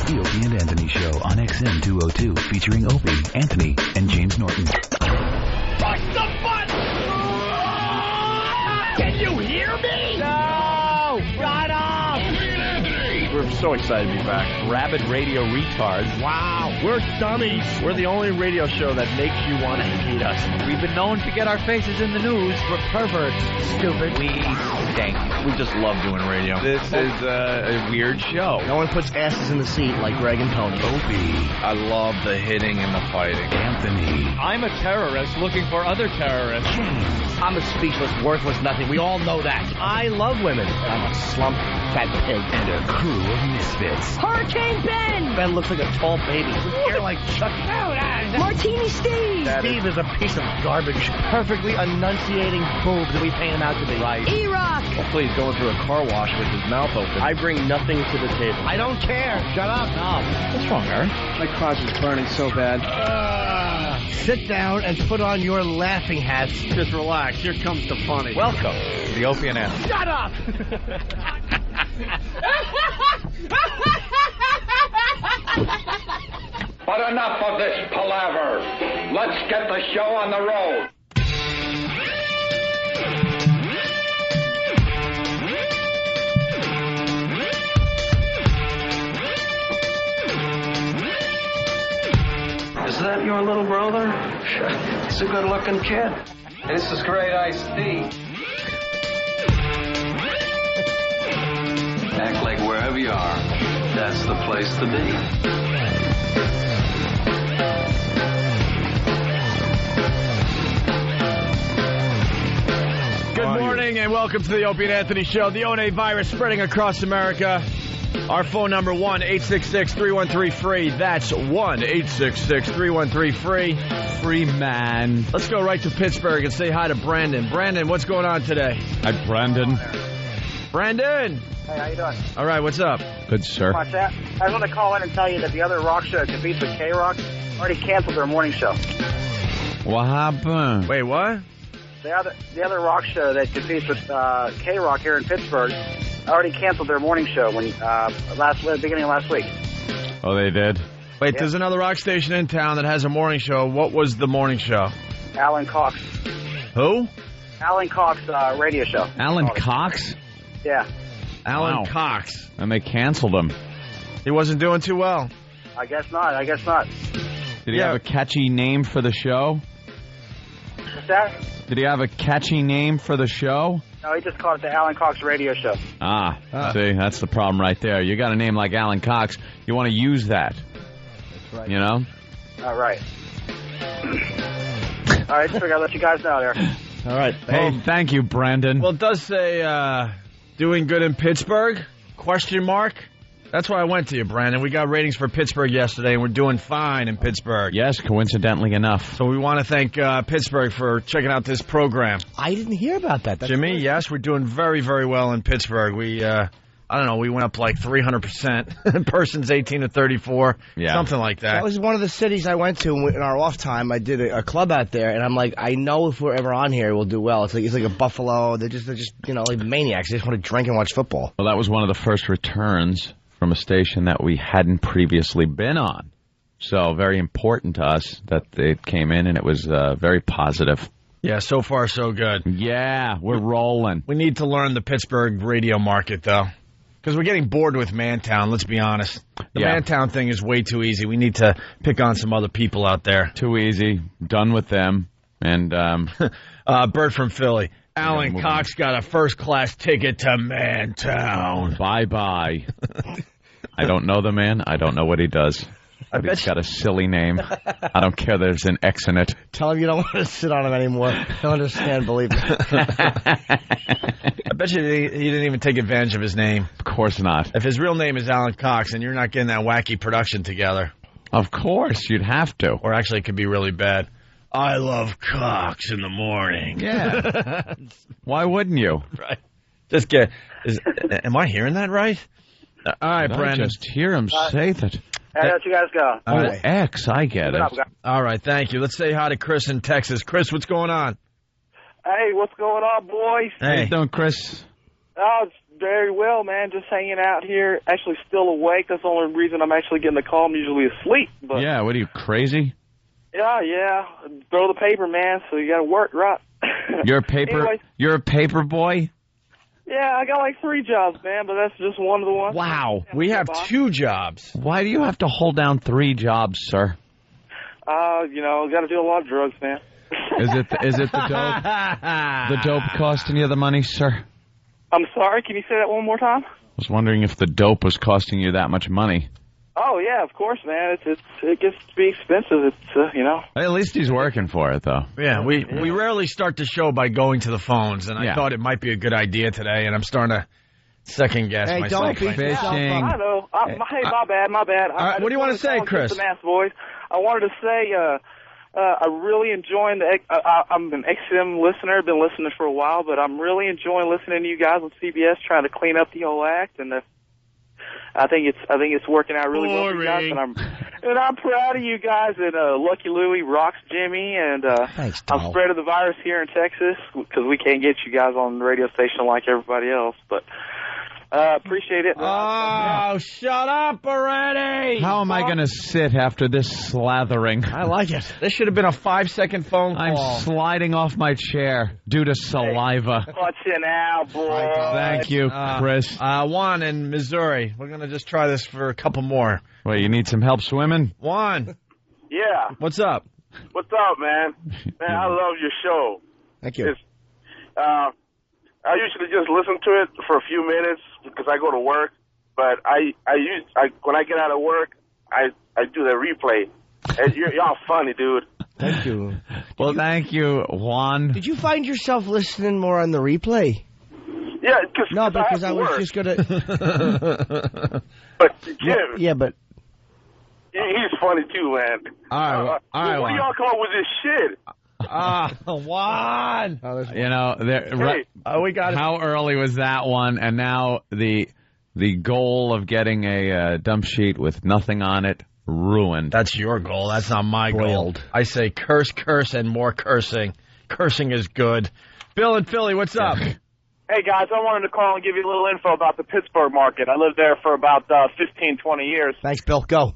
The Opie and Anthony Show on XM 202, featuring Opie, Anthony, and James Norton. Push the button! Can you hear me? No! Shut up! Opie and Anthony! We're so excited to be back. Rabid radio retards. Wow, we're dummies. We're the only radio show that makes you want to hate us. We've been known to get our faces in the news. We're perverts. Stupid. We stink. We just love doing radio. This is a weird show. No one puts asses in the seat like Greg and Tony. Opie. I love the hitting and the fighting. Anthony. I'm a terrorist looking for other terrorists. James. I'm a speechless, worthless nothing. We all know that. I love women. I'm a slump fat pig. And a crew of misfits. Hurricane Ben! Ben looks like a tall baby. With hair like Chucky. Martini Steve! Steve is a piece of garbage. Perfectly enunciating boobs that we paint him out to be. Right. E-Rock! Well, please, going through a car wash with his mouth open. I bring nothing to the table. I don't care. Shut up. No. What's wrong, Aaron? My crotch is burning so bad. Sit down and put on your laughing hats. Just relax. Here comes the funny. Welcome to the Opie and Anthony. Shut up! But enough of this palaver. Let's get the show on the road. Is that your little brother? He's a good-looking kid. This is great iced tea. Act like wherever you are, that's the place to be. Good morning and welcome to the Opie and Anthony Show. The ONA virus spreading across America. Our phone number, 1-866-313-FREE. That's 1-866-313-FREE. Free man. Let's go right to Pittsburgh and say hi to Brandon. Brandon, what's going on today? Hi, Brandon. Brandon! Hey, how you doing? All right, what's up? Good, sir. Watch that. I just want to call in and tell you that the other rock show that competes with K-Rock already canceled their morning show. What happened? Wait, what? The other rock show that competes with K-Rock here in Pittsburgh already canceled their morning show beginning of last week. Oh, they did? Wait, Yeah. There's another rock station in town that has a morning show. What was the morning show? Alan Cox. Who? Alan Cox radio show. Alan Cox? Yeah, Alan Wow. Cox. And they canceled him. He wasn't doing too well. I guess not. Did he have a catchy name for the show? What's that? Did he have a catchy name for the show? No, he just called it the Alan Cox radio show. See, that's the problem right there. You got a name like Alan Cox, you want to use that. That's right. You know? All right. All right, just figured I'd let you guys know there. All right. Hey, thank you, Brandon. Well, it does say doing good in Pittsburgh? ? That's why I went to you, Brandon. We got ratings for Pittsburgh yesterday, and we're doing fine in Pittsburgh. Yes, coincidentally enough. So we want to thank Pittsburgh for checking out this program. I didn't hear about that. That's Jimmy, great. yes, we're doing very, very well in Pittsburgh. We, I don't know, we went up like 300%. Persons 18 to 34, something like that. That was one of the cities I went to in our off time. I did a club out there, and I'm like, I know if we're ever on here, we'll do well. It's like a Buffalo. They're just like maniacs. They just want to drink and watch football. Well, that was one of the first returns from a station that we hadn't previously been on. So very important to us that it came in, and it was very positive. Yeah, so far so good. Yeah, we're rolling. We need to learn the Pittsburgh radio market, though. Because we're getting bored with Mantown, let's be honest. The Mantown thing is way too easy. We need to pick on some other people out there. Too easy. Done with them. And Bert from Philly. Alan Cox got a first-class ticket to Mantown. Bye-bye. I don't know the man. I don't know what he does. But he's got a silly name. I don't care there's an X in it. Tell him you don't want to sit on him anymore. He'll understand, believe me. I bet you he didn't even take advantage of his name. Of course not. If his real name is Alan Cox and you're not getting that wacky production together. Of course, you'd have to. Or actually, it could be really bad. I love Cox in the morning. Yeah. Why wouldn't you? Right. Just get. Am I hearing that right? All right, Brandon. I just hear him say that. I'll let you guys go. Oh, right. X, I get it. All right, thank you. Let's say hi to Chris in Texas. Chris, what's going on? Hey, what's going on, boys? Hey, how you doing, Chris? Oh, it's Very well, man. Just hanging out here. Actually still awake. That's the only reason I'm actually getting the call. I'm usually asleep. But Yeah, what are you, crazy? Yeah. Throw the paper, man. So you got to work, right? You're a paper. Anyways, You're a paper boy. yeah, I got like 3 jobs, man, but that's just one of the ones. Wow, we have 2 jobs. Why do you have to hold down 3 jobs, sir? Got to do a lot of drugs, man. Is it the dope? The dope costing you the money, sir? I'm sorry. Can you say that one more time? I was wondering if the dope was costing you that much money. Oh yeah, of course, man. It gets to be expensive. It's At least he's working for it, though. Yeah, we rarely start the show by going to the phones, and I thought it might be a good idea today, and I'm starting to second guess Hey, myself. don't be fishing. I know. Hey, my bad. right, what do you want to say, Chris? Boys. I wanted to say I really enjoying I'm an XM listener. Been listening for a while, but I'm really enjoying listening to you guys on CBS trying to clean up the whole act, and I think it's working out really well for you guys, and I'm proud of you guys. And Lucky Louie rocks Jimmy, and Thanks, I'm spreading the virus here in Texas because we can't get you guys on the radio station like everybody else. But appreciate it. Oh, shut up already! How am I going to sit after this slathering? I like it. This should have been a 5-second phone call. I'm sliding off my chair due to saliva. Watching out, boy. Thank you, Chris. Juan in Missouri. We're going to just try this for a couple more. Wait, you need some help swimming? Juan, Yeah. what's up? What's up, man? Man, I love your show. Thank you. I usually just listen to it for a few minutes because I go to work. But when I get out of work, I do the replay. And y'all funny, dude. Thank you. Well, thank you, Juan. Did you find yourself listening more on the replay? Yeah, because I was just gonna. But Jim, yeah, but he's funny too, man. All right, what do y'all come up with this shit? Juan. You know, We got it. how early was that one? And now the goal of getting a dump sheet with nothing on it ruined. That's your goal. That's not my goal. I say curse, and more cursing. Cursing is good. Bill in Philly, what's up? Hey, guys, I wanted to call and give you a little info about the Pittsburgh market. I lived there for about 15, 20 years. Thanks, Bill. Go.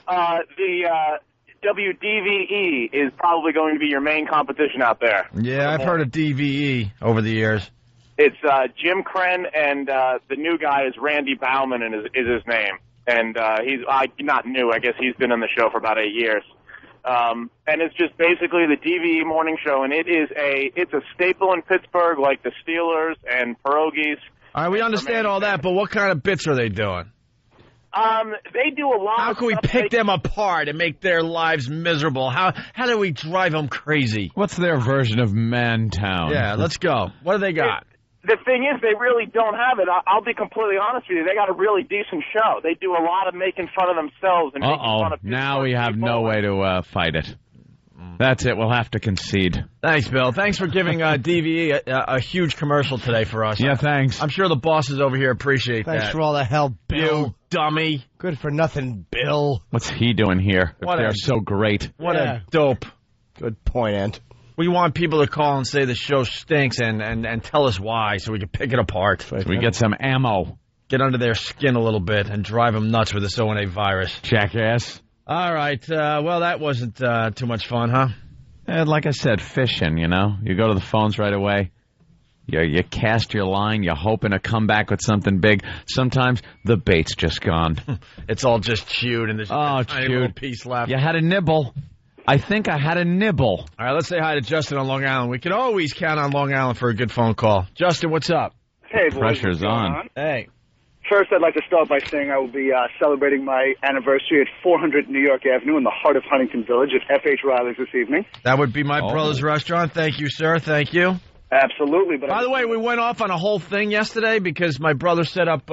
The WDVE is probably going to be your main competition out there. Yeah, I've heard of DVE over the years. It's Jim Kren, and the new guy is Randy Bauman, and is his name. And he's not new. I guess he's been on the show for about 8 years. And it's just basically the DVE morning show, and it's a staple in Pittsburgh, like the Steelers and pierogies. All right, we understand all that, but what kind of bits are they doing? They do a lot. How of can we stuff pick them apart and make their lives miserable? How do we drive them crazy? What's their version of Mantown? Yeah, let's go. What do they got? The thing is, they really don't have it. I'll be completely honest with you. They got a really decent show. They do a lot of making fun of themselves and making fun of now we have no way to fight it. That's it. We'll have to concede. Thanks, Bill. Thanks for giving DVE a huge commercial today for us. Yeah, thanks. I'm sure the bosses over here appreciate that. Thanks for all the help, Bill. You dummy. Good for nothing, Bill. What's he doing here? What They're so great. What a dope. Good point, Ant. We want people to call and say the show stinks and tell us why so we can pick it apart. So we get some ammo. Get under their skin a little bit and drive them nuts with this O&A virus. Jackass. All right. Well, that wasn't too much fun, huh? Like I said, fishing, you know. You go to the phones right away. You cast your line. You're hoping to come back with something big. Sometimes the bait's just gone. It's all just chewed and there's a tiny little piece left. You had a nibble. I think I had a nibble. All right, let's say hi to Justin on Long Island. We can always count on Long Island for a good phone call. Justin, what's up? Hey, boys. Pressure's on. Hey. First, I'd like to start by saying I will be celebrating my anniversary at 400 New York Avenue in the heart of Huntington Village at F.H. Riley's this evening. That would be my brother's restaurant. Thank you, sir. Thank you. Absolutely. But by the way, we went off on a whole thing yesterday because my brother set up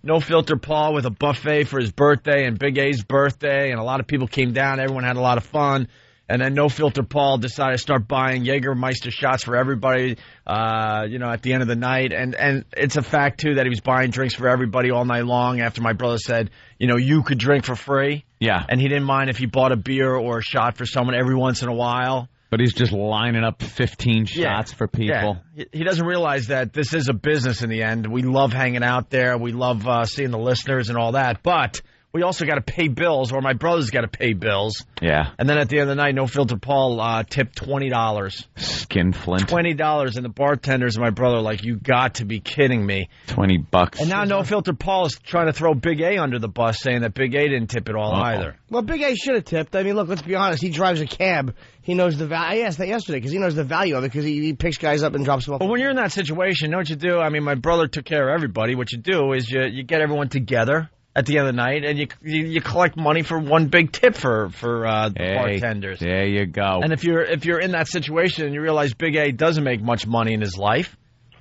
No Filter Paul with a buffet for his birthday and Big A's birthday, and a lot of people came down. Everyone had a lot of fun. And then No Filter Paul decided to start buying Jägermeister shots for everybody, at the end of the night. And it's a fact, too, that he was buying drinks for everybody all night long after my brother said, you could drink for free. Yeah. And he didn't mind if he bought a beer or a shot for someone every once in a while. But he's just lining up 15 shots for people. Yeah. He doesn't realize that this is a business in the end. We love hanging out there. We love seeing the listeners and all that. But we also got to pay bills, or my brother's got to pay bills. Yeah. And then at the end of the night, No Filter Paul tipped $20. Skinflint. $20, and the bartenders and my brother are like, you got to be kidding me. $20. And now No Filter Paul is trying to throw Big A under the bus, saying that Big A didn't tip it all either. Well, Big A should have tipped. I mean, look, let's be honest. He drives a cab. He knows the value. I asked that yesterday because he knows the value of it because he picks guys up and drops them off. Well, when you're in that situation, you know what you do? I mean, my brother took care of everybody. What you do is you get everyone together at the end of the night, and you collect money for one big tip for bartenders. There you go. And if you're in that situation and you realize Big A doesn't make much money in his life,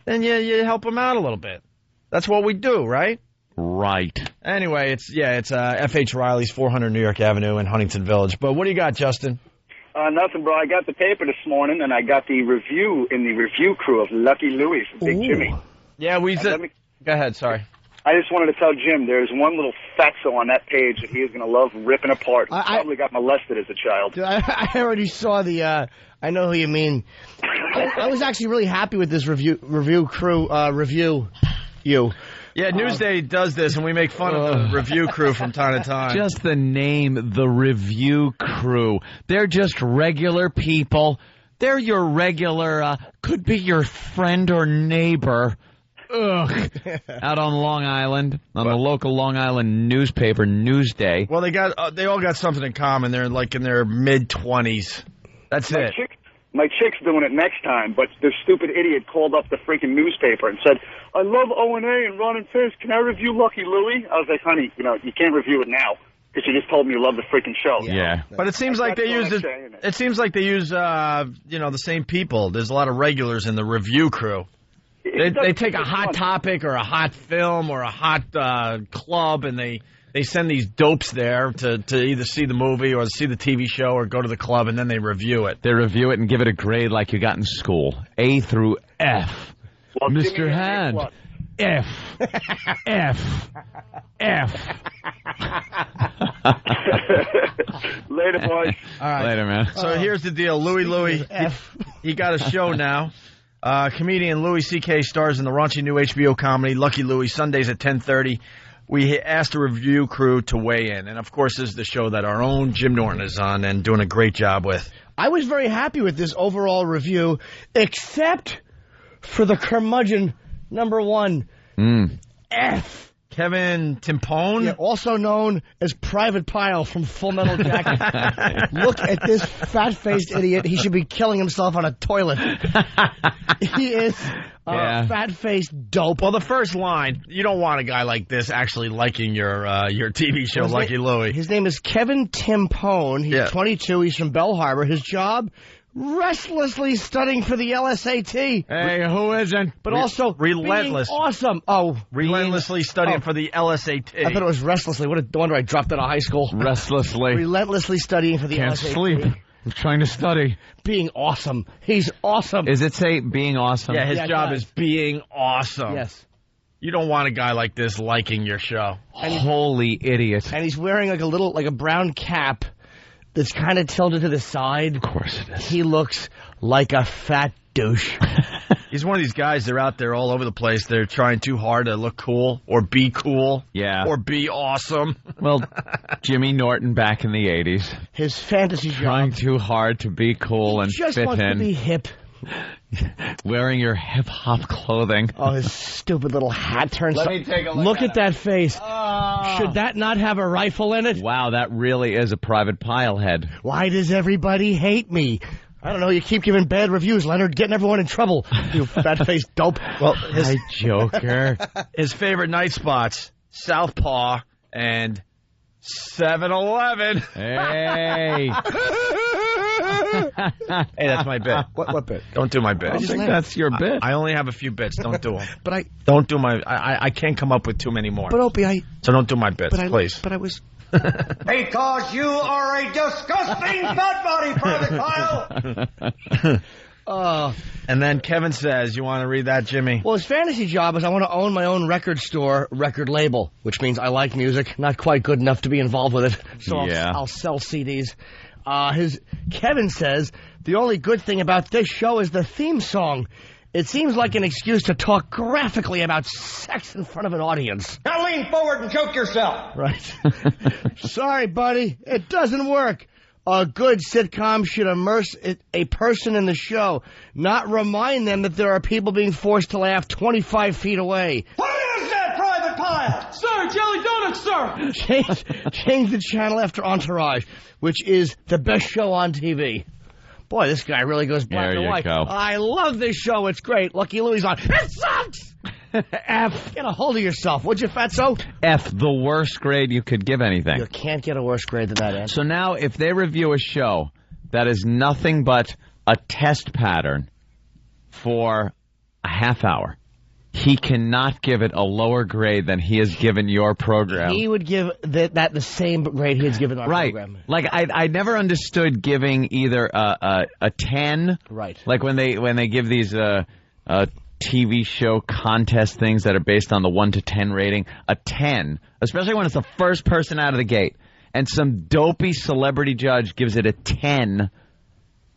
then you help him out a little bit. That's what we do, right? Right. Anyway, it's F.H. Riley's 400 New York Avenue in Huntington Village. But what do you got, Justin? Nothing, bro. I got the paper this morning, and I got the review in the review crew of Lucky Louie from Big Jimmy. Yeah, go ahead, sorry. I just wanted to tell Jim there's one little fatso on that page that he is going to love ripping apart. He probably got molested as a child. Dude, I already saw the, I know who you mean. I was actually really happy with this review crew, review you. Yeah, Newsday does this, and we make fun of the review crew from time to time. Just the name, the review crew. They're just regular people. They're your regular, could be your friend or neighbor. Ugh. Out on Long Island, on the local Long Island newspaper, Newsday. Well, they all got something in common. They're like in their mid-20s. That's it. My chick's doing it next time, but the stupid idiot called up the freaking newspaper and said, I love O&A and Ron and Fizz. Can I review Lucky Louie? I was like, honey, you can't review it now because you just told me you love the freaking show. Yeah. But it seems like they use the same people. There's a lot of regulars in the review crew. They take a hot topic or a hot film or a hot club, and they send these dopes there to either see the movie or see the TV show or go to the club, and then they review it. They review it and give it a grade like you got in school. A through F. Well, Mr. Hand. F. F. F. Later, boys. All right. Later, man. So here's the deal. Louie, he got a show now. Comedian Louis C.K. stars in the raunchy new HBO comedy Lucky Louie, Sundays at 10:30. We asked the review crew to weigh in. And, of course, this is the show that our own Jim Norton is on and doing a great job with. I was very happy with this overall review, except for the curmudgeon number one, F. Kevin Timpone? Yeah, also known as Private Pile from Full Metal Jacket. Look at this fat-faced idiot. He should be killing himself on a toilet. He is a fat-faced dope. Well, the first line, you don't want a guy like this actually liking your TV show, Lucky Louie. His name is Kevin Timpone. He's 22. He's from Bell Harbor. His job, restlessly studying for the LSAT. Hey, who isn't? But also relentless. Being awesome. Oh, relentlessly studying for the LSAT. I thought it was restlessly. What a wonder I dropped out of high school. Restlessly. Relentlessly studying for the Can't LSAT. sleep. I'm trying to study. Being awesome. He's awesome. Is it say being awesome? Yeah, his job is being awesome. Yes. You don't want a guy like this liking your show. Holy idiot. And he's wearing like a brown cap that's kind of tilted to the side. Of course it is. He looks like a fat douche. He's one of these guys, they're out there all over the place. They're trying too hard to look cool or be cool. Yeah. Or be awesome. Well, Jimmy Norton back in the 80s. His fantasy job. Trying too hard to be cool and just fit wants in. to be hip. Wearing your hip-hop clothing. Oh, his stupid little hat turns. Let me take a look at that face. Should that not have a rifle in it? Wow, that really is a Private Pile head. Why does everybody hate me? I don't know. You keep giving bad reviews, Leonard, getting everyone in trouble. You fat-faced dope. Well, Hi, Joker. His favorite night spots, Southpaw and 7-Eleven. Hey. Hey, that's my bit. What bit? Don't do my bit. I think that's your bit. I only have a few bits. Don't do them. But don't do my. I can't come up with too many more. But Opie, so don't do my bits, please. But I was. Because you are a disgusting fat body, Private Pile. And then Kevin says, you want to read that, Jimmy? Well, his fantasy job is I want to own my own record store, record label, which means I like music, not quite good enough to be involved with it. So I'll sell CDs. Kevin says, the only good thing about this show is the theme song. It seems like an excuse to talk graphically about sex in front of an audience. Now lean forward and choke yourself. Right. Sorry, buddy. It doesn't work. A good sitcom should immerse a person in the show, not remind them that there are people being forced to laugh 25 feet away. What is that, Private Pile? Sir, jelly donuts, sir. Change the channel after Entourage, which is the best show on TV. Boy, this guy really goes black and white. Go. I love this show. It's great. Lucky Louie's on. It sucks! F. Get a hold of yourself, would you, fatso? F, the worst grade you could give anything. You can't get a worse grade than that, Ed. So now, if they review a show that is nothing but a test pattern for a half hour, he cannot give it a lower grade than he has given your program. He would give that the same grade he has given our program. Like, I never understood giving either a 10. Right. Like when they give these TV show contest things that are based on the 1 to 10 rating, a 10, especially when it's the first person out of the gate, and some dopey celebrity judge gives it a 10,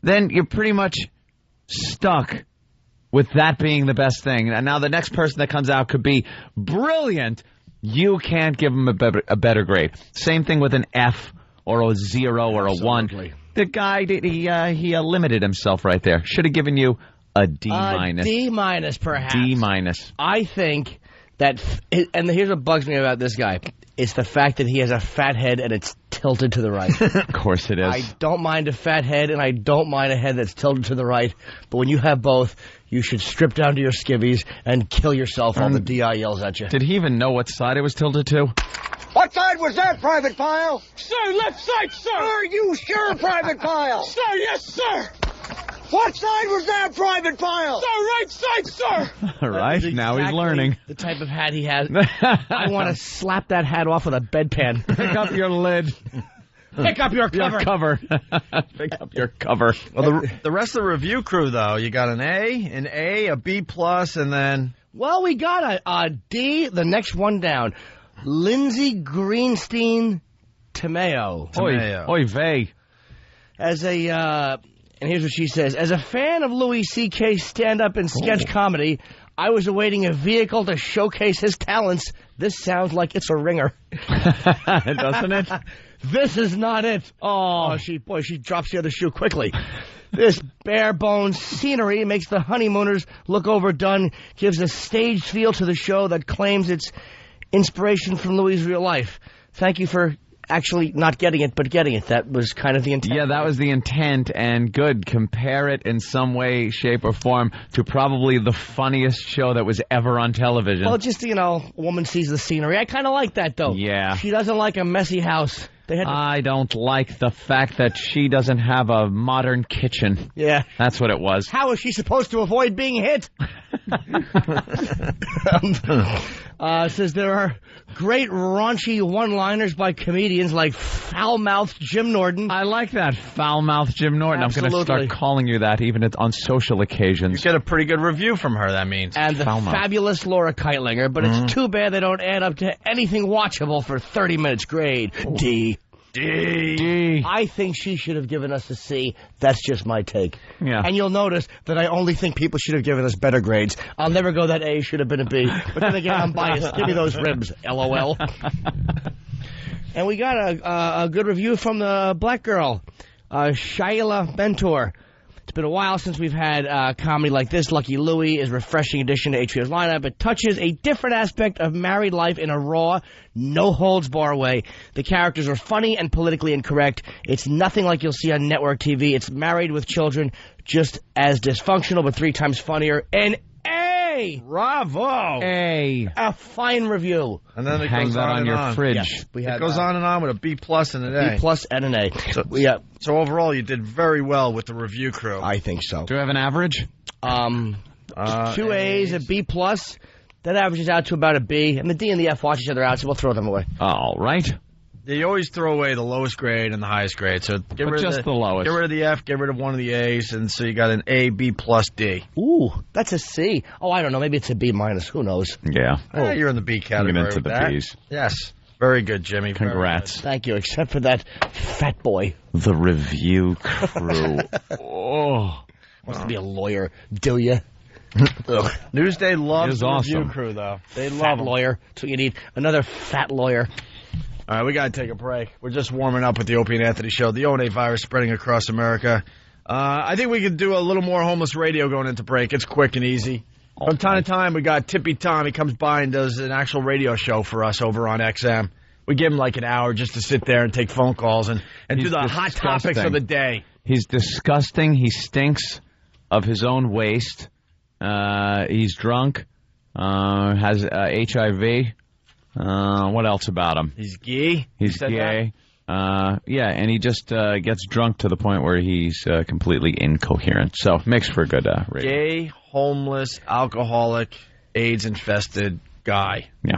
then you're pretty much stuck with that being the best thing. And now the next person that comes out could be brilliant. You can't give them a better grade. Same thing with an F or a 0 or a 1. The guy, he limited himself right there. Should have given you a D minus. D minus, perhaps. D minus. I think that, and here's what bugs me about this guy. It's the fact that he has a fat head and it's tilted to the right. Of course it is. I don't mind a fat head and I don't mind a head that's tilted to the right. But when you have both, you should strip down to your skivvies and kill yourself while the DI yells at you. Did he even know what side it was tilted to? What side was that, Private Pile? Sir, left side, sir. Are you sure, Private Pile? Sir, yes, sir. What side was that, Private Pile? Sir, right side, sir. All right, now he's learning. The type of hat he has. I want to slap that hat off with a bedpan. Pick up your lid. Pick up your cover. Pick up your cover. Well, the rest of the review crew, though, you got an A, a B+, and then... Well, we got a D, the next one down. Lindsay Greenstein Tomeo. Oy vey. As a... and here's what she says. As a fan of Louis C.K.'s stand-up and sketch comedy, I was awaiting a vehicle to showcase his talents. This sounds like it's a ringer. Doesn't it? This is not it. Oh, she drops the other shoe quickly. This bare-bones scenery makes the honeymooners look overdone, gives a staged feel to the show that claims its inspiration from Louis' real life. Thank you for... actually not getting it, but getting it. That was kind of the intent. Yeah, that was the intent, and good. Compare it in some way, shape, or form to probably the funniest show that was ever on television. Well, just, a woman sees the scenery. I kind of like that, though. Yeah. She doesn't like a messy house. I don't like the fact that she doesn't have a modern kitchen. Yeah. That's what it was. How is she supposed to avoid being hit? Says there are great raunchy one-liners by comedians like foul-mouthed Jim Norton. I like that, foul-mouthed Jim Norton. Absolutely. I'm going to start calling you that even on social occasions. You get a pretty good review from her, that means. And the fabulous Laura Keitlinger, but it's too bad they don't add up to anything watchable for 30 minutes. Grade D. I think she should have given us a C. That's just my take. Yeah. And you'll notice that I only think people should have given us better grades. I'll never go that A should have been a B. But then again, I'm biased. Give me those ribs, LOL. And we got a good review from the black girl, Shaila Mentor. It's been a while since we've had comedy like this. Lucky Louie is a refreshing addition to HBO's lineup. It touches a different aspect of married life in a raw, no-holds-bar way. The characters are funny and politically incorrect. It's nothing like you'll see on network TV. It's married with children, just as dysfunctional, but 3 times funnier. An A! Bravo! A fine review. And then it hang goes that on your fridge. Yes, it goes on and on with a B+ and an A. B+ and an A. So overall, you did very well with the review crew. I think so. Do we have an average? 2 A's, a B+. That averages out to about a B. And the D and the F watch each other out, so we'll throw them away. All right. You always throw away the lowest grade and the highest grade. So get rid of the lowest. Get rid of the F, get rid of one of the A's, and so you got an A, B+, D. Ooh, that's a C. Oh, I don't know. Maybe it's a B-. Who knows? Yeah. You're in the B category. You're into with the that. B's. Yes. Very good, Jimmy. Congrats. Thank you, except for that fat boy. The review crew. Oh. Wants to be a lawyer, do you? Newsday loves the awesome. review crew, though. They Fat love lawyer. That's what you need. Another fat lawyer. All right, we got to take a break. We're just warming up with the Opie and Anthony show. The O&A virus spreading across America. I think we could do a little more homeless radio going into break. It's quick and easy. From time to time, we got Tippy Tom. He comes by and does an actual radio show for us over on XM. We give him like an hour just to sit there and take phone calls and do the hot topics of the day. He's disgusting. He stinks of his own waste. He's drunk. Has HIV. What else about him? He's gay. He's gay. Yeah, and he just gets drunk to the point where he's completely incoherent. So makes for good radio. Gay, homeless, alcoholic, AIDS-infested guy. Yeah,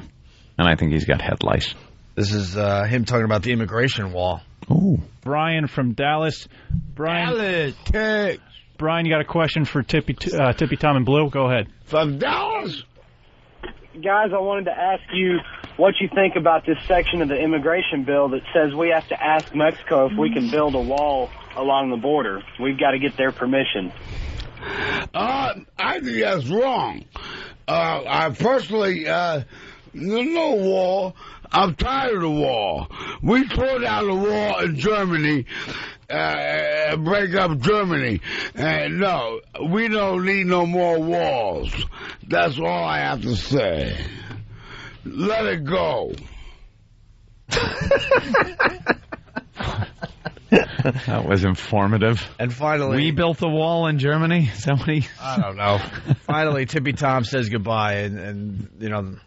and I think he's got head lice. This is him talking about the immigration wall. Oh, Brian from Dallas. Brian, Brian, you got a question for Tippy Tom and Blue? Go ahead. From Dallas? Guys, I wanted to ask you what you think about this section of the immigration bill that says we have to ask Mexico if we can build a wall along the border. We've got to get their permission. I think that's wrong. I personally, there's no wall. I'm tired of the wall. We tore down the wall in Germany, break up Germany. And no, we don't need no more walls. That's all I have to say. Let it go. That was informative. And finally, we built the wall in Germany. Is that what he? I don't know. Finally, Tippy Tom says goodbye, and you know,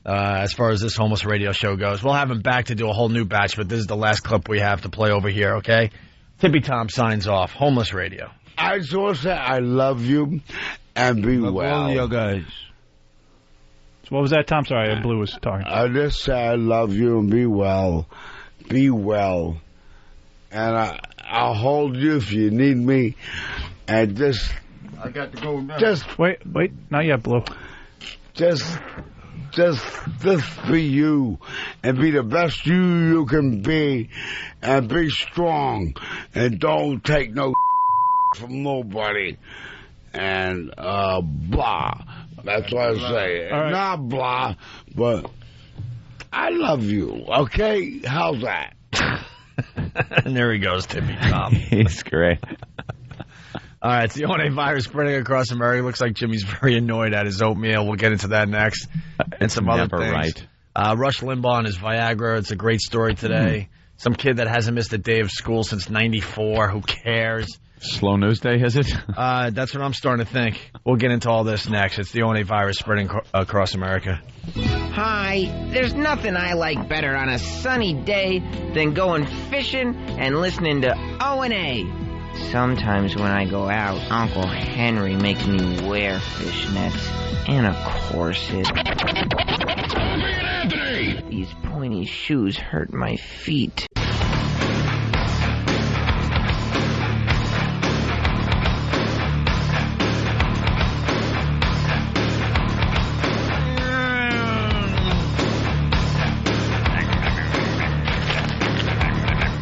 as far as this homeless radio show goes, we'll have him back to do a whole new batch. But this is the last clip we have to play over here. Okay, Tippy Tom signs off. Homeless radio. I just want to say I love you and be well. You guys. So what was that, Tom? Sorry, Blue was talking. I just say I love you and be well. Be well. And I'll hold you if you need me. And just... I got to go now. Just... Wait. Not yet, Blue. Just be you. And be the best you can be. And be strong. And don't take no from nobody. And, blah. That's what I say. Right. Not blah, but I love you. Okay? How's that? And there he goes, Tippy Tom. He's great. All right, it's the O&A virus spreading across America. Looks like Jimmy's very annoyed at his oatmeal. We'll get into that next. And some other things. Right. Rush Limbaugh and his Viagra. It's a great story today. Some kid that hasn't missed a day of school since '94. Who cares? Slow news day, is it? That's what I'm starting to think. We'll get into all this next. It's the O&A virus spreading across America. Hi, there's nothing I like better on a sunny day than going fishing and listening to O&A. Sometimes when I go out, Uncle Henry makes me wear fishnets and a corset. These pointy shoes hurt my feet.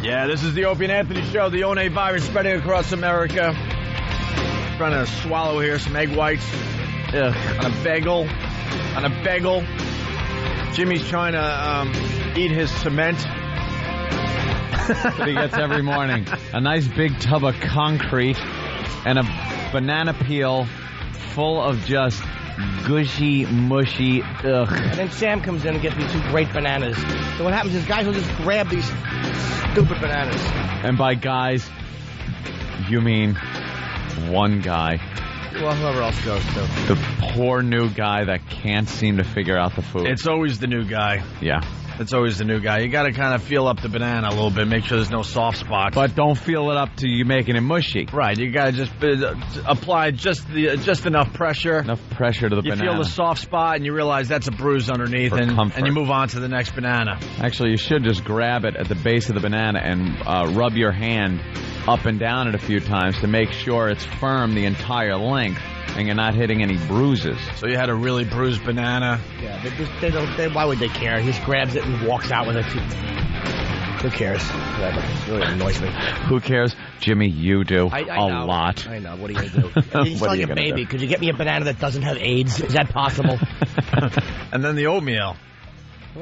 Yeah, this is the Opie and Anthony show. The O&A virus spreading across America. Trying to swallow here some egg whites on a bagel. Jimmy's trying to eat his cement. That he gets every morning. A nice big tub of concrete and a banana peel full of just gushy, mushy, ugh. And then Sam comes in and gets me 2 great bananas. So what happens is guys will just grab these stupid bananas. And by guys, you mean one guy. Well, whoever else goes to. The poor new guy that can't seem to figure out the food. It's always the new guy. Yeah. It's always the new guy. You got to kind of feel up the banana a little bit, make sure there's no soft spots. But don't feel it up to you making it mushy. Right. You got to just apply just enough pressure. Enough pressure to the banana. You feel the soft spot, and you realize that's a bruise underneath, and you move on to the next banana. Actually, you should just grab it at the base of the banana and rub your hand up and down it a few times to make sure it's firm the entire length. and you're not hitting any bruises. So you had a really bruised banana. Yeah, they don't. Why would they care? He just grabs it and walks out with it. Who cares? Whatever. It really annoys me. Who cares? Jimmy, you do. I a know. lot. I know. What are you going to do? He's like a baby. Could you get me a banana that doesn't have AIDS? Is that possible? And then the oatmeal.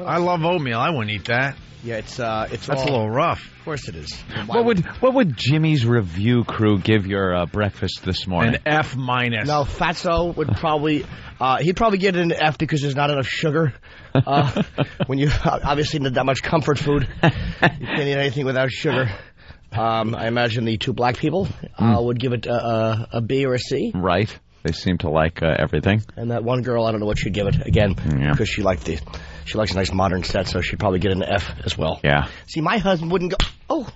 I love oatmeal. I wouldn't eat that. Yeah, that's a little rough. Of course it is. What would Jimmy's review crew give your breakfast this morning? An F-. No, Fatso would probably he'd probably get an F because there's not enough sugar. When you obviously need that much comfort food, you can't eat anything without sugar. I imagine the two black people would give it a B or a C. Right. They seem to like everything. And that one girl, I don't know what she'd give it again because she likes a nice modern set, so she'd probably get an F as well. Yeah. See, my husband wouldn't go. Oh.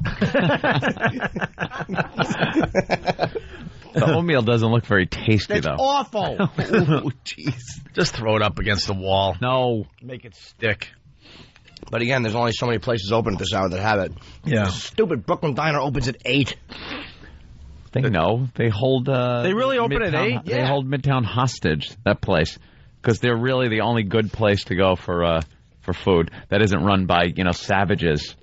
The oatmeal doesn't look very tasty, though. It's awful. Oh, jeez. Just throw it up against the wall. No. Make it stick. But again, there's only so many places open at this hour that have it. Yeah. The stupid Brooklyn Diner opens at 8. They know. They hold... they really open at 8? They hold Midtown hostage, that place, because they're really the only good place to go for food that isn't run by, savages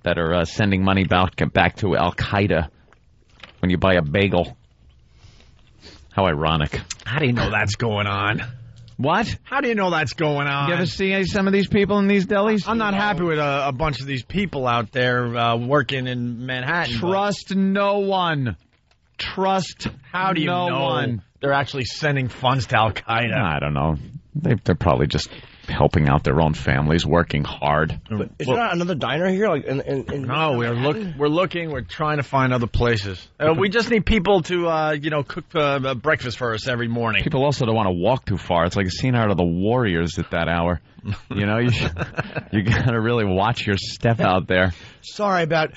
that are sending money back to Al-Qaeda when you buy a bagel. How ironic. How do you know that's going on? What? How do you know that's going on? You ever see some of these people in these delis? I'm not happy with a bunch of these people out there working in Manhattan. Trust no one. Trust How do you no know one. They're actually sending funds to Al-Qaeda? I don't know. They're probably just helping out their own families, working hard. But is there not another diner here? Like No, we're looking. We're trying to find other places. We just need people to cook breakfast for us every morning. People also don't want to walk too far. It's like a scene out of the Warriors at that hour. You got to really watch your step out there. Sorry about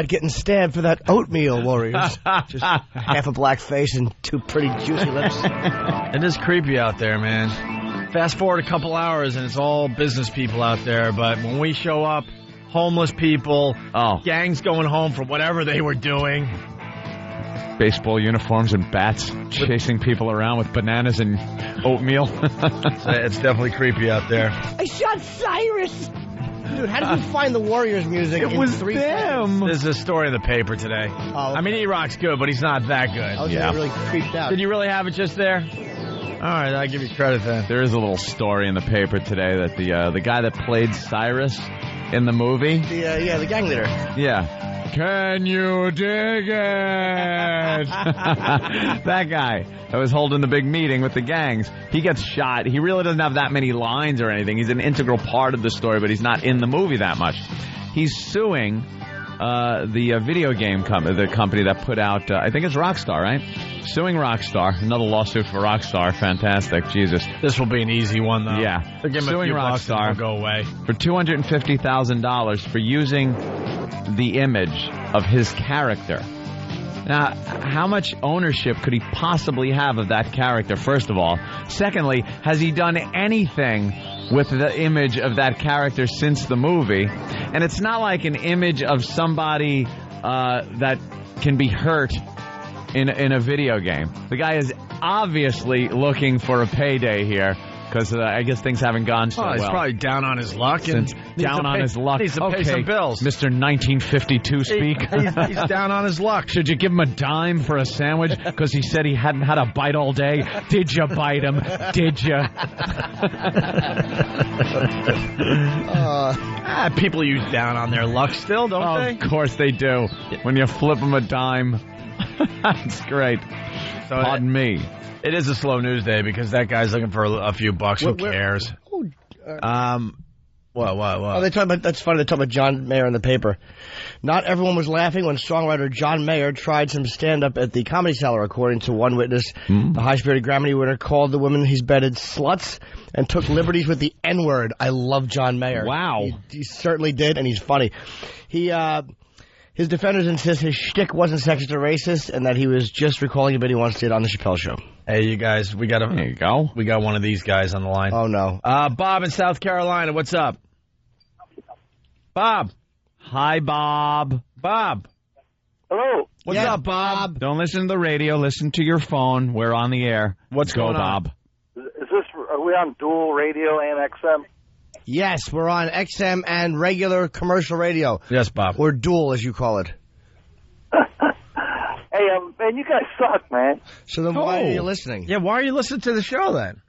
getting stabbed for that oatmeal, Warriors. Just half a black face and two pretty juicy lips. It is creepy out there, man. Fast forward a couple hours and it's all business people out there. But when we show up, homeless people, gangs going home from whatever they were doing. Baseball uniforms and bats chasing people around with bananas and oatmeal. It's definitely creepy out there. I shot Cyrus! Dude, how did you find the Warriors music? It was them. Seconds? There's a story in the paper today. Oh, okay. I mean, E-Rock's good, but he's not that good. I was really creeped out. Did you really have it just there? All right, I'll give you credit then. There is a little story in the paper today that the guy that played Cyrus in the movie. The gang leader. Yeah. Can you dig it? That guy that was holding the big meeting with the gangs. He gets shot. He really doesn't have that many lines or anything. He's an integral part of the story, but he's not in the movie that much. He's suing the video game the company that put out, I think it's Rockstar, right? Suing Rockstar. Another lawsuit for Rockstar. Fantastic. Jesus. This will be an easy one, though. Yeah. They're giving Suing a few bucks and Rockstar it'll go away. For $250,000 for using the image of his character. Now, how much ownership could he possibly have of that character, first of all? Secondly, has he done anything with the image of that character since the movie? And it's not like an image of somebody that can be hurt in a video game. The guy is obviously looking for a payday here. Because I guess things haven't gone so well. He's probably down on his luck. Needs to pay some bills. Mr. 1952 speak. He's down on his luck. Should you give him a dime for a sandwich because he said he hadn't had a bite all day? Did you bite him? Did you? People use down on their luck still, don't they? Of course they do. When you flip them a dime. That's great. So Pardon me. It is a slow news day because that guy's looking for a few bucks. Who cares? What? Oh, they talk about, that's funny. They talk about John Mayer in the paper. Not everyone was laughing when songwriter John Mayer tried some stand-up at the Comedy Cellar, according to one witness. The high-spirited Grammy winner called the women he's bedded sluts and took liberties with the N-word. I love John Mayer. Wow. He certainly did, and he's funny. His defenders insist his shtick wasn't sexist or racist, and that he was just recalling a bit he once did on the Chappelle Show. Hey, you guys, there you go. We got one of these guys on the line. Oh, no. Bob in South Carolina, what's up? Bob. Hi, Bob. Bob. Hello. What's up, Bob? Don't listen to the radio. Listen to your phone. We're on the air. What's going on? Bob? Are we on dual radio and XM? Yes, we're on XM and regular commercial radio. Yes, Bob. Or dual, as you call it. Hey, man, you guys suck, man. So then why are you listening? Yeah, why are you listening to the show then?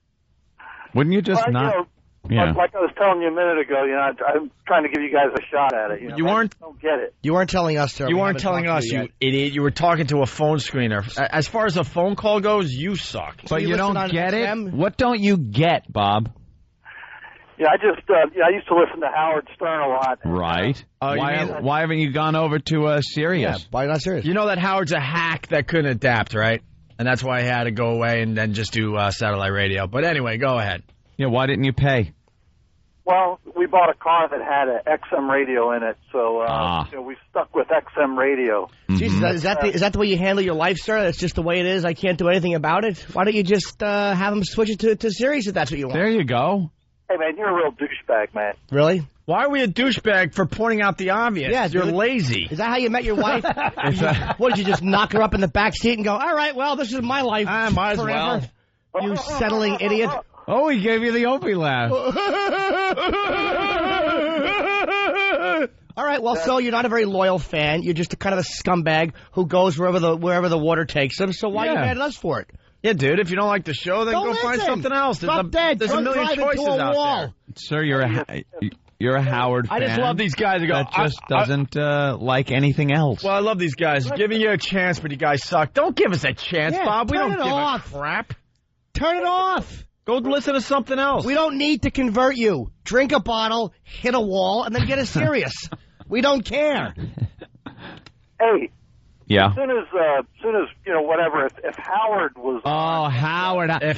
Wouldn't you just not? Like I was telling you a minute ago, I'm trying to give you guys a shot at it. You weren't. I don't get it. You weren't telling us, sir. You weren't telling us, you idiot. You were talking to a phone screener. As far as a phone call goes, you suck. But you don't get it? What don't you get, Bob? Yeah, I used to listen to Howard Stern a lot. Right. Why haven't you gone over to Sirius? Yeah, why not Sirius? You know that Howard's a hack that couldn't adapt, right? And that's why he had to go away and then just do satellite radio. But anyway, go ahead. Yeah, why didn't you pay? Well, we bought a car that had an XM radio in it, so we stuck with XM radio. Jesus, is that the way you handle your life, sir? That's just the way it is? I can't do anything about it? Why don't you just have them switch it to Sirius if that's what you want? There you go. Hey, man, you're a real douchebag, man. Really? Why are we a douchebag for pointing out the obvious? Yeah, you're lazy. Is that how you met your wife? What, did you just knock her up in the back seat and go, all right, well, this is my life might as forever, well. you settling idiot? Oh, he gave you the Opie laugh. All right, well, so you're not a very loyal fan. You're just a kind of a scumbag who goes wherever the water takes him. So why are you mad at us for it? Yeah, dude, if you don't like the show, then go find something else. There's a million choices out there. Sir, you're a Howard fan. I just love these guys. That just doesn't like anything else. Well, I love these guys. Giving you a chance, but you guys suck. Don't give us a chance, Bob. We don't give a crap. Turn it off. Go listen to something else. We don't need to convert you. Drink a bottle, hit a wall, and then get a Sirius. We don't care. Hey. Yeah. As soon as whatever. If Howard was. Oh, Howard. Dude,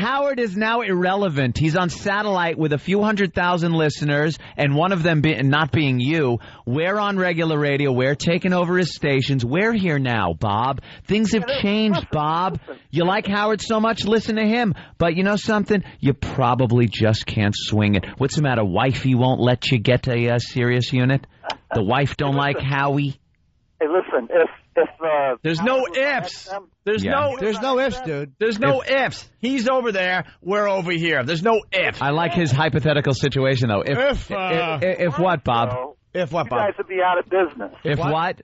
Howard is now irrelevant. He's on satellite with a few 100,000 listeners, and one of them not being you. We're on regular radio. We're taking over his stations. We're here now, Bob. Things have changed, Bob. You like Howard so much, listen to him. But you know something? You probably just can't swing it. What's the matter? Wifey won't let you get a Sirius unit? The wife don't like Howie? Hey, listen, if there's no ifs. There's no ifs, dude. There's no ifs. He's over there. We're over here. There's no ifs. I like his hypothetical situation, though. If what, Bob? If what, Bob? You guys would be out of business. If what?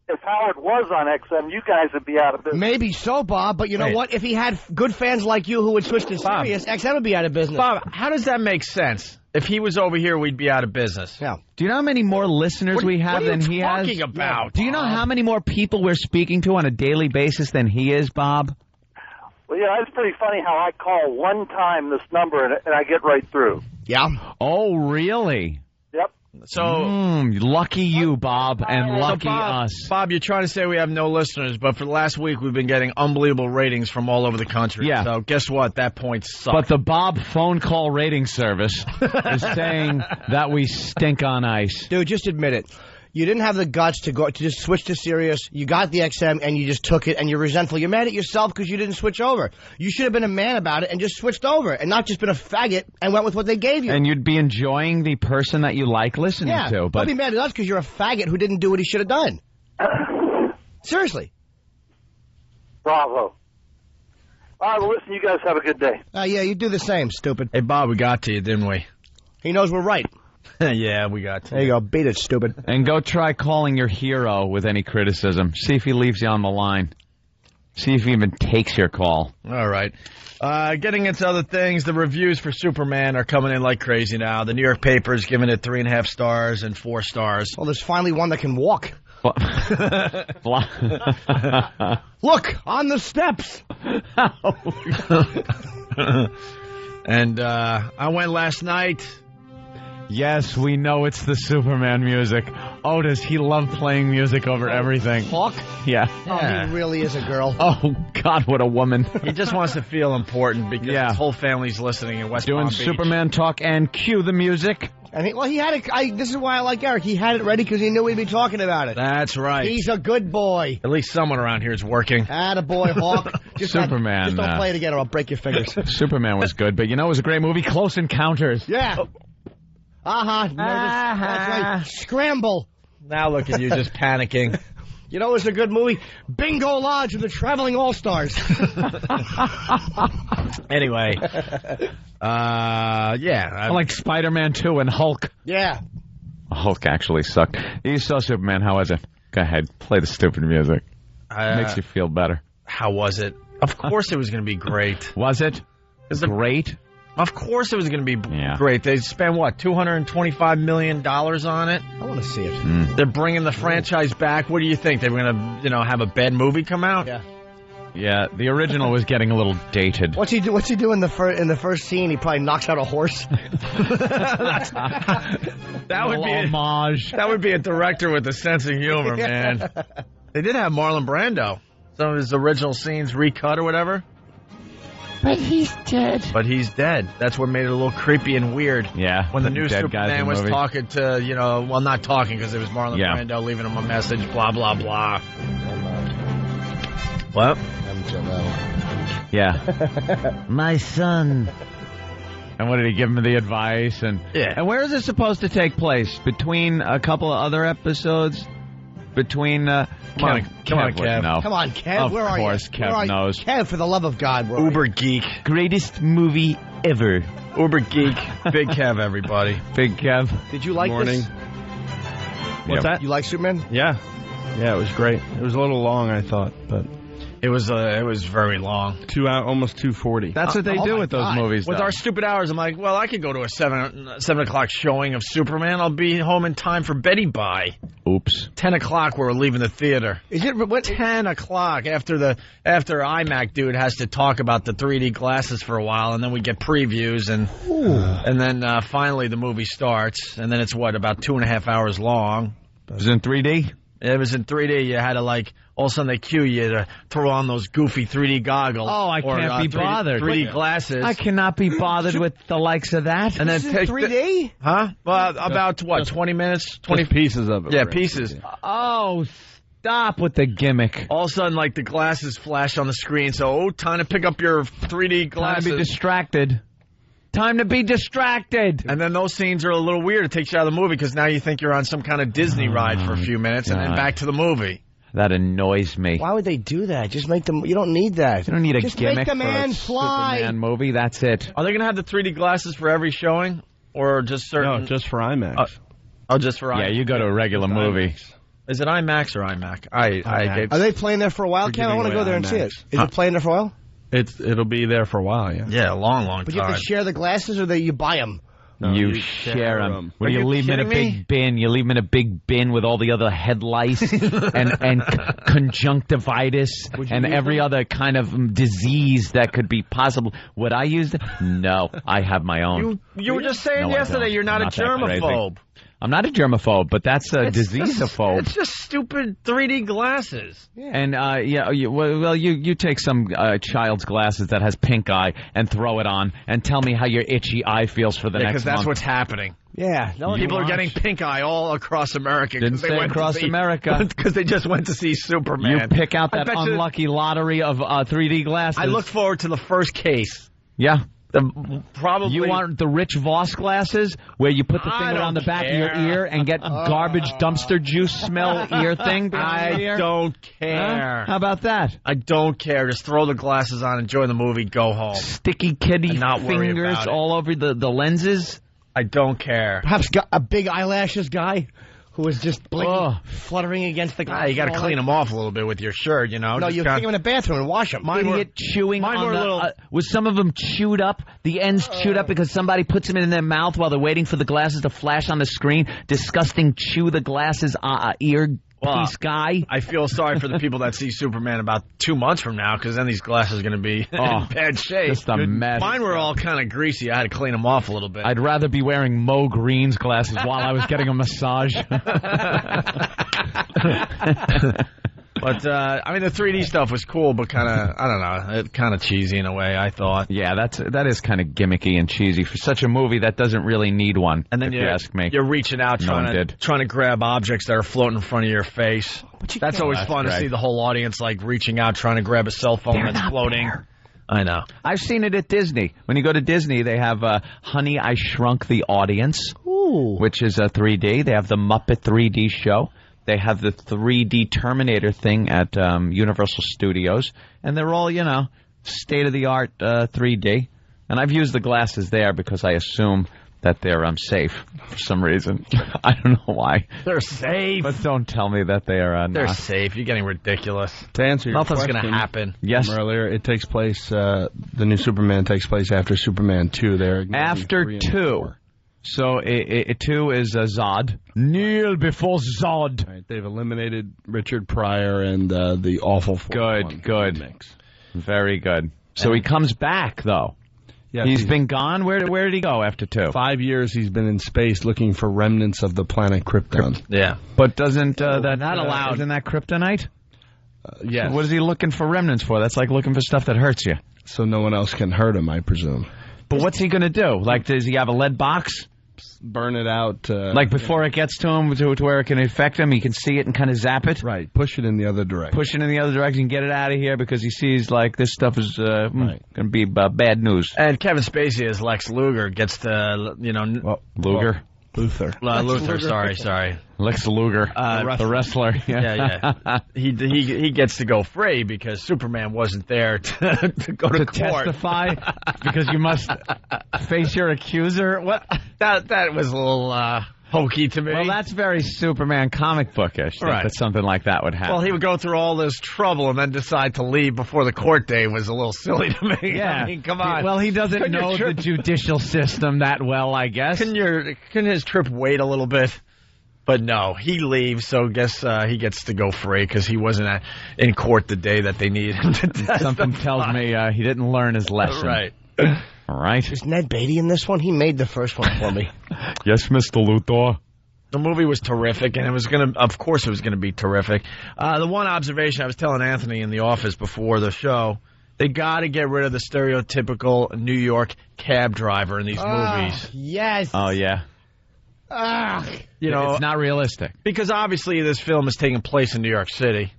If Howard was on XM, you guys would be out of business. Maybe so, Bob, but you know what? If he had good fans like you who would switch to Sirius, XM would be out of business. Bob, how does that make sense? If he was over here, we'd be out of business. Yeah. Do you know how many more listeners we have than he has? What are you talking about? Yeah. Do you know how many more people we're speaking to on a daily basis than he is, Bob? Well, yeah, it's pretty funny how I call one time this number and I get right through. Yeah. Oh, really? Yep. So lucky you, Bob, and lucky us. Bob, you're trying to say we have no listeners, but for the last week we've been getting unbelievable ratings from all over the country. Yeah. So guess what? That point sucks. But the Bob phone call rating service is saying that we stink on ice. Dude, just admit it. You didn't have the guts to just switch to Sirius. You got the XM and you just took it, and you're resentful. You're mad at yourself because you didn't switch over. You should have been a man about it and just switched over, and not just been a faggot and went with what they gave you. And you'd be enjoying the person that you like listening to. But don't be mad at us because you're a faggot who didn't do what he should have done. Seriously. Bravo. All right, well, listen, you guys have a good day. Yeah, you do the same, stupid. Hey, Bob, we got to you, didn't we? He knows we're right. Yeah, we got to. There you go. Beat it, stupid. And go try calling your hero with any criticism. See if he leaves you on the line. See if he even takes your call. All right. Getting into other things, the reviews for Superman are coming in like crazy now. The New York paper's giving it 3.5 stars and 4 stars. Well, there's finally one that can walk. Look, on the steps. And I went last night. Yes, we know it's the Superman music. Oh, does he love playing music over everything? Hawk? Yeah. Oh, he really is a girl. Oh, God, what a woman. He just wants to feel important because his whole family's listening in West Palm Beach. Doing Superman talk and cue the music. And he had it. This is why I like Eric. He had it ready because he knew we'd be talking about it. That's right. He's a good boy. At least someone around here is working. Attaboy, Hawk. Superman. Just don't play it again or I'll break your fingers. Superman was good, but you know it was a great movie? Close Encounters. Yeah. That's right. Scramble. Now look at you just panicking. You know, it's a good movie. Bingo Lodge and the Traveling All-Stars. Anyway, yeah. I like Spider-Man 2 and Hulk. Yeah. Hulk actually sucked. You saw Superman. How was it? Go ahead. Play the stupid music. Makes you feel better. How was it? Of course it was going to be great. Was it? Great? Of course it was going to be great. They spent, what, $225 million on it? I want to see it. They're bringing the franchise back. What do you think? They were going to, have a bad movie come out? Yeah. Yeah, the original was getting a little dated. What's he do in the first scene? He probably knocks out a horse. That would be homage. That would be a director with a sense of humor, man. They did have Marlon Brando. Some of his original scenes recut or whatever. But he's dead. But he's dead. That's what made it a little creepy and weird. Yeah. When the new dead Superman was talking to, well, not talking because it was Marlon Brando leaving him a message, blah, blah, blah. What? Yeah. My son. And what did he give him the advice? And where is it supposed to take place? Between a couple of other episodes? Between Come on, Kev. No. Come on, Kev. Where are you? Of course, Kev knows. Kev, for the love of God. Uber geek. Greatest movie ever. Uber geek. Big Kev, everybody. Big Kev. Did you like this? What's that? You like Superman? Yeah. Yeah, it was great. It was a little long, I thought, but it was very long. Almost 2:40. That's what they do with those movies. With our stupid hours, I'm like, well, I could go to a 7 o'clock showing of Superman. I'll be home in time for Betty Bye. Oops. 10 o'clock, we're leaving the theater. Is it what? 10 o'clock after iMac dude has to talk about the 3D glasses for a while, and then we get previews, and then finally the movie starts, and then it's about 2.5 hours long. It was in 3D. It was in 3D. You had to all of a sudden they cue you to throw on those goofy 3D goggles. Oh, I can't be bothered. 3D glasses. I cannot be bothered with the likes of that. And then take 3D? Huh? Well, about 20 minutes? 20 pieces of it. Yeah, pieces. Oh, stop with the gimmick. All of a sudden, the glasses flash on the screen. So, time to pick up your 3D glasses. Time to be distracted. Time to be distracted. And then those scenes are a little weird. It takes you out of the movie because now you think you're on some kind of Disney ride for a few minutes and then back to the movie. That annoys me. Why would they do that? Just make them. You don't need that. You don't need a Just gimmick make the man for a fly. Superman movie. That's it. Are they going to have the 3D glasses for every showing, or just certain? No, just for IMAX. Just for IMAX. Yeah, you go to a regular movie. Is it IMAX or iMac? Are they playing there for a while, Ken? I want to go there and see it. Is it playing there for a while? It'll be there for a while, yeah. Yeah, a long time. But you have to share the glasses, or you buy them? No, you share them. What do you leave them in a kidding big bin? You leave them in a big bin with all the other head lice and conjunctivitis and every other kind of disease that could be possible. Would I use them? No, I have my own. You were just saying yesterday you're not a germaphobe. I'm not a germaphobe, but that's a diseasephobe. It's just stupid 3D glasses. Yeah. And, you take some child's glasses that has pink eye and throw it on and tell me how your itchy eye feels for the next month. Because that's what's happening. Yeah. People are getting pink eye all across America. Didn't say across America. Because they just went to see Superman. You pick out that unlucky lottery of 3D glasses. I look forward to the first case. Yeah. Probably. You want the Rich Voss glasses where you put the thing around the back of your ear and get garbage dumpster juice smell ear thing? I don't care. Huh? How about that? I don't care. Just throw the glasses on, enjoy the movie, go home. Sticky kitty fingers all over the lenses? I don't care. Perhaps a big eyelashes guy who was just fluttering against the glass. You got to clean them off a little bit with your shirt, you know. No, you take them in the bathroom and wash them. Chewing on the, was some of them chewed up? The ends chewed up because somebody puts them in their mouth while they're waiting for the glasses to flash on the screen? Disgusting chew the glasses ear piece guy. I feel sorry for the people that see Superman about 2 months from now because then these glasses are going to be in bad shape. Just a mess. Mine were all kind of greasy. I had to clean them off a little bit. I'd rather be wearing Mo Green's glasses while I was getting a massage. But, the 3D stuff was cool, but kind of, I don't know, kind of cheesy in a way, I thought. Yeah, that is kind of gimmicky and cheesy for such a movie that doesn't really need one, and then if you ask me. You're reaching out trying to grab objects that are floating in front of your face. That's always fun to see the whole audience, reaching out, trying to grab a cell phone that's floating. There. I know. I've seen it at Disney. When you go to Disney, they have Honey, I Shrunk the Audience, which is a 3D. They have the Muppet 3D show. They have the 3D Terminator thing at Universal Studios, and they're all, state-of-the-art 3D. And I've used the glasses there because I assume that they're safe for some reason. I don't know why. They're safe. But don't tell me that they are They're not. safe. You're getting ridiculous. To answer your Nothing's question, going to happen. Yes. From earlier, it takes place, the new Superman takes place after Superman 2. After 2. So 2 is Zod. Kneel before Zod. Right, they've eliminated Richard Pryor and the awful Good. Mix. Very good. So he comes back, though. Yeah, he's been gone? Where did he go after 2? 5 years he's been in space looking for remnants of the planet Krypton. Yeah. But doesn't that... Not allowed. Isn't that kryptonite? Yes. So what is he looking for remnants for? That's like looking for stuff that hurts you. So no one else can hurt him, I presume. But what's he going to do? Like, does he have a lead box? Burn it out. Like, before it gets to him, to where it can affect him, he can see it and kind of zap it? Right. Push it in the other direction. Push it in the other direction, get it out of here, because he sees, like, this stuff is going to be bad news. And Kevin Spacey as Lex Luger gets to, Luger? Luthor. Luthor, sorry. Lex Luger, the wrestler. Yeah. He gets to go free because Superman wasn't there to go to court. Testify because you must face your accuser. What? That was a little hokey to me. Well, that's very Superman comic bookish. Right. That something like that would happen. Well, he would go through all this trouble and then decide to leave before the court day was a little silly to me. Yeah. I mean, come on. Well, he doesn't know the judicial system that well, I guess. Couldn't his trip wait a little bit? But no, he leaves, so guess he gets to go free because he wasn't in court the day that they needed him to testify. Something tells me he didn't learn his lesson. Right. All right. Is Ned Beatty in this one? He made the first one for me. Yes, Mr. Luthor. The movie was terrific, and of course it was going to be terrific. The one observation I was telling Anthony in the office before the show, they got to get rid of the stereotypical New York cab driver in these movies. Yes. Oh, yeah. It's not realistic. Because obviously this film is taking place in New York City.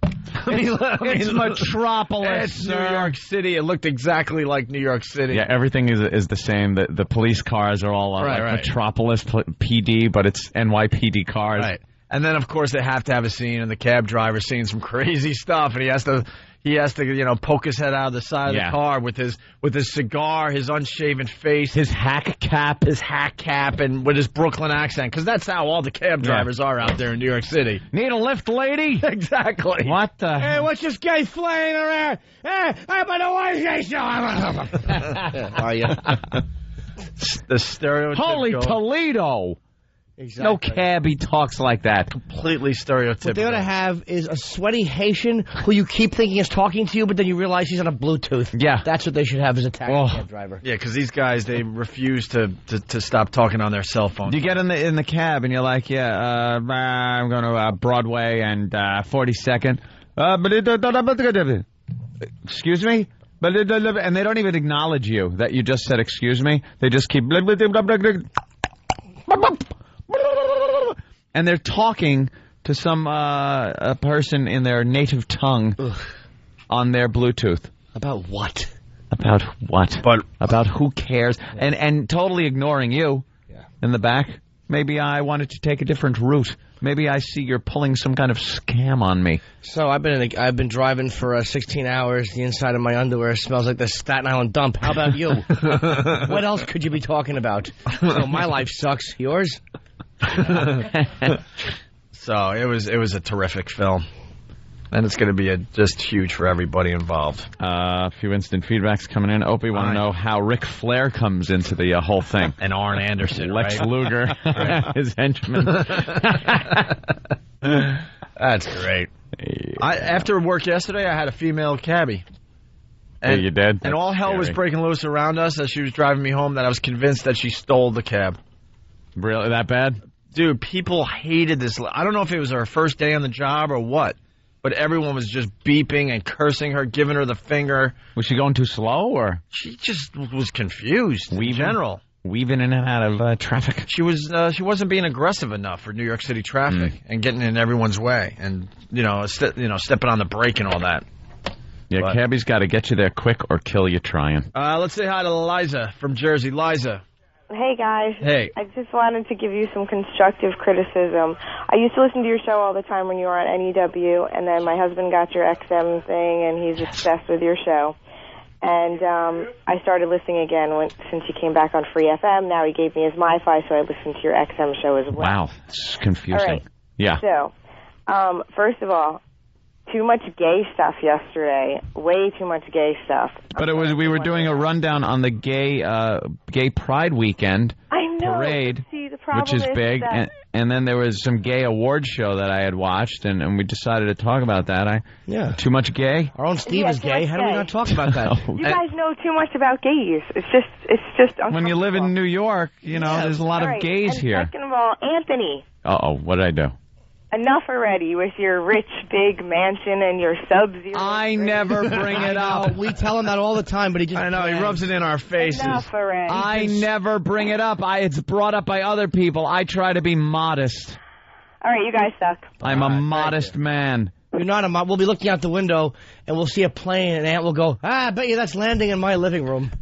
It's Metropolis, It's New York City. It looked exactly like New York City. Yeah, everything is the same. The police cars are all like Metropolis PD, but it's NYPD cars. Right. And then, of course, they have to have a scene, and the cab driver seeing some crazy stuff, and he has to poke his head out of the side of the car with his cigar, his unshaven face, his hack cap, and with his Brooklyn accent, because that's how all the cab drivers are out there in New York City. Need a lift, lady? Exactly. What the? Hey, what's this guy flying around? Hey, I'm on the Are you? The stereotypical. Holy Toledo! Exactly. No cabbie talks like that. Completely stereotypical. What they ought to have is a sweaty Haitian who you keep thinking is talking to you, but then you realize he's on a Bluetooth. Yeah. That's what they should have as a taxi cab driver. Yeah, because these guys, they refuse to stop talking on their cell phone. You get in the cab and you're like, I'm going to Broadway and 42nd. Excuse me? And they don't even acknowledge you that you just said excuse me. They just keep... And they're talking to some person in their native tongue on their Bluetooth. About what? About what? About who cares? Yeah. And totally ignoring you in the back. Maybe I wanted to take a different route. Maybe I see you're pulling some kind of scam on me. So I've been driving for 16 hours. The inside of my underwear smells like the Staten Island dump. How about you? What else could you be talking about? So my life sucks. Yours? So it was a terrific film. And it's going to be just huge for everybody involved. A few instant feedbacks coming in. Opie, want to know how Ric Flair comes into the whole thing. And Arn Anderson, Lex Luger, his henchman. That's great. Yeah. After work yesterday, I had a female cabbie. And, you did? And all hell was breaking loose around us as she was driving me home that I was convinced that she stole the cab. Really? That bad? Dude, people hated this. I don't know if it was her first day on the job or what. But everyone was just beeping and cursing her, giving her the finger. Was she going too slow, or? She just was confused in general. Weaving in and out of traffic. She wasn't being aggressive enough for New York City traffic and getting in everyone's way and, stepping on the brake and all that. Yeah, cabbie's got to get you there quick or kill you trying. Let's say hi to Liza from Jersey. Liza. Hey, guys. Hey. I just wanted to give you some constructive criticism. I used to listen to your show all the time when you were on NEW, and then my husband got your XM thing, and he's obsessed with your show. And I started listening again since he came back on Free FM. Now he gave me his MiFi, so I listened to your XM show as well. Wow, it's confusing. All right. Yeah. So, first of all, too much gay stuff yesterday. Way too much gay stuff. But we were doing a rundown on the gay Pride weekend parade, See, the problem which is big, and then there was some gay awards show that I had watched, and we decided to talk about that. Too much gay. Our own Steve is gay. How do we not talk about that? You guys know too much about gays. It's just when you live in New York, there's a lot of gays here. Second of all, Anthony. Uh-oh, what did I do? Enough already with your rich, big mansion and your Sub-Zero. I never bring it up. We tell him that all the time, but he just... I know, he rubs it in our faces. Enough already. I never bring it up. It's brought up by other people. I try to be modest. All right, you guys suck. I'm a modest man. You're not a We'll be looking out the window, and we'll see a plane, and Aunt will go, I bet you that's landing in my living room.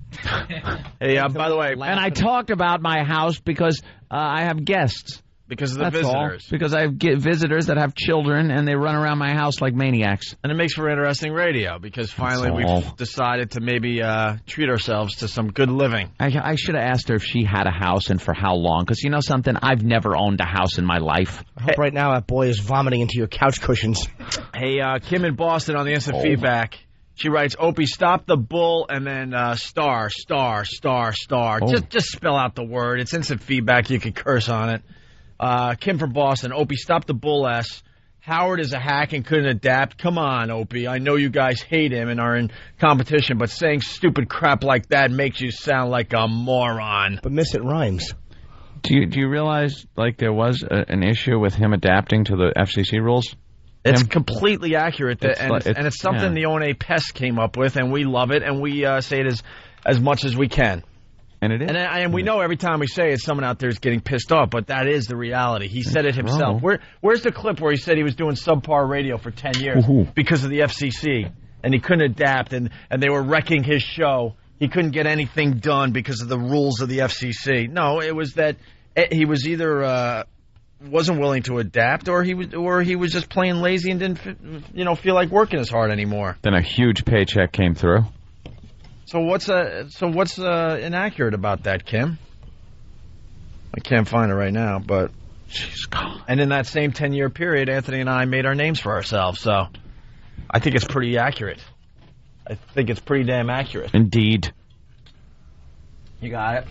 Hey, by the way... And I talked about my house because I have guests. Because of the That's visitors. All. Because I get visitors that have children, and they run around my house like maniacs. And it makes for interesting radio, because finally we've decided to maybe treat ourselves to some good living. I should have asked her if she had a house and for how long. Because you know something? I've never owned a house in my life. I hope right now that boy is vomiting into your couch cushions. Hey, Kim in Boston on the instant feedback. She writes, Opie, stop the bull, and then star. Just spell out the word. It's instant feedback. You can curse on it. Kim from Boston, Opie, stop the bull S. Howard is a hack and couldn't adapt. Come on, Opie. I know you guys hate him and are in competition, but saying stupid crap like that makes you sound like a moron. But miss it rhymes. Do you realize there was an issue with him adapting to the FCC rules? It's completely accurate, and it's something the O&A Pest came up with, and we love it, and we say it as much as we can. And it is. And we know every time we say it, someone out there is getting pissed off, but that is the reality. He said it himself. Where's the clip where he said he was doing subpar radio for 10 years because of the FCC, and he couldn't adapt, and they were wrecking his show. He couldn't get anything done because of the rules of the FCC. No, it was that he was either wasn't willing to adapt, or he was just plain lazy and didn't feel like working as hard anymore. Then a huge paycheck came through. So what's inaccurate about that, Kim? I can't find it right now, but she's gone. And in that same 10-year period, Anthony and I made our names for ourselves. So I think it's pretty accurate. I think it's pretty damn accurate. Indeed. You got it.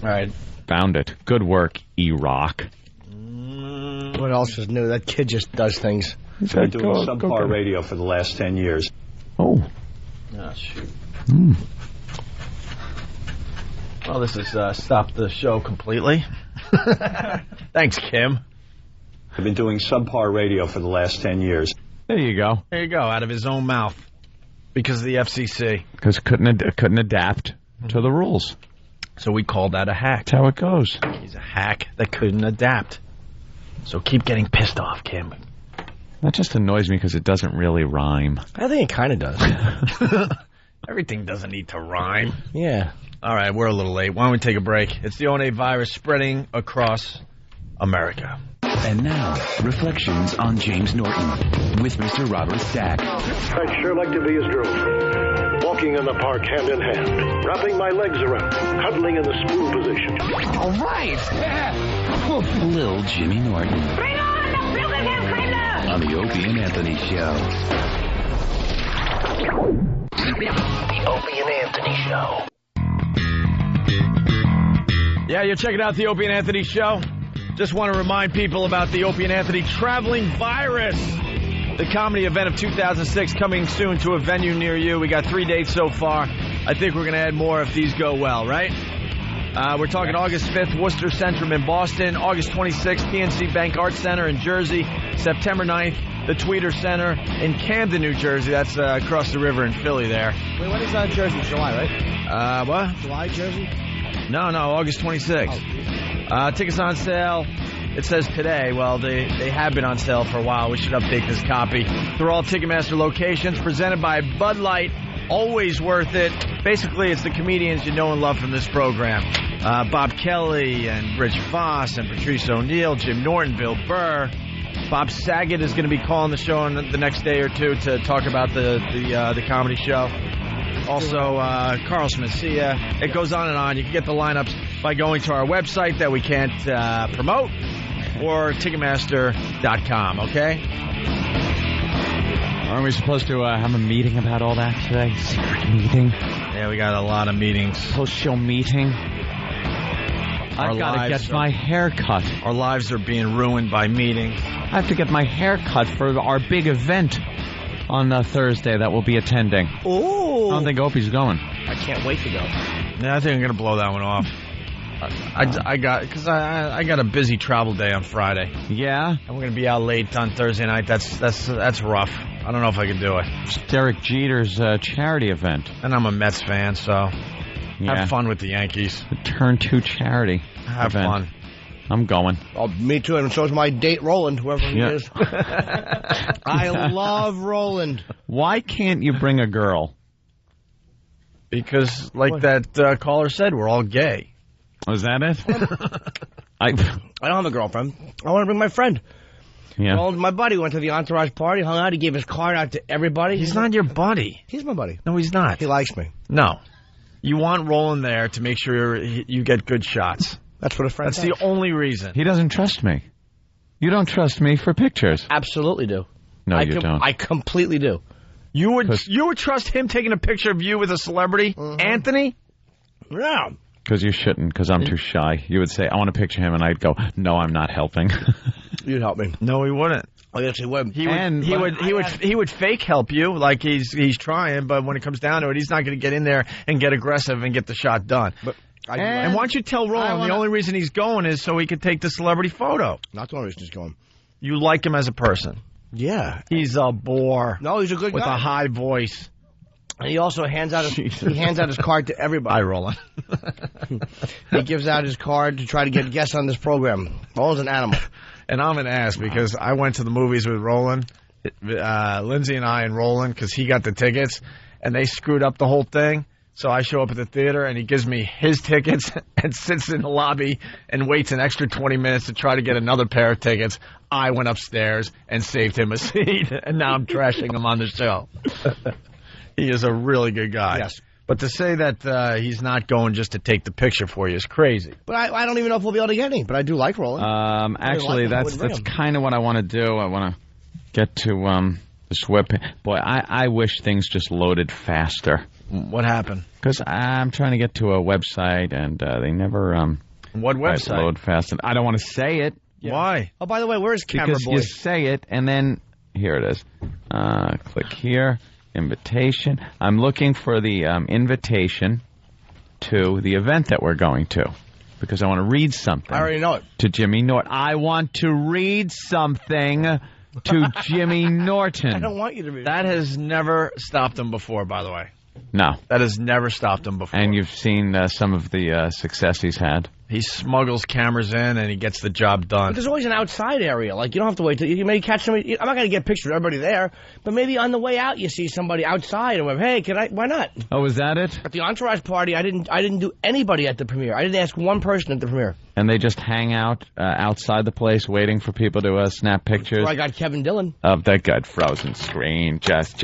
All right. Found it. Good work, E-Rock. What else is new? That kid just does things. He's been doing subpar radio for the last 10 years. Oh. Oh, shoot. Well, this has stopped the show completely. Thanks, Kim. I've been doing subpar radio for the last 10 years. There you go. There you go, out of his own mouth. Because of the FCC. Because couldn't adapt to the rules. So we called that a hack. That's how it goes. He's a hack that couldn't adapt. So keep getting pissed off, Kim. That just annoys me because it doesn't really rhyme. I think it kind of does. Everything doesn't need to rhyme. Yeah. All right, we're a little late. Why don't we take a break? It's the O&A virus spreading across America. And now, reflections on James Norton with Mr. Robert Stack. I'd sure like to be his girlfriend. Walking in the park hand in hand, wrapping my legs around, cuddling in the spoon position. All right. Lil Jimmy Norton. Bring on the Billingham Crater! On the Opie and Anthony Show. The Opie and Anthony Show. Yeah, you're checking out the Opie and Anthony Show. Just want to remind people about the Opie and Anthony Traveling Virus, the comedy event of 2006 coming soon to a venue near you. We got 3 dates so far. I think we're going to add more if these go well, right? We're talking August 5th, Worcester Centrum in Boston. August 26th, PNC Bank Arts Center in Jersey. September 9th, the Tweeter Center in Camden, New Jersey. That's across the river in Philly there. Wait, when is Jersey? July, right? What? July, Jersey? No, August 26th. Tickets on sale. It says today. Well, they have been on sale for a while. We should update this copy. They're all Ticketmaster locations, presented by Bud Light. always worth it. Basically, it's the comedians you know and love from this program. Bob Kelly and Rich Voss and Patrice O'Neill, Jim Norton, Bill Burr. Bob Saget is going to be calling the show in the next day or two to talk about the comedy show. Also, Carl Smesia. It goes on and on. You can get the lineups by going to our website that we can't promote or Ticketmaster.com, okay? Aren't we supposed to have a meeting about all that today? Secret meeting? Yeah, we got a lot of meetings. Post-show meeting? I've got to get my hair cut. Our lives are being ruined by meetings. I have to get my hair cut for our big event on Thursday that we'll be attending. Ooh. I don't think Opie's going. I can't wait to go. Yeah, I think I'm going to blow that one off. I got a busy travel day on Friday. Yeah? And we're going to be out late on Thursday night. That's rough. I don't know if I can do it. It's Derek Jeter's charity event. And I'm a Mets fan, so have fun with the Yankees. The Turn 2 charity Have event. fun. I'm going. Oh, me too, and so's my date Roland, whoever he is. I love Roland. Why can't you bring a girl? Because, like that caller said, we're all gay. Was that it? I don't have a girlfriend. I want to bring my friend. Yeah. Well, my buddy went to the entourage party, hung out. He gave his card out to everybody. He's not your buddy. He's my buddy. No, he's not. He likes me. No. You want Roland there to make sure you get good shots. That's what a friend That's the only reason. He doesn't trust me. You don't trust me for pictures. Absolutely do. No, you don't. I completely do. You would trust him taking a picture of you with a celebrity, Anthony? Yeah. Because you shouldn't, because I'm too shy. You would say, I want to picture him, and I'd go, no, I'm not helping. You'd help me. No, he wouldn't. Oh, yes, he would. He would fake help you like he's trying, but when it comes down to it, he's not going to get in there and get aggressive and get the shot done. But and why don't you tell Roland the only reason he's going is so he could take the celebrity photo? Not the only reason he's going. You like him as a person. Yeah. He's a bore. No, he's a good with guy. a high voice. And he also hands out his card to everybody. Hi, Roland. He gives out his card to try to get guests on this program. Roland's an animal. And I'm an ass because I went to the movies with Roland, Lindsay and I and Roland, because he got the tickets, and they screwed up the whole thing. So I show up at the theater, and he gives me his tickets and sits in the lobby and waits an extra 20 minutes to try to get another pair of tickets. I went upstairs and saved him a seat, and now I'm trashing him on the show. He is a really good guy. Yes. But to say that he's not going just to take the picture for you is crazy. But I don't even know if we'll be able to get any. But I do like Roland. Actually, that's kind of what I want to do. I want to get to this web. Boy, I wish things just loaded faster. What happened? Because I'm trying to get to a website, and they never what website? Load fast. And I don't want to say it. Yeah. Why? Oh, by the way, where's Camera because Boy? You say it, and then here it is. Click here. Invitation. I'm looking for the invitation to the event that we're going to because I want to read something. I already know it. To Jimmy Norton. I want to read something to Jimmy Norton. I don't want you to read it. That has never stopped him before, by the way. No. That has never stopped him before. And you've seen some of the success he's had. He smuggles cameras in and he gets the job done. But there's always an outside area. Like, you don't have to wait till you may catch somebody. I'm not going to get pictures of everybody there, but maybe on the way out you see somebody outside and hey, why not? Oh, is that it? At the entourage party, I didn't do anybody at the premiere. I didn't ask one person at the premiere. And they just hang out outside the place waiting for people to snap pictures. Well, I got Kevin Dillon. Of that good frozen screen. Just.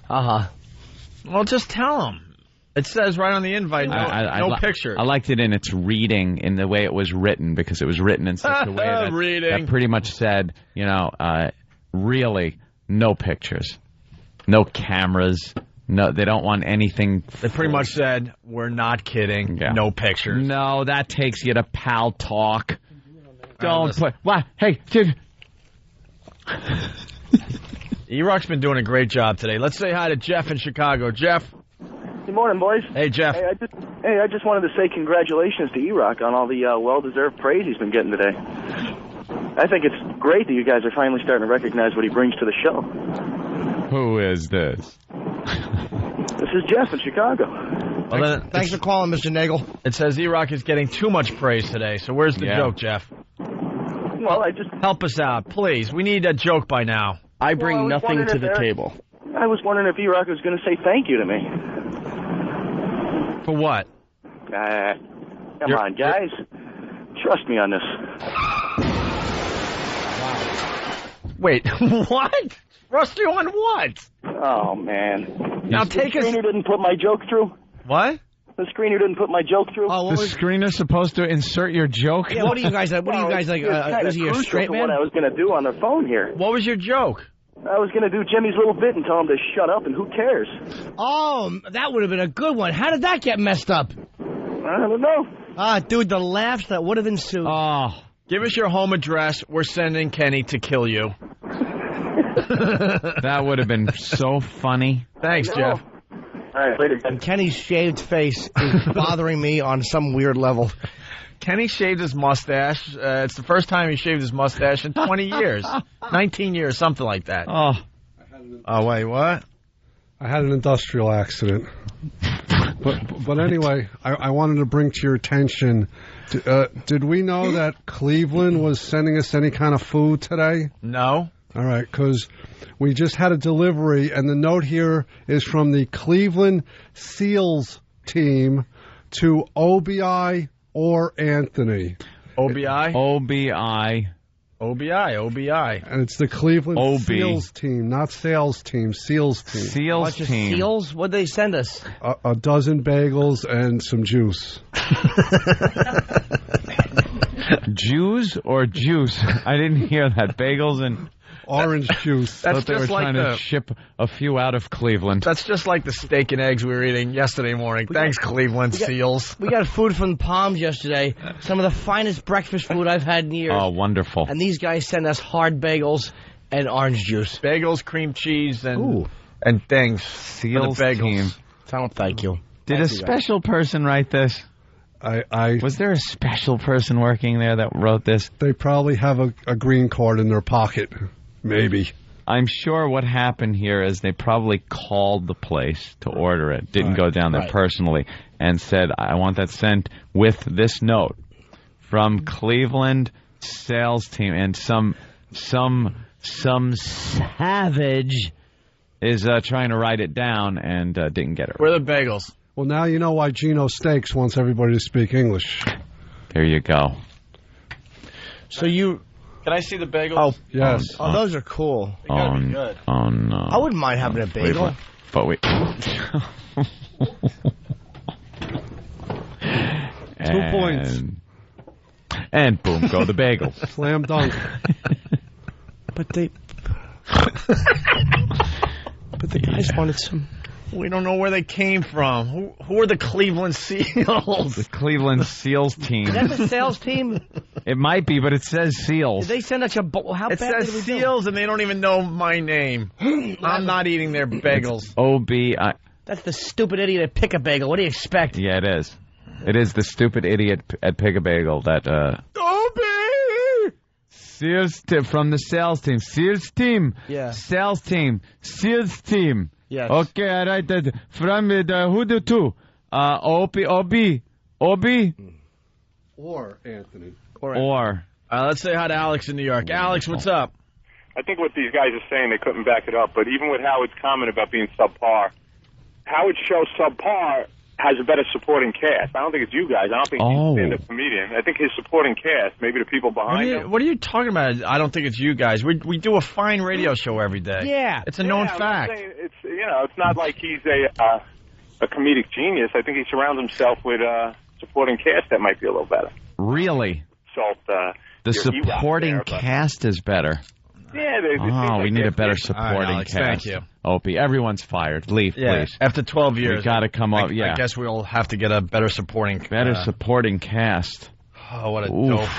Uh-huh. Well, just tell him. It says right on the invite, no picture. I liked it in its reading, in the way it was written, because it was written in such a way that pretty much said, really, no pictures, no cameras, no. They don't want anything. They pretty much said, we're not kidding, no pictures. No, that takes you to pal talk. Don't put. What? Hey, dude. E-Rock's been doing a great job today. Let's say hi to Jeff in Chicago. Jeff. Good morning, boys. Hey, Jeff. Hey, I just wanted to say congratulations to E-Rock on all the well-deserved praise he's been getting today. I think it's great that you guys are finally starting to recognize what he brings to the show. Who is this? This is Jeff in Chicago. Well, thanks for calling, Mr. Nagel. It says E-Rock is getting too much praise today, so where's the joke, Jeff? Well, help us out, please. We need a joke by now. I bring nothing to the table. I was wondering if E-Rock was going to say thank you to me. For what? Come on, guys. Trust me on this. Wait, what? Trust you on what? Oh, man. Now the screener didn't put my joke through? What? The screener didn't put my joke through? The screener's supposed to insert your joke? Yeah, what are you guys like? Is he a straight man? What I was going to do on the phone here. What was your joke? I was going to do Jimmy's little bit and tell him to shut up, and who cares? Oh, that would have been a good one. How did that get messed up? I don't know. Dude, the laughs that would have ensued. Oh, give us your home address. We're sending Kenny to kill you. That would have been so funny. Thanks, Jeff. All right, later. And Kenny's shaved face is bothering me on some weird level. Kenny shaved his mustache. It's the first time he shaved his mustache in 20 years. 19 years, something like that. Oh, wait, what? I had an industrial accident. But anyway, I wanted to bring to your attention, did we know that Cleveland was sending us any kind of food today? No. All right, because we just had a delivery, and the note here is from the Cleveland SEALs team to OBI or Anthony. OBI? OBI. OBI. And it's the Cleveland SEALs team, not sales team, SEALs team. SEALs team. SEALs? What'd they send us? A dozen bagels and some juice. Jews or juice? I didn't hear that. Bagels and... orange juice. That's they were trying to ship a few out of Cleveland. That's just like the steak and eggs we were eating yesterday morning. Thanks, Cleveland SEALs. We got food from Palms yesterday. Some of the finest breakfast food I've had in years. Oh, wonderful. And these guys send us hard bagels and orange juice. Bagels, cream cheese, and things. SEALs team. Thank you. Did a special person write this? Was there a special person working there that wrote this? They probably have a green card in their pocket. Maybe. I'm sure what happened here is they probably called the place to order it, didn't go down there personally, and said, I want that sent with this note from Cleveland sales team. And some savage is trying to write it down and didn't get it right. Where are the bagels? Well, now you know why Gino Steaks wants everybody to speak English. There you go. So can I see the bagels? Oh, yes. Oh, those are cool. They gotta be good. Oh, no. I wouldn't mind having a bagel. But wait. 2 points. And boom, go the bagels. Slam dunk. But the guys wanted some. We don't know where they came from. Who are the Cleveland SEALs? The Cleveland SEALs team. Is that the sales team? It might be, but it says SEAls. Did they send us a how It bad says did we SEAls, and they don't even know my name. I'm not eating their bagels. OBI. That's the stupid idiot at Pick a Bagel. What do you expect? Yeah, it is. It is the stupid idiot at Pick a Bagel that. OBI! SEALs from the sales team. SEALs team. Yeah. Sales team. SEALs team. Yes. Okay, I write that from who the two? Opie. Or Anthony. Or. Let's say hi to Alex in New York. Alex, what's up? I think what these guys are saying, they couldn't back it up. But even with Howard's comment about being subpar, Howard's show subpar has a better supporting cast. I don't think it's you guys. I don't think he's a stand-up comedian. I think his supporting cast, maybe the people behind him. What are you talking about? I don't think it's you guys. We do a fine radio show every day. Yeah. It's a known I'm fact. saying it's not like he's a comedic genius. I think he surrounds himself with supporting cast that might be a little better. Really? The your supporting cast is better. Yeah, we need a better supporting Alex, cast. thank you. Opie, everyone's fired. Leave, please. After 12 years. We got to come up. I guess we'll have to get a better supporting supporting cast. Oh, what a dope.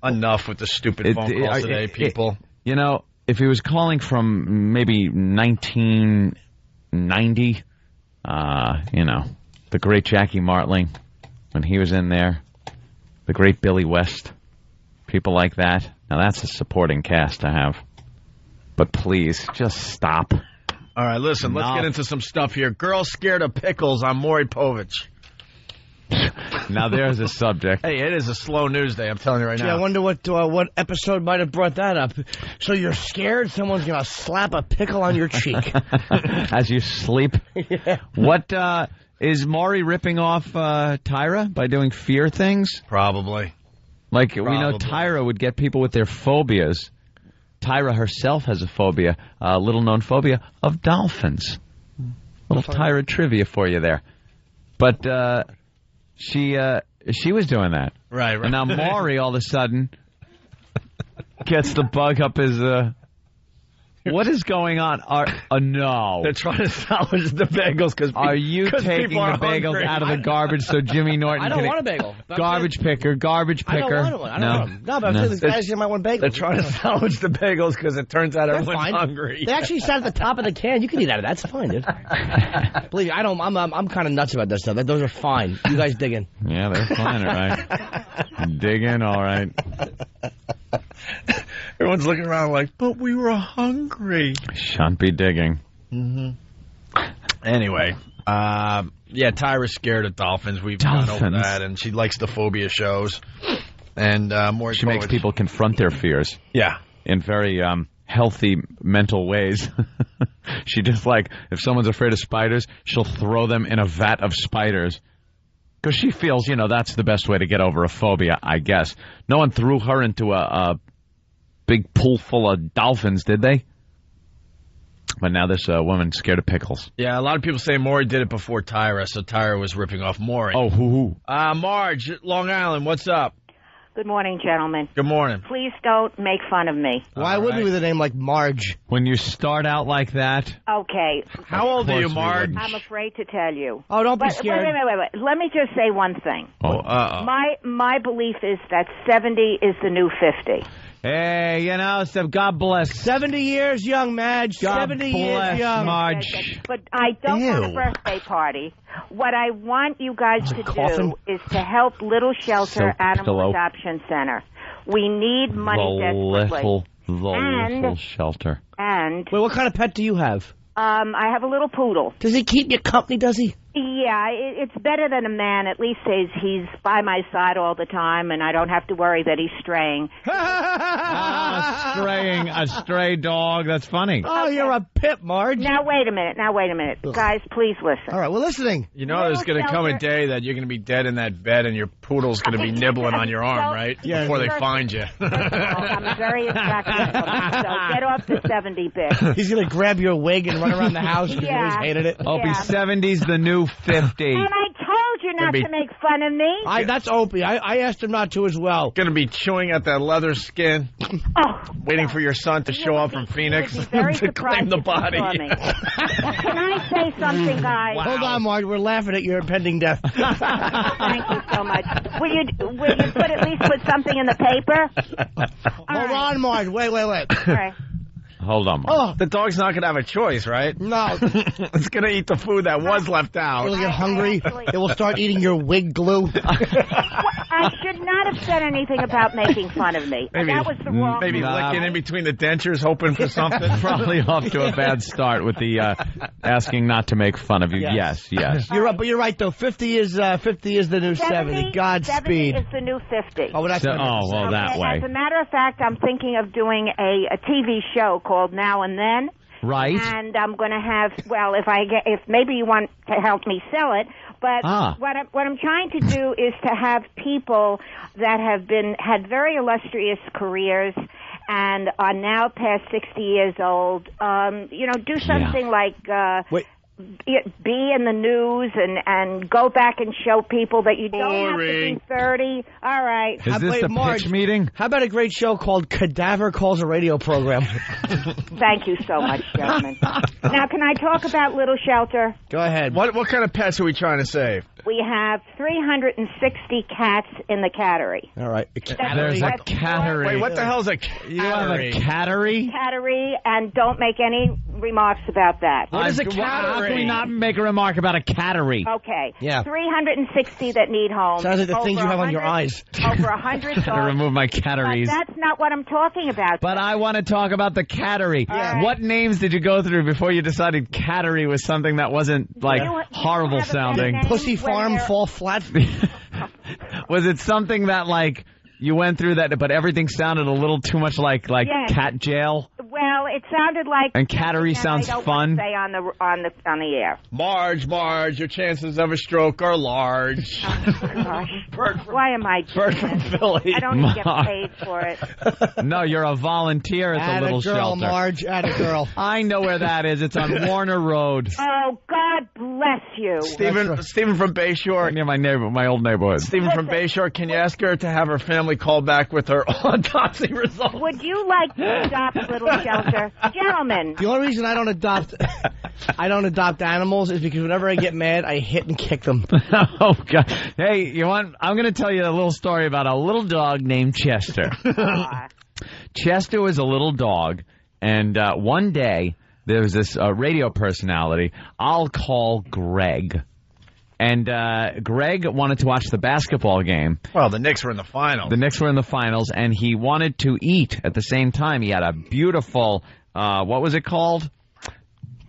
Enough with the stupid phone calls today, people. If he was calling from maybe 1990, the great Jackie Martling, when he was in there, the great Billy West, people like that. Now that's a supporting cast to have. But please, just stop. All right, listen, let's get into some stuff here. Girl scared of pickles on Maury Povich. Now there's a subject. Hey, it is a slow news day, I'm telling you right Gee, now. I wonder what episode might have brought that up. So you're scared someone's going to slap a pickle on your cheek. As you sleep. Yeah. What, is Maury ripping off Tyra by doing fear things? Probably. Like, we know Tyra would get people with their phobias. Tyra herself has a phobia, a little-known phobia of dolphins. Little Tyra trivia for you there. But she was doing that. Right. And now Maury, all of a sudden, gets the bug up his... What is going on? No. They're trying to salvage the bagels because are you taking the bagels out of the garbage so Jimmy Norton I don't want a bagel. Garbage picker. I don't want one. I don't want them. No, but I'm saying the guys might want bagels. They're trying to salvage the bagels because it turns out everyone's fine. hungry. They actually sat at the top of the can. You can eat out of that. That's fine, dude. Believe me, I don't. I'm kind of nuts about that stuff. Those are fine. You guys dig in. Yeah, they're fine, all right. Dig in, all right. Everyone's looking around like, but we were hungry. Shan't be digging. Mm-hmm. Anyway, yeah, Tyra's scared of dolphins. We've gone over that, and she likes the phobia shows. And Maury she makes people confront their fears. Yeah. In very healthy mental ways. She just like, if someone's afraid of spiders, she'll throw them in a vat of spiders. Because she feels, that's the best way to get over a phobia, I guess. No one threw her into a big pool full of dolphins, did they? But now this woman's scared of pickles. Yeah, a lot of people say Maury did it before Tyra, so Tyra was ripping off Maury. Oh, who? Marge, Long Island, what's up? Good morning, gentlemen. Good morning. Please don't make fun of me. Why would we with a name like Marge? When you start out like that. Okay. How old are you, Marge? I'm afraid to tell you. Oh, don't be scared. Wait. Let me just say one thing. Oh, uh-oh. My belief is that 70 is the new 50. Hey, so God bless. 70 years young, Madge. God 70 bless, years young. Marge. But I don't want a birthday party. What I want you guys to do is to help Little Shelter Animal Adoption Center. We need money desperately. Little shelter. And wait, what kind of pet do you have? I have a little poodle. Does he keep you company, does he? Yeah, it's better than a man. At least he's by my side all the time, and I don't have to worry that he's straying. Straying, a stray dog. That's funny. Oh, you're a pip, Marge. Now, wait a minute. Guys, please listen. All right, we're listening. There's going to come a day that you're going to be dead in that bed and your poodle's going to be nibbling on your arm, right? Yeah. Before they find you. I'm very attractive, so get off the 70 bit. He's going to grab your wig and run around the house because he always hated it. Opie, 70's the new 50. And I told you not to make fun of me. That's Opie. I asked him not to as well. Going to be chewing at that leather skin, waiting for your son to show up from Phoenix to claim the body. Can I say something, guys? Wow. Hold on, Marge. We're laughing at your impending death. Thank you so much. Will you at least put something in the paper? Hold on, Marge. Wait. All right. Hold on, Marge. Oh, the dog's not going to have a choice, right? No. It's going to eat the food that was left out. It'll get hungry. It will start eating your wig glue. I should not have said anything about making fun of me. Maybe, that was the wrong licking in between the dentures, hoping for something. Probably off to a bad start with the asking not to make fun of you. Yes. You're right, though. 50 is the new 70. Godspeed. 70 is the new 50. Oh, that's that way. As a matter of fact, I'm thinking of doing a TV show called Now and Then. Right. And I'm going to have, if maybe you want to help me sell it, but what I'm trying to do is to have people that have had very illustrious careers and are now past 60 years old, do something like be in the news and go back and show people that you don't have to be 30. All right. Is this a pitch meeting? How about a great show called Cadaver Calls a Radio Program? Thank you so much, gentlemen. Now, can I talk about Little Shelter? Go ahead. What kind of pets are we trying to save? We have 360 cats in the cattery. All right. There's a cattery. Wait, what the hell is a cattery? You have a cattery? Cattery, and don't make any remarks about that. What is a cattery? How can we not make a remark about a cattery? Okay. Yeah. 360 that need homes. Sounds like the things you have on your eyes. Over 100 to remove my catteries. But that's not what I'm talking about. But I want to talk about the cattery. Right. What names did you go through before you decided cattery was something that wasn't, like, horrible sounding? Pussy Farm, Fall Flat. Was it something that, like, you went through that, but everything sounded a little too much like Yes. cat jail? Well, it sounded like. And cattery sounds fun. Say on the air. Marge, your chances of a stroke are large. Oh, gosh. Why am I doing Bert from this? Philly. I don't even get paid for it. No, you're a volunteer at the little shelter. Marge, atta girl. I know where that is. It's on Warner Road. Oh, God bless you. Stephen from Bayshore. Near my old neighborhood. Stephen from Bayshore, can you ask her to have her family call back with her autopsy results? Would you like to adopt Little Shelter? Gentlemen. The only reason I don't adopt animals is because whenever I get mad, I hit and kick them. Oh, God. Hey, I'm going to tell you a little story about a little dog named Chester. Chester was a little dog, and one day there was this radio personality I'll call Greg. And Greg wanted to watch the basketball game. Well, the Knicks were in the finals. And he wanted to eat at the same time. He had a beautiful, what was it called?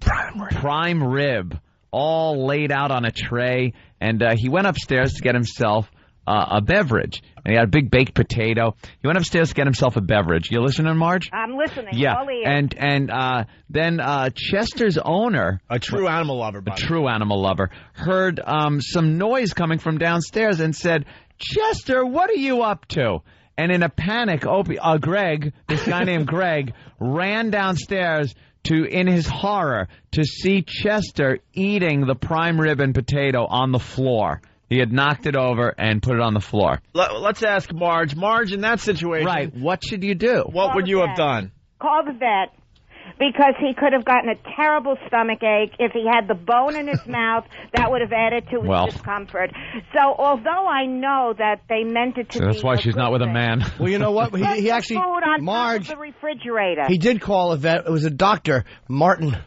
Prime rib, all laid out on a tray. And he went upstairs to get himself a beverage. And he had a big baked potato. He went upstairs to get himself a beverage. You listening, Marge? I'm listening. Yeah. All ears. And then Chester's owner, a true animal lover, heard some noise coming from downstairs and said, "Chester, what are you up to?" And in a panic, Greg, this guy named Greg, ran downstairs in his horror, to see Chester eating the prime rib and potato on the floor. He had knocked it over and put it on the floor. Let's ask Marge. Marge, in that situation... Right. What should you do? What would you have done? Call the vet. Because he could have gotten a terrible stomach ache. If he had the bone in his mouth, that would have added to his discomfort. So, although I know that they meant it to be... That's why she's not with a man. Well, you know what? He actually... food on Marge, top of the refrigerator. He did call a vet. It was a doctor, Martin.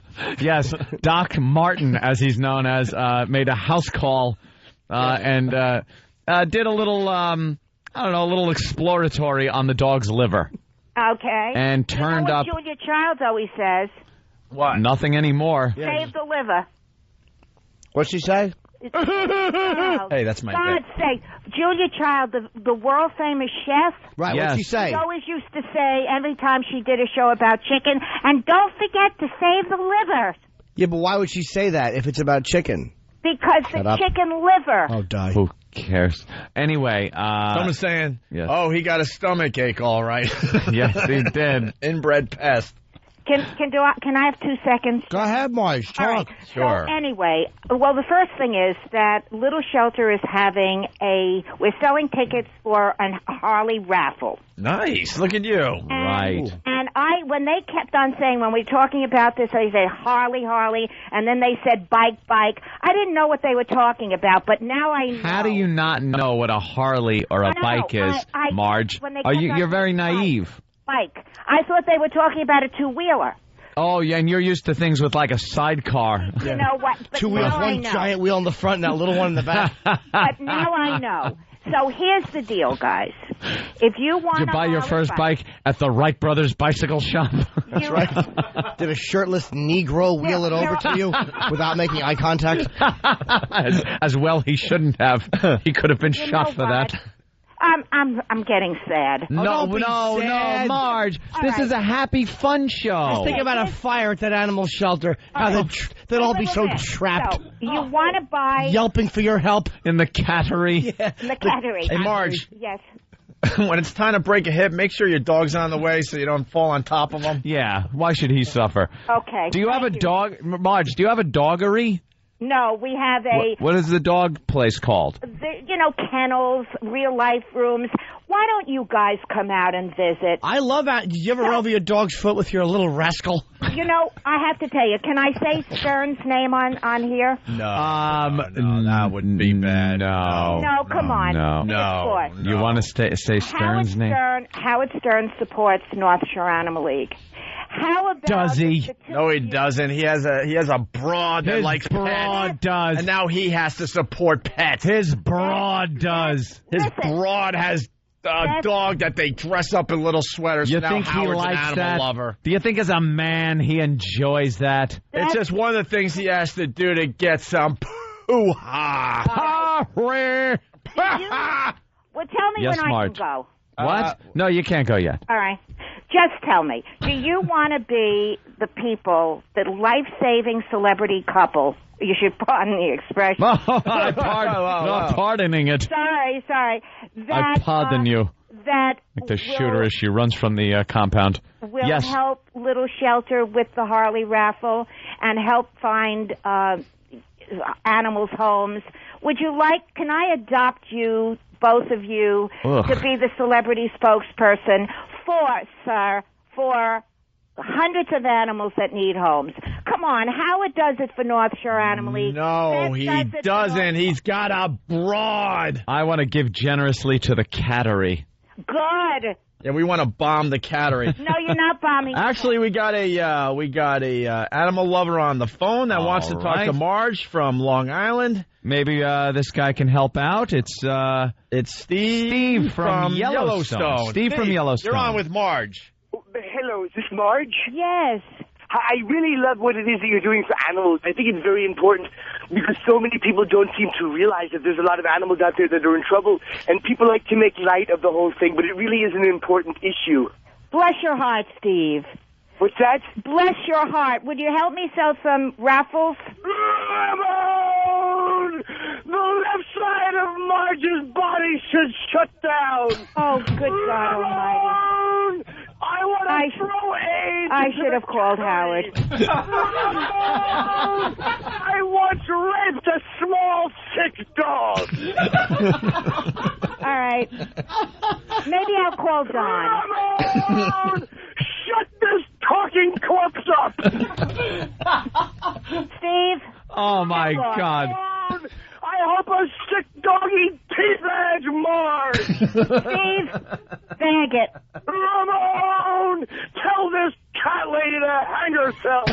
Yes, Doc Martin, as he's known as, made a house call and did a little, a little exploratory on the dog's liver. Okay. And turned what up... Julia Childs always says. What? Nothing anymore. Save the liver. What'd she say? Hey, that's my God's sake. Julia Child, the world-famous chef. Right, what'd she say? She always used to say, every time she did a show about chicken, and don't forget to save the liver. Yeah, but why would she say that if it's about chicken? Because the chicken liver. Oh, die. Who cares? Anyway, someone's saying, yes. Oh, he got a stomach ache, all right. Yes, he did. Inbred pest. Can I have 2 seconds? Go ahead, Marge. Talk. Right. Sure. So anyway, well, the first thing is that Little Shelter is having we're selling tickets for a Harley raffle. Nice. Look at you. Right. And when they kept on saying, when we were talking about this, they said Harley, and then they said bike. I didn't know what they were talking about, but now I know. How do you not know what a Harley or a bike is, Marge? You're very naive. Bike. I thought they were talking about a two-wheeler. Oh, yeah, and you're used to things with like a sidecar. You know what? Two wheels, one giant wheel in the front and that little one in the back. But now I know. So here's the deal, guys. If you want to buy your first bike at the Wright Brothers bicycle shop. That's right. Did a shirtless Negro wheel it over to you without making eye contact? As well he shouldn't have. He could have been shot for that. I'm getting sad. No, Marge. This is a happy, fun show. Just think about a fire at that animal shelter. How they'd all be so trapped. So, you want to buy... Yelping for your help. In the cattery. Yeah. In the cattery. Hey, Marge. Yes. When it's time to break a hip, make sure your dog's on the way so you don't fall on top of him. Yeah. Why should he suffer? Okay. Do you have a dog... Marge, do you have a doggery? No, we have What is the dog place called? Kennels, real-life rooms. Why don't you guys come out and visit? I love that. Did you ever rub your dog's foot with your little rascal? You know, I have to tell you, can I say Stern's name on here? No, that wouldn't be bad. No, come on. No. You want to say Stern's name? Howard Stern supports North Shore Animal League. How about Does he? No, he doesn't. He has a broad that likes pets. Does. And now he has to support pets. His broad does. His broad has a dog that they dress up in little sweaters. You so think now he Howard's likes an animal that? lover. Do you think as a man he enjoys that? It's just one of the things he has to do to get some poo-ha. Well, tell me Yes, when Marge. I can go. What? No, you can't go yet. All right. Just tell me, do you want to be the people, the life-saving celebrity couple? You should pardon the expression. Not pardoning it. Sorry. I pardon you. That Like the shooter as she runs from the compound. will Yes. help Little Shelter with the Harley raffle and help find animals' homes. Would you like, can I adopt you, both of you, Ugh. to be the celebrity spokesperson for hundreds of animals that need homes? Come on, Howard does it for North Shore Animal League. No, Beth he does it for doesn't. He's got a broad. I want to give generously to the cattery. Good. Yeah, we want to bomb the cattery. No, you're not bombing. Actually, we got a animal lover on the phone that wants to talk to Marge from Long Island. Maybe this guy can help out. It's Steve from Yellowstone. Steve from Yellowstone. You're on with Marge. Hello, is this Marge? Yes. I really love what it is that you're doing for animals. I think it's very important because so many people don't seem to realize that there's a lot of animals out there that are in trouble, and people like to make light of the whole thing, but it really is an important issue. Bless your heart, Steve. What's that? Bless your heart. Would you help me sell some raffles? Ramon! The left side of Marge's body should shut down. Oh, good God Almighty. I want to throw AIDS. I should have called Howard. I once raped a small, sick dog. All right. Maybe I'll call Don. Ramon! Shut this talking corpse up. Steve? Oh, my God. I hope a sick doggy teeth edge Marge. Steve, bag it. Ramon, tell this cat lady to hang herself.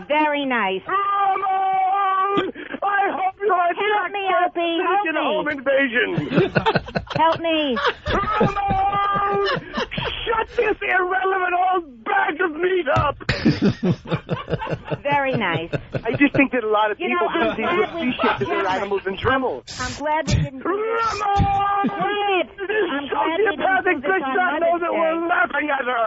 Very nice. Ramon, I hope you're help me, Opie. Help me. Home invasion. Help me. Ramon, shut this irrelevant old bag of meat up. Very nice. I just think that a lot of people don't seem to appreciate that there are animals in trouble. I'm glad we didn't. Ramon! Quiet! This sociopathic bitch doesn't know that we're laughing at her.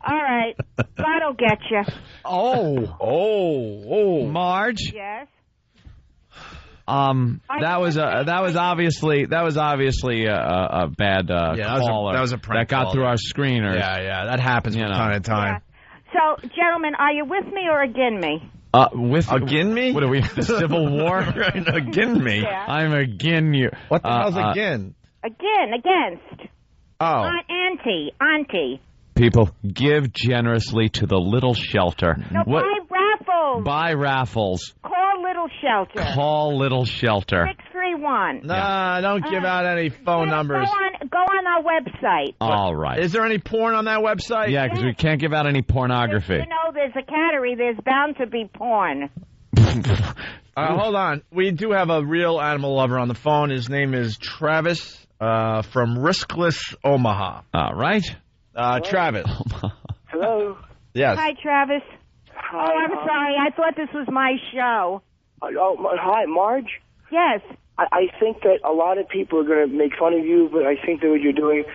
All right. God'll get you. Oh. Marge? Yes? That was obviously a bad caller. That was a prank that got call, through yeah. our screeners. Yeah, that happens from time to time. Yeah. So, gentlemen, are you with me or against me? Again me? What are we? The Civil War? Again me? Yeah. I'm again you. What the hell's again? Against. Oh. Auntie. People, give generously to the Little Shelter. No, buy raffles. Buy raffles. Call Little Shelter. Call Little Shelter. 631. Nah, don't give out any phone numbers. Go on our website. All right. Is there any porn on that website? Yeah, because we can't give out any pornography. You know, there's a cattery. There's bound to be porn. Hold on. We do have a real animal lover on the phone. His name is Travis from Riskless, Omaha. All right. Travis. Hello. Yes. Hi, Travis. Hi, I'm sorry. I thought this was my show. Hi, Marge. Yes. I think that a lot of people are going to make fun of you, but I think that what you're doing,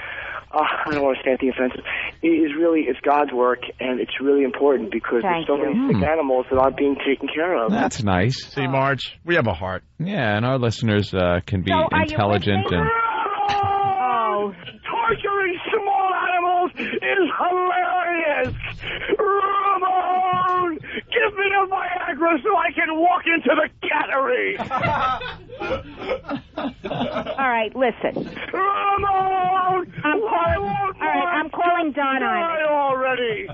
I don't want to say anything offensive, it's God's work, and it's really important because there's so many sick animals that aren't being taken care of. That's nice. See, Marge, we have a heart. Yeah, and our listeners can be intelligent and. Torturing small animals is hilarious. Ramon, give me a Viagra so I can walk into the cattery. All right, listen. Ramon, I'm calling Don already.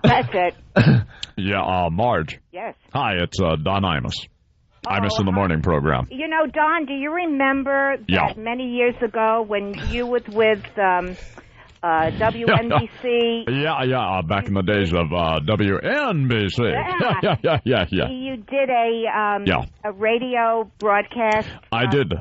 That's it. Yeah, Marge. Yes. Hi, it's Don Imus. I miss in the morning program. You know, Don, do you remember that many years ago when you was with WNBC? Yeah, back in the days of WNBC. Yeah. You did a radio broadcast. I did.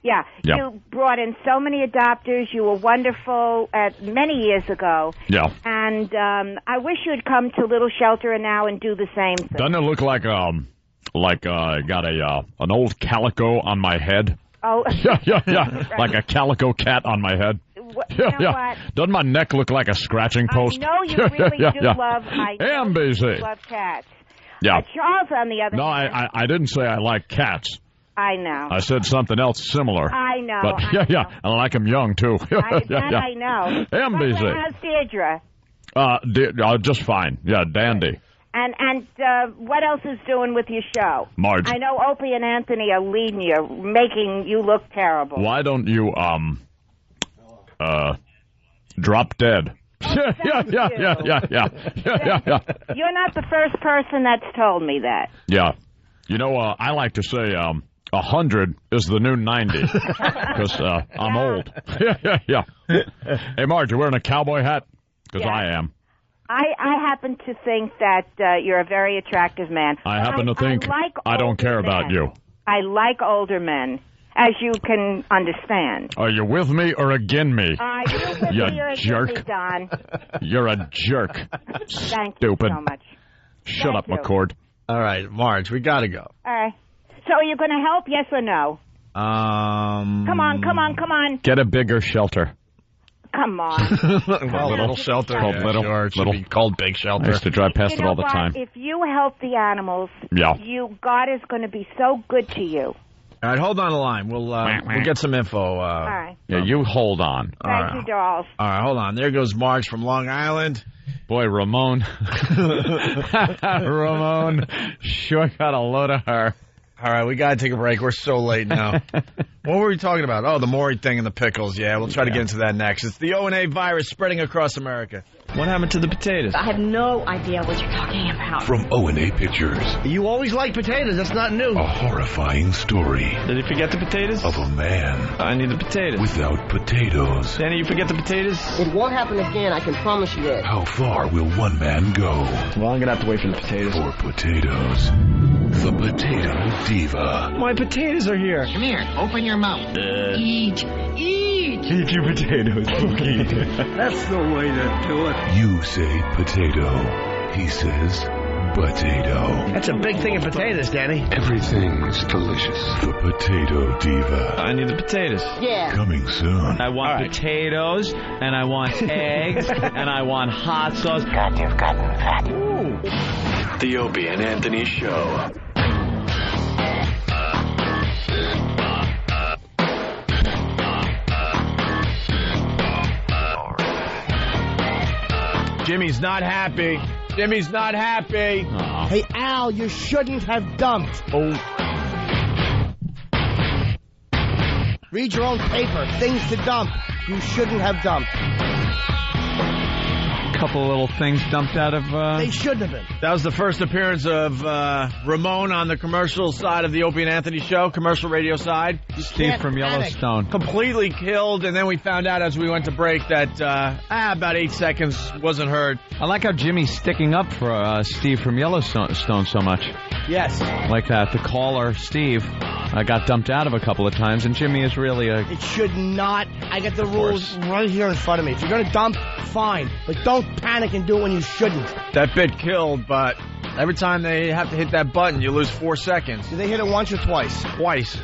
Yeah, you brought in so many adopters. You were wonderful many years ago. Yeah. And I wish you'd come to Little Shelter now and do the same thing. Doesn't it look like I got an old calico on my head? Oh. Yeah. Right. Like a calico cat on my head. You know what? Doesn't my neck look like a scratching post? I know you really do love. I know NBC. you love cats. Yeah. Charles, on the other hand. No, I didn't say I like cats. I know. I said something else similar. I know. But I like them young too. I know. NBC. How's Deirdre? Just fine. Yeah, dandy. And what else is doing with your show? Marge. I know Opie and Anthony are leading you, making you look terrible. Why don't you drop dead? Yeah. You're not the first person that's told me that. Yeah. You know, I like to say 100 is the new 90 because I'm old. Yeah. Hey, Marge, you wearing a cowboy hat? Because I am. I happen to think that you're a very attractive man. I happen to think I don't care about you. I like older men, as you can understand. Are you with me or again me? You jerk. Me, Don. You're a jerk. Thank Stupid. you so much. Shut up, McCord. All right, Marge, we got to go. All right. So are you going to help, yes or no? Come on. Get a bigger shelter. Come on. Little shelter. Called little. Sure, it should be called big shelter. I used to drive past it all the time. If you help the animals, God is going to be so good to you. All right, hold on the line. We'll get some info. All right. Yeah, you hold on. Thank you, dolls. All right, hold on. There goes Marge from Long Island. Boy, Ramon. Ramon sure got a load of her. All right, we got to take a break. We're so late now. What were we talking about? Oh, the Maury thing and the pickles. Yeah, we'll try to get into that next. It's the O&A virus spreading across America. What happened to the potatoes? I have no idea what you're talking about. From O&A Pictures. You always like potatoes. That's not new. A horrifying story. Did you forget the potatoes? Of a man. I need the potatoes. Without potatoes. Danny, you forget the potatoes? It won't happen again, I can promise you that. How far will one man go? Well, I'm going to have to wait for the potatoes. For potatoes. The Potato Diva. My potatoes are here. Come here, open your mouth. Eat. Eat your potatoes. That's the way to do it. You say potato. He says potato. That's a big thing of potatoes, Danny. Everything's delicious. The Potato Diva. I need the potatoes. Yeah. Coming soon. I want potatoes, and I want eggs, and I want hot sauce. God, you've gotten fat. Ooh. The Opie and Anthony Show. Jimmy's not happy. Jimmy's not happy. Aww. Hey, Al, you shouldn't have dumped. Oh. Read your own paper. Things to dump. You shouldn't have dumped. Couple of little things dumped out of... They shouldn't have been. That was the first appearance of Ramon on the commercial side of the Opie and Anthony Show, commercial radio side. Steve from Yellowstone. Completely killed, and then we found out as we went to break that about 8 seconds wasn't heard. I like how Jimmy's sticking up for Steve from Yellowstone so much. Yes. Like that. The caller, Steve, got dumped out of a couple of times, and Jimmy is really a... It should not. I got the rules right here in front of me. If you're going to dump, fine. But don't panic and do it when you shouldn't. That bit killed, but every time they have to hit that button, you lose 4 seconds. Did they hit it once or twice? Twice.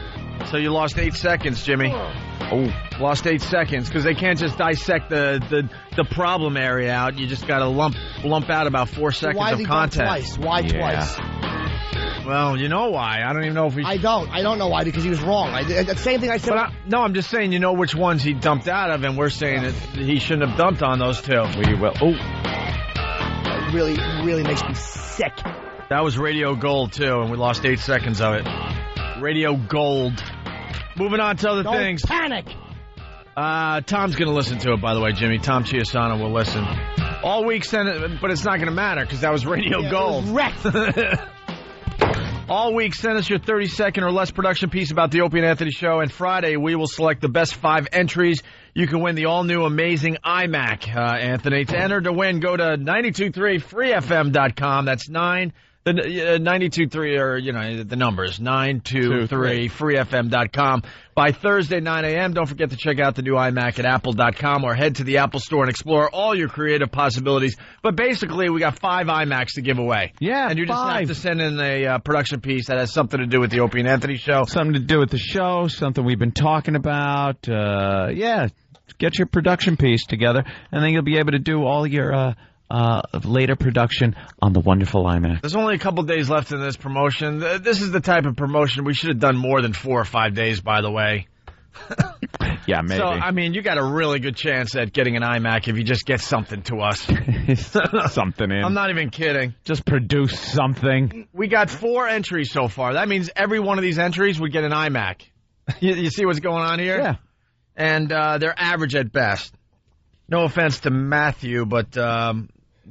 So you lost 8 seconds, Jimmy. Oh, lost 8 seconds because they can't just dissect the problem area out. You just got to lump out about 4 seconds of content. Twice? Why twice? Well, you know why. I don't even know if he... I don't know why, because he was wrong. The same thing I said... I'm just saying, you know which ones he dumped out of, and we're saying that he shouldn't have dumped on those two. We will... Oh. That really makes me sick. That was Radio Gold, too, and we lost 8 seconds of it. Radio Gold. Moving on to other things. Don't panic! Tom's going to listen to it, by the way, Jimmy. Tom Chiasano will listen. All week, but it's not going to matter, because that was Radio Gold. It was wrecked. All week, send us your 30-second or less production piece about the Opie and Anthony Show. And Friday, we will select the best 5 entries. You can win the all-new amazing iMac, Anthony. To enter to win, go to 923freefm.com. That's 923, or, the numbers, 923freefm.com. By Thursday, 9 a.m., don't forget to check out the new iMac at apple.com or head to the Apple Store and explore all your creative possibilities. But basically, we got 5 iMacs to give away. Yeah, and you just 5. have to send in a production piece that has something to do with the Opie and Anthony Show. Something to do with the show, something we've been talking about. Get your production piece together, and then you'll be able to do all your later production on the wonderful iMac. There's only a couple days left in this promotion. This is the type of promotion we should have done more than 4 or 5 days, by the way. Yeah, maybe. So, you got a really good chance at getting an iMac if you just get something to us. Something in. I'm not even kidding. Just produce something. We got 4 entries so far. That means every one of these entries would get an iMac. You see what's going on here? Yeah. And they're average at best. No offense to Matthew, but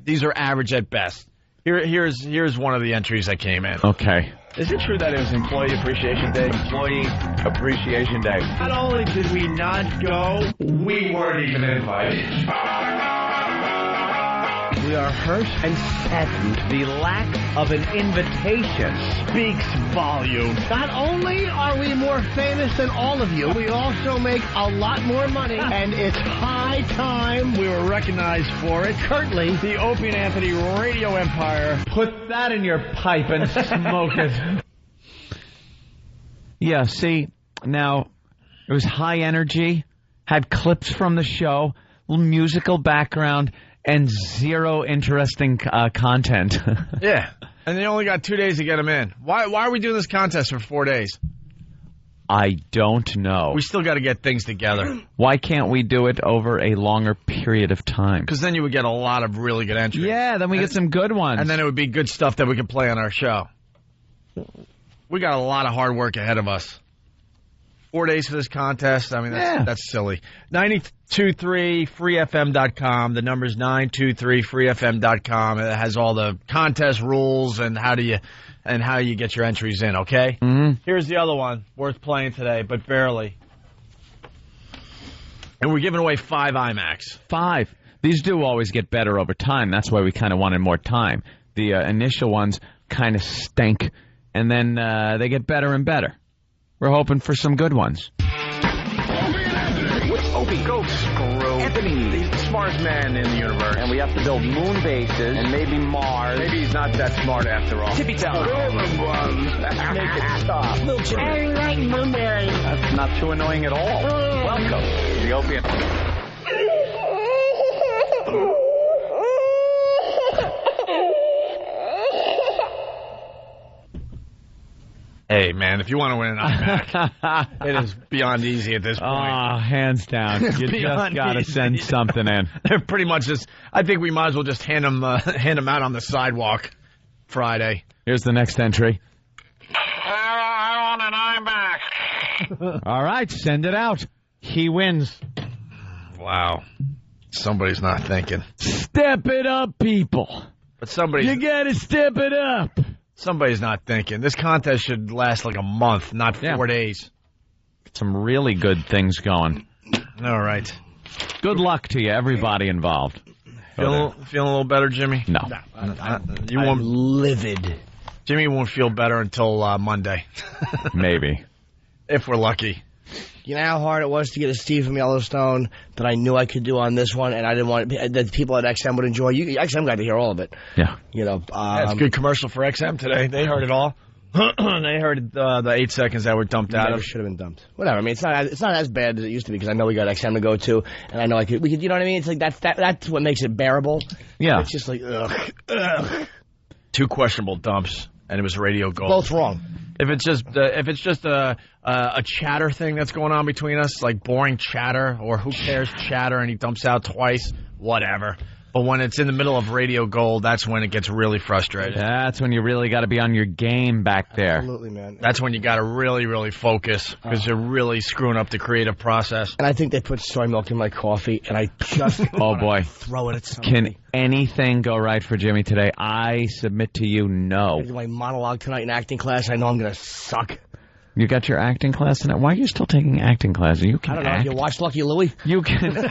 these are average at best. Here's one of the entries that came in. Okay. Is it true that it was Employee Appreciation Day? Employee Appreciation Day. Not only did we not go, we weren't even invited. We are hurt and saddened. The lack of an invitation speaks volumes. Not only are we more famous than all of you, we also make a lot more money, and it's high time we were recognized for it. Curtly, the Opie and Anthony radio empire. Put that in your pipe and smoke it. Yeah, see, now, it was high energy, had clips from the show, little musical background, and 0 interesting content. Yeah, and they only got 2 days to get them in. Why are we doing this contest for 4 days? I don't know. We still got to get things together. Why can't we do it over a longer period of time? Because then you would get a lot of really good entries. Yeah, then we get some good ones. And then it would be good stuff that we could play on our show. We got a lot of hard work ahead of us. 4 days for this contest. That's silly. 923freefm.com. The number's 923freefm.com. It has all the contest rules and how you get your entries in, okay? Mm-hmm. Here's the other one worth playing today, but barely. And we're giving away 5 iMacs. 5. These do always get better over time. That's why we kind of wanted more time. The initial ones kind of stink, and then they get better and better. We're hoping for some good ones. Opie, go screw Anthony. He's the smartest man in the universe. And we have to build moon bases and maybe Mars. Maybe he's not that smart after all. Tippy town. Make it stop. Very right, Moonberry. That's not too annoying at all. Welcome to the Opie. Hey, man, if you want to win an iMac, it is beyond easy at this point. Hands down. You just got to send something in. They're pretty much just, I think we might as well just hand them out on the sidewalk Friday. Here's the next entry. I want an iMac. All right, send it out. He wins. Wow. Somebody's not thinking. Step it up, people. But somebody. You got to step it up. Somebody's not thinking. This contest should last like a month, not 4 days. Some really good things going. All right. Good luck to you, everybody involved. Feeling a little better, Jimmy? No. I'm livid. Jimmy won't feel better until Monday. Maybe. If we're lucky. You know how hard it was to get a Steve from Yellowstone that I knew I could do on this one, and I didn't want that people at XM would enjoy. XM got to hear all of it. Yeah. It's a good commercial for XM today. They heard it all. They heard the 8 seconds that were dumped out. Never should have been dumped. Whatever. I mean, it's not as bad as it used to be because I know we got XM to go to, and I know we could. You know what I mean? It's like that's what makes it bearable. Yeah. It's just like ugh. 2 questionable dumps, and it was radio gold. Both wrong. If it's just a chatter thing that's going on between us, like boring chatter or who cares chatter, and he dumps out twice, whatever. But when it's in the middle of radio gold, that's when it gets really frustrating. That's when you really got to be on your game back there. Absolutely, man. That's when you got to really, really focus because you're really screwing up the creative process. And I think they put soy milk in my coffee, and I just oh boy, throw it at somebody. Can anything go right for Jimmy today? I submit to you, no. I do my monologue tonight in acting class. I know I'm going to suck. You got your acting class tonight? Why are you still taking acting classes? You can I don't know. act. You watch Lucky Louie? You can Sorry,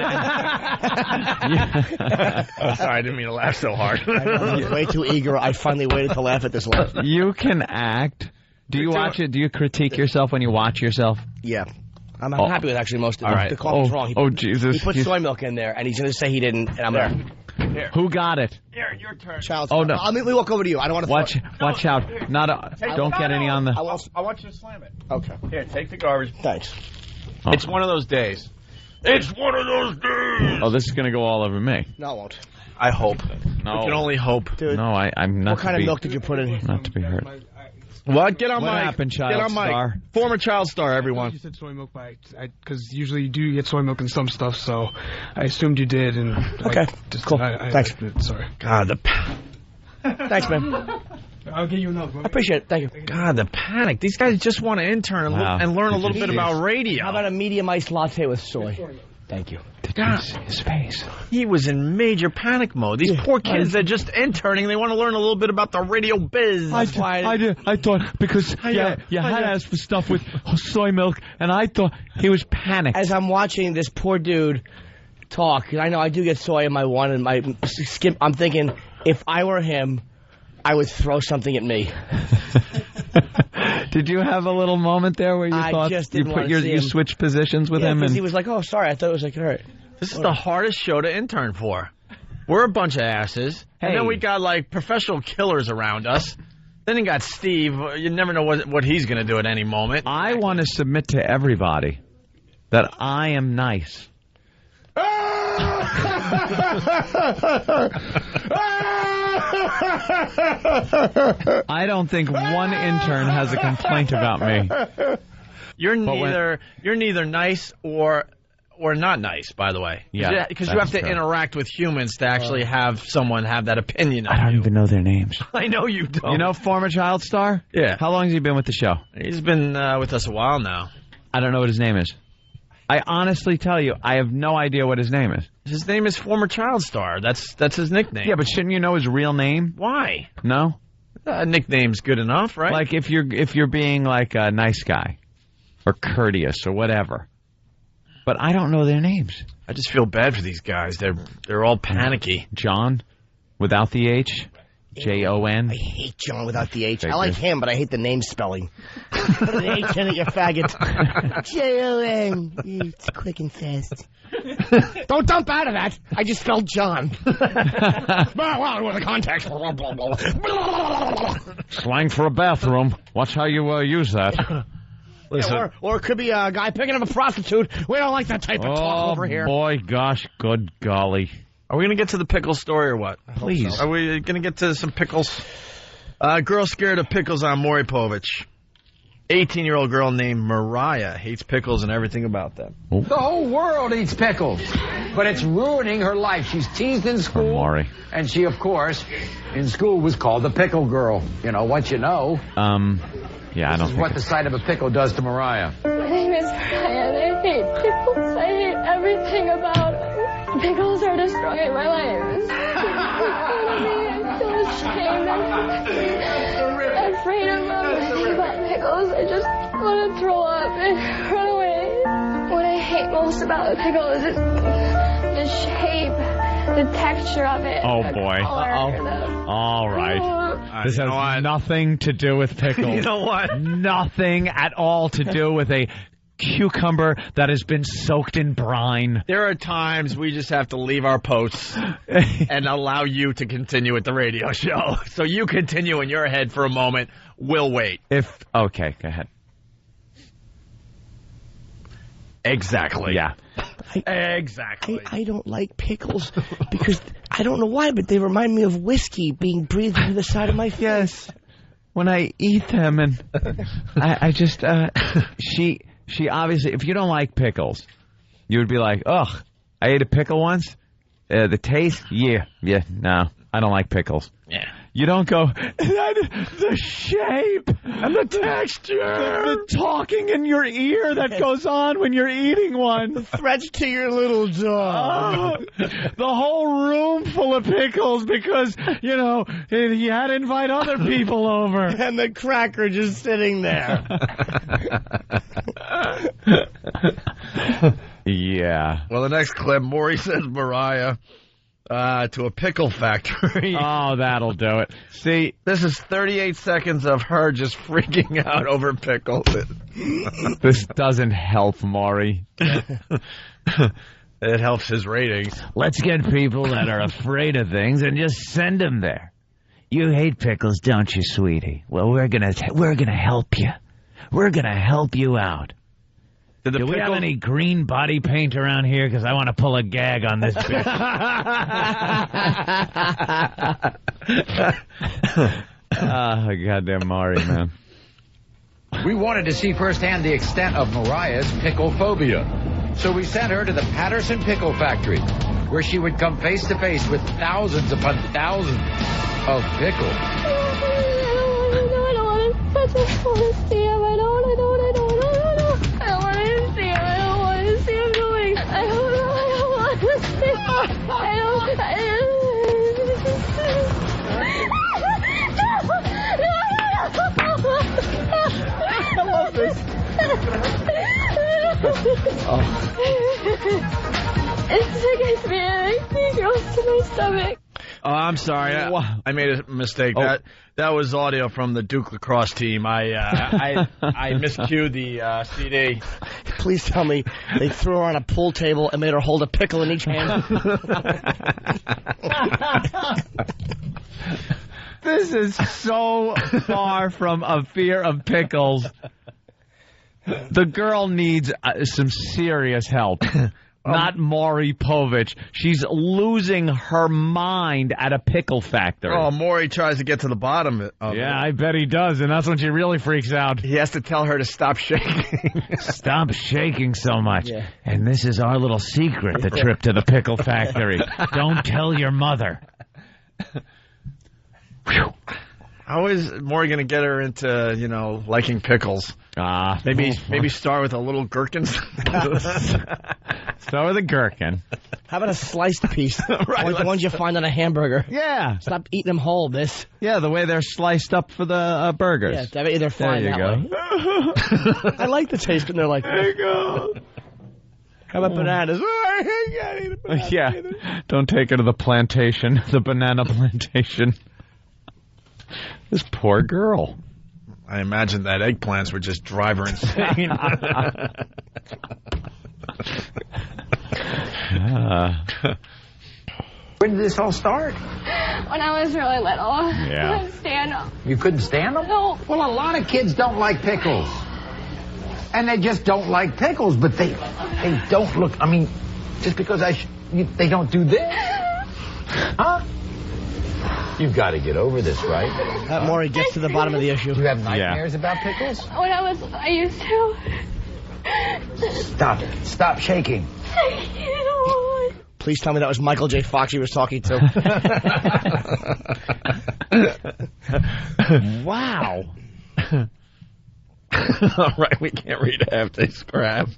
I didn't mean to laugh so hard. I was way too eager. I finally waited to laugh at this laugh. You can act. Do you watch it? Do you critique yourself when you watch yourself? Yeah. I'm happy with actually most of it. Right. The coffee's wrong. Jesus. He put soy milk in there, and he's going to say he didn't, and I'm going to... Here. Who got it? Here, your turn. Child's no. Let me walk over to you. I don't want to watch out. Don't get any on the... I want you to slam it. Okay. Here, take the garbage. Thanks. Oh. It's one of those days. It's one of those days. Oh, this is going to go all over me. No, it won't. I hope. No. We can only hope. Dude, no, I'm not. What kind of milk did you put in? Not to be hurt. What? Get on What mic. happened, child Get on mic. star? Former child star, everyone. You said soy milk, because usually you do get soy milk in some stuff, so I assumed you did. And okay, cool. Thanks. Sorry. God, Thanks, man. I'll get you another. I appreciate it. Thank you. God, the panic. These guys just want to intern and learn a little bit about radio. How about a medium iced latte with soy? Thank you. Did you see his face? He was in major panic mode. These poor kids, they're just interning. They want to learn a little bit about the radio biz. I thought because you had asked for stuff with soy milk, and I thought he was panicked. As I'm watching this poor dude talk, I know I do get soy in my one and my skim. I'm thinking, if I were him, I would throw something at me. Did you have a little moment there where you thought you switched positions with him? And he was like, "Oh, sorry, I thought it was like, all right." This is the hardest show to intern for. We're a bunch of asses, and then we got like professional killers around us. Then you got Steve. You never know what he's going to do at any moment. I want to submit to everybody that I am nice. I don't think one intern has a complaint about me. You're neither nice or not nice, by the way. Yeah, because you have to interact with humans to actually have someone have that opinion of you. I don't even know their names. I know you don't. You know former child star? Yeah. How long has he been with the show? He's been with us a while now. I don't know what his name is. I honestly tell you, I have no idea what his name is. His name is former child star. That's his nickname. Yeah, but shouldn't you know his real name? Why? No? Nickname's good enough, right? Like if you're being like a nice guy or courteous or whatever. But I don't know their names. I just feel bad for these guys. They're all panicky. John, without the H. Jon. I hate John without the H. I like him, but I hate the name spelling. Put an H in it, you faggot. Jon. It's quick and fast. Don't dump out of that. I just spelled John. Well, with the context. Slang for a bathroom. Watch how you use that. Listen. Yeah, or it could be a guy picking up a prostitute. We don't like that type of talk over here. Oh, boy, gosh, good golly. Are we going to get to the pickle story or what? Please. So. Are we going to get to some pickles? Girl scared of pickles on Maury Povich. 18-year-old girl named Mariah hates pickles and everything about them. Oh. The whole world eats pickles, but it's ruining her life. She's teased in school. Maury. And she, of course, in school was called the pickle girl. You know, what you know. Yeah, I don't This is what the sight of a pickle does to Mariah. My name is Mariah, and I hate pickles. I hate everything about it. Pickles are destroying my life. I feel ashamed. I'm afraid of everything about pickles. I just want to throw up and run away. What I hate most about a pickle is the shape, the texture of it. Oh, boy. All right. This has nothing to do with pickles. You know what? Nothing at all to do with a cucumber that has been soaked in brine. There are times we just have to leave our posts and allow you to continue with the radio show. So you continue in your head for a moment. We'll wait. Okay, go ahead. Exactly. Yeah. Exactly. I don't like pickles because I don't know why, but they remind me of whiskey being breathed into the side of my face. Yes. When I eat them, and I just she obviously, if you don't like pickles, you would be like, ugh, I ate a pickle once. The taste? Yeah, no. I don't like pickles. Yeah. You don't go, the shape and the texture, the talking in your ear that goes on when you're eating one. The threats to your little jaw. The whole room full of pickles because, you know, he had to invite other people over. And the cracker just sitting there. Yeah. Well, the next clip, Maury sends Mariah to a pickle factory. Oh, that'll do it. See, this is 38 seconds of her just freaking out over pickles. This doesn't help, Maury. It helps his ratings. Let's get people that are afraid of things and just send them there. You hate pickles, don't you, sweetie? Well, we're gonna help you. We're gonna help you out. Do we have any green body paint around here? Because I want to pull a gag on this bitch. Goddamn Maury, man. We wanted to see firsthand the extent of Mariah's pickle phobia. So we sent her to the Patterson Pickle Factory, where she would come face to face with thousands upon thousands of pickles. I don't want to see him. I don't want to see him. I don't want to see him going. I don't want to see him. I love this. It tickles me and it goes to my stomach. Oh, I'm sorry. I made a mistake. Oh. That was audio from the Duke lacrosse team. I miscued the CD. Please tell me they threw her on a pool table and made her hold a pickle in each hand. This is so far from a fear of pickles. The girl needs some serious help. Not Maury Povich. She's losing her mind at a pickle factory. Oh, Maury tries to get to the bottom of it. Yeah, I bet he does, and that's when she really freaks out. He has to tell her to stop shaking. Stop shaking so much. Yeah. And this is our little secret, the trip to the pickle factory. Don't tell your mother. How is Maury going to get her into, liking pickles? Maybe start with a little gherkin. Start with a gherkin. How about a sliced piece? Right, like the ones you find on a hamburger. Yeah. Stop eating them whole, this. Yeah, the way they're sliced up for the burgers. Yeah, they're fine there you that go. way. I like the taste, but they're like, there you go. How about bananas? I can't eat a banana. Yeah. Don't take her to the plantation, the banana plantation. This poor girl. I imagine that eggplants would just drive her insane. When did this all start? When I was really little. Yeah. I couldn't stand them. You couldn't stand them? No. Well, a lot of kids don't like pickles. And they just don't like pickles, but they don't look, just because they don't do this. Huh? You've got to get over this, right? Maury gets to the bottom of the issue. Do you have nightmares about pickles? When I used to. Stop shaking. Please tell me that was Michael J. Fox he was talking to. Wow. All right, we can't read half this crap.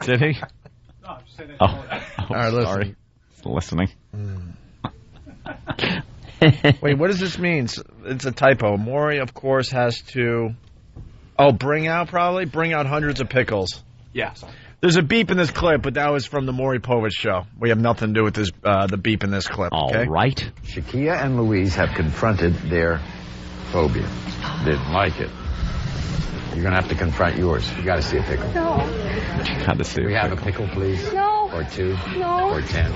Did he? No, I'm just saying that. All right, sorry. Listening. Wait, what does this mean? It's a typo. Maury, of course, has to... bring out hundreds of pickles. Yeah. There's a beep in this clip, but that was from the Maury Povich show. We have nothing to do with this. The beep in this clip. Okay? All right. Shakia and Louise have confronted their phobia. Didn't like it. You're going to have to confront yours. You got to see a pickle. No. Got to see we have a pickle, please? No. Or two? No. Or 10?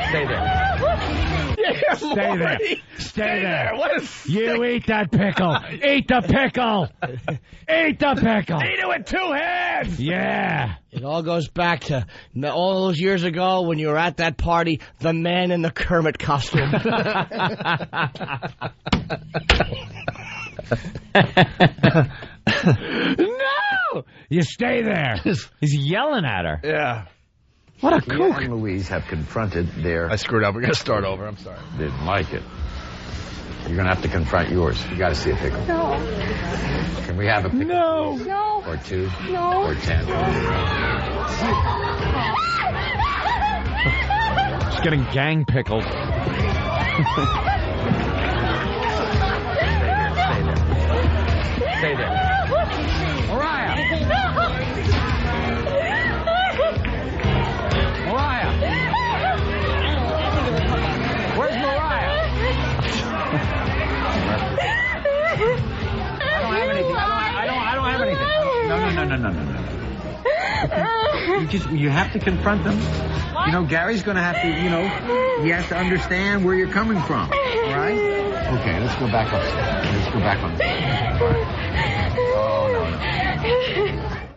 Stay there. Stay there. Stay there. What a You eat that pickle. Eat the pickle. Eat the pickle. Eat it with 2 hands. Yeah. It all goes back to all those years ago when you were at that party, the man in the Kermit costume. No! You stay there. He's yelling at her. Yeah. What a He kook. and Louise have confronted their... I screwed up. We're going to start over. I'm sorry. Didn't like it. You're going to have to confront yours. You got to see a pickle. No. Can we have a pickle? No. please? No. Or 2? No. Or 10? She's getting gang pickled. Stay there. Mariah! Mariah! Where's Mariah? I don't have anything. I don't have anything. No. You have to confront them. You know, Gary's going to have to, he has to understand where you're coming from. All right? Okay, let's go back upstairs. Let's go back on the Oh, no.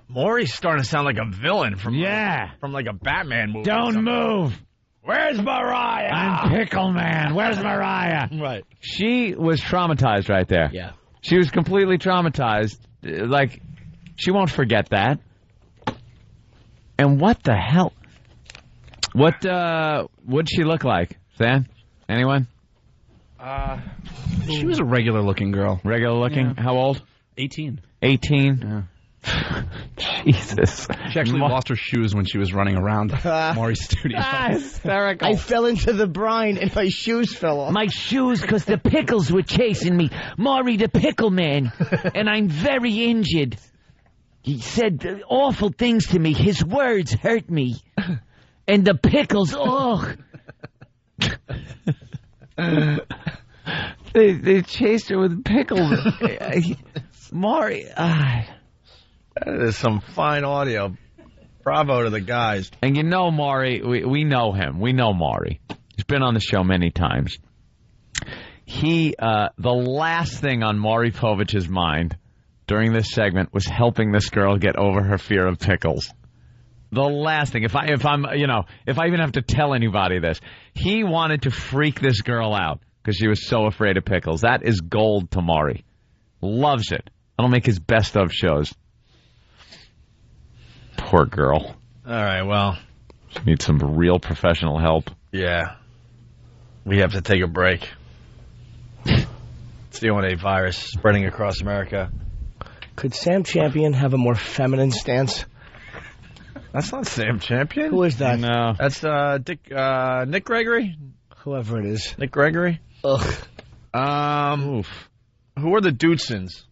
Maury's starting to sound like a villain from like a Batman movie. Don't move. Where's Mariah? I'm Pickle Man. Where's Mariah? Right. She was traumatized right there. Yeah. She was completely traumatized. Like, she won't forget that. And what the hell? What'd she look like, Stan? Anyone? She was a regular-looking girl. Regular-looking? Yeah. How old? 18. 18? Yeah. Jesus. She actually lost her shoes when she was running around Maury's studio. Hysterical. I fell into the brine and my shoes fell off. My shoes, because the pickles were chasing me. Maury the Pickle Man. And I'm very injured. He said awful things to me. His words hurt me. And the pickles, They chased her with pickles. Maury. That is some fine audio. Bravo to the guys. And you know Maury, we know him. We know Maury. He's been on the show many times. The last thing on Maury Povich's mind during this segment was helping this girl get over her fear of pickles. The last thing, if I even have to tell anybody this, he wanted to freak this girl out because she was so afraid of pickles. That is gold to Maury. Loves it. That'll make his best of shows. Poor girl. All right, well. She needs some real professional help. Yeah. We have to take a break. It's the O&A virus spreading across America. Could Sam Champion have a more feminine stance? That's not Sam Champion. Who is that? No. That's Nick Gregory? Whoever it is. Nick Gregory? Ugh. Who are the Dudesons?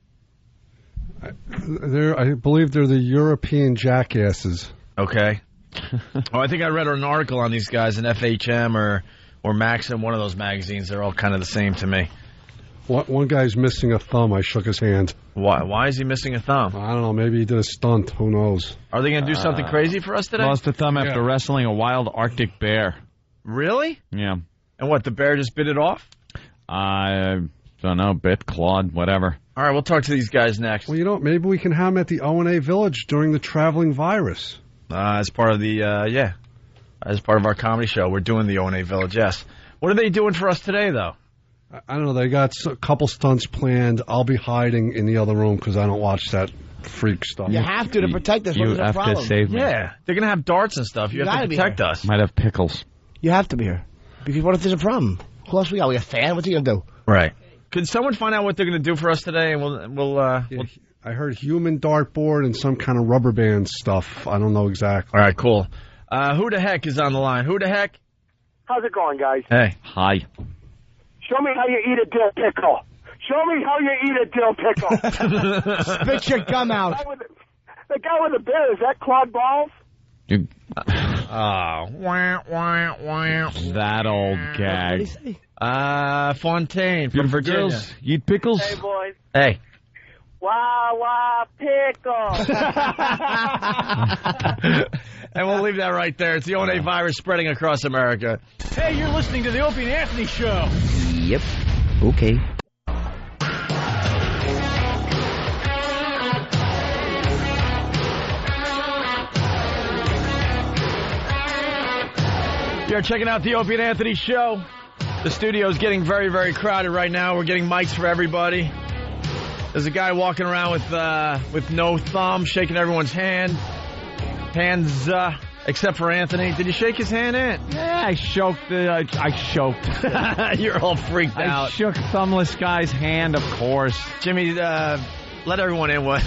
I believe they're the European jackasses. Okay. I think I read an article on these guys in FHM or Maxim, one of those magazines. They're all kind of the same to me. One guy's missing a thumb. I shook his hand. Why is he missing a thumb? I don't know. Maybe he did a stunt. Who knows? Are they going to do something crazy for us today? Lost a thumb after wrestling a wild Arctic bear. Really? Yeah. And what, the bear just bit it off? I don't know. Bit, clawed, whatever. All right, we'll talk to these guys next. Well, maybe we can have them at the O&A Village during the traveling virus. As part of the, as part of our comedy show. We're doing the O&A Village, yes. What are they doing for us today, though? I don't know. They got a couple stunts planned. I'll be hiding in the other room because I don't watch that freak stuff. You have to protect us. You have to save me. Yeah, they're going to have darts and stuff. You have to protect us. Might have pickles. You have to be here. Because what if there's a problem? Who else we got? We got a fan? What's he going to do? Right. Could someone find out what they're going to do for us today? And we'll I heard human dartboard and some kind of rubber band stuff. I don't know exactly. All right, cool. Who the heck is on the line? Who the heck? How's it going, guys? Hey. Hi. Show me how you eat a dill pickle. Show me how you eat a dill pickle. Spit your gum out. The guy with the beard, is that Claude Balls? That old gag. What did he say? Fontaine from Virginia. Girls, you eat pickles? Hey, boys. Hey. Wah, wah, pickle. And we'll leave that right there. It's the O&A virus spreading across America. Hey, you're listening to the Opie and Anthony Show. Yep. Okay. You're checking out the Opie and Anthony Show. The studio is getting very, very crowded right now. We're getting mics for everybody. There's a guy walking around with no thumb, shaking everyone's hands, except for Anthony. Did you shake his hand, Ant? Yeah, I choked. You're all freaked out. I shook thumbless guy's hand, of course. Jimmy, let everyone in what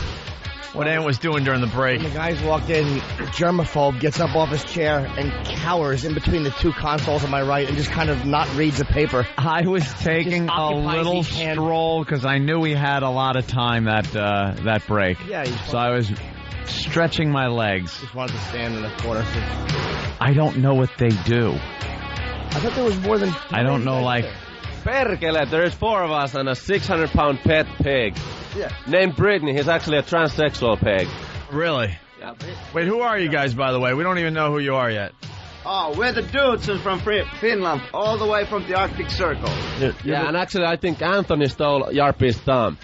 Ant was doing during the break. When the guys walked in, germaphobe gets up off his chair and cowers in between the two consoles on my right and just kind of not reads the paper. I was taking a little stroll because I knew we had a lot of time that break. Yeah, so I was stretching my legs. Just wanted to stand in the corner. I don't know what they do. I thought there was more than... I don't know, like... Perkele, there's 4 of us and a 600-pound pet pig. Yeah. Named Brittany. He's actually a transsexual pig. Really? Yeah. Wait, who are you guys, by the way? We don't even know who you are yet. Oh, we're the Dudesons from Finland, all the way from the Arctic Circle. Yeah, and actually I think Anthony stole Yarpi's thumb.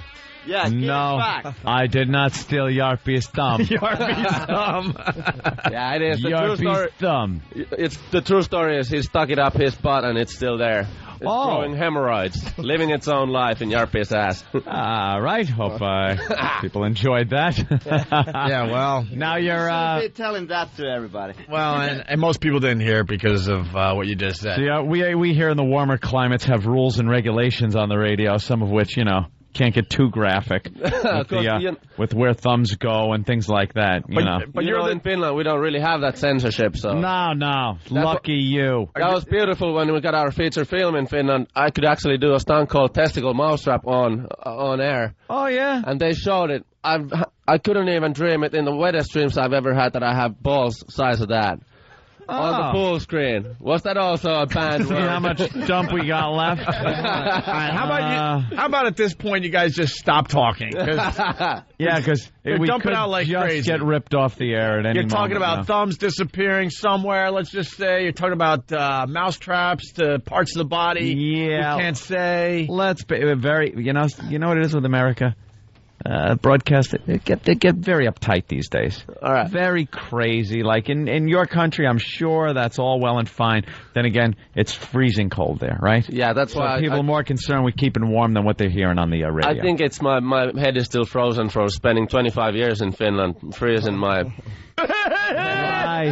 Yeah, no, I did not steal Yarpi's thumb. Yarpi's thumb. Yeah, it is. The Yarpi's true story, thumb. It's the true story is he stuck it up his butt and it's still there. It's growing hemorrhoids, living its own life in Yarpi's ass. All right, hope people enjoyed that. Yeah, well, now you're telling that to everybody. Well, and most people didn't hear because of what you just said. See, we here in the warmer climates have rules and regulations on the radio, some of which, can't get too graphic with where thumbs go and things like that. But you're in Finland, we don't really have that censorship. So no, lucky you. That was beautiful when we got our feature film in Finland. I could actually do a stunt called Testicle Mousetrap on air. Oh yeah, and they showed it. I couldn't even dream it in the wettest dreams I've ever had that I have balls size of that. On the full screen. Was that also a banned word? How much dump we got left? All right, how about at this point you guys just stop talking? Because we dumping could out like just crazy. get ripped off the air at any moment. You're talking about thumbs disappearing somewhere, let's just say. You're talking about mouse traps to parts of the body. Yeah. We can't say. Let's be very, you know what it is with America? Broadcast, they get very uptight these days. All right. Very crazy. Like in your country, I'm sure that's all well and fine. Then again, it's freezing cold there, right? Yeah, that's why people are more concerned with keeping warm than what they're hearing on the radio. I think it's my head is still frozen from spending 25 years in Finland, freezing my... Right.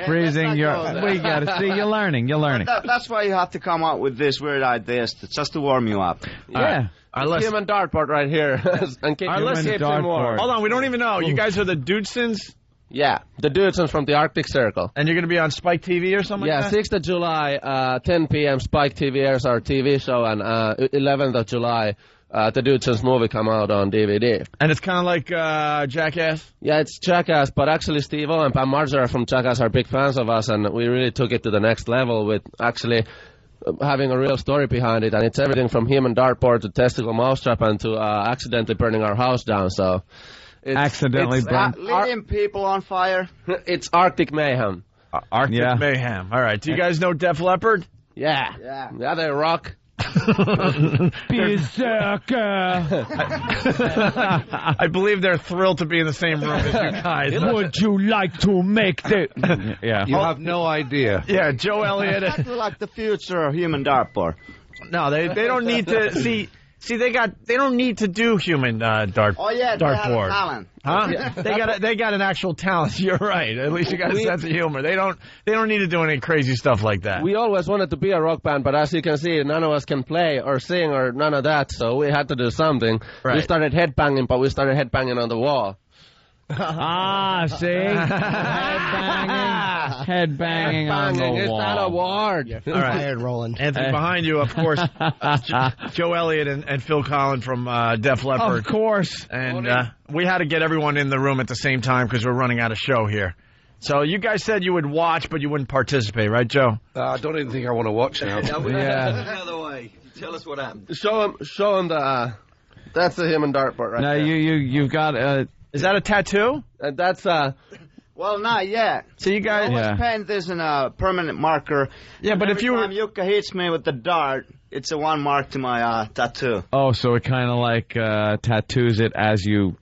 Freezing we got to see, you're learning. That's why you have to come out with this weird ideas, just to warm you up. Yeah. Human dartboard right here. And keep more. Hold on, we don't even know. You guys are the Dudesons? Yeah, the Dudesons from the Arctic Circle. And you're going to be on Spike TV or something like that? 6th of July, 10 p.m. Spike TV airs our TV show, and 11th of July, the Dudesons movie come out on DVD. And it's kind of like Jackass? Yeah, it's Jackass, but actually Steve-O and Marge from Jackass are big fans of us, and we really took it to the next level with actually... having a real story behind it, and it's everything from human dartboard to testicle mousetrap and to accidentally burning our house down. So, lighting people on fire. It's Arctic mayhem. Arctic mayhem. All right. Do you guys know Def Leppard? Yeah, they rock. I believe they're thrilled to be in the same room as you guys. Would you like to make the... Yeah. You have no idea. Yeah, Joe Elliott. That's like the future of human dartboard. No, they don't need to see they don't need to do human dartboard. Oh yeah, they have a talent. Huh? They got an actual talent. You're right. At least you got a sense of humor. They don't need to do any crazy stuff like that. We always wanted to be a rock band, but as you can see, none of us can play or sing or none of that. So we had to do something. Right. We started headbanging, but we started headbanging on the wall. See? Headbanging on the wall. It's not a word. All right, Roland. Anthony, behind you, of course, Joe Elliott and Phil Collen from Def Leppard. Of course. And we had to get everyone in the room at the same time because we're running out of show here. So you guys said you would watch, but you wouldn't participate, right, Joe? I don't even think I want to watch now. Another way. Tell us what happened. Show him the That's the human dartboard right there. You've got Is that a tattoo? That's Well, not yet. So you guys... I always paint this in a permanent marker. Yeah, but if you were... Every time Jukka hits me with the dart, it's a one mark to my tattoo. Oh, so it kind of like tattoos it as you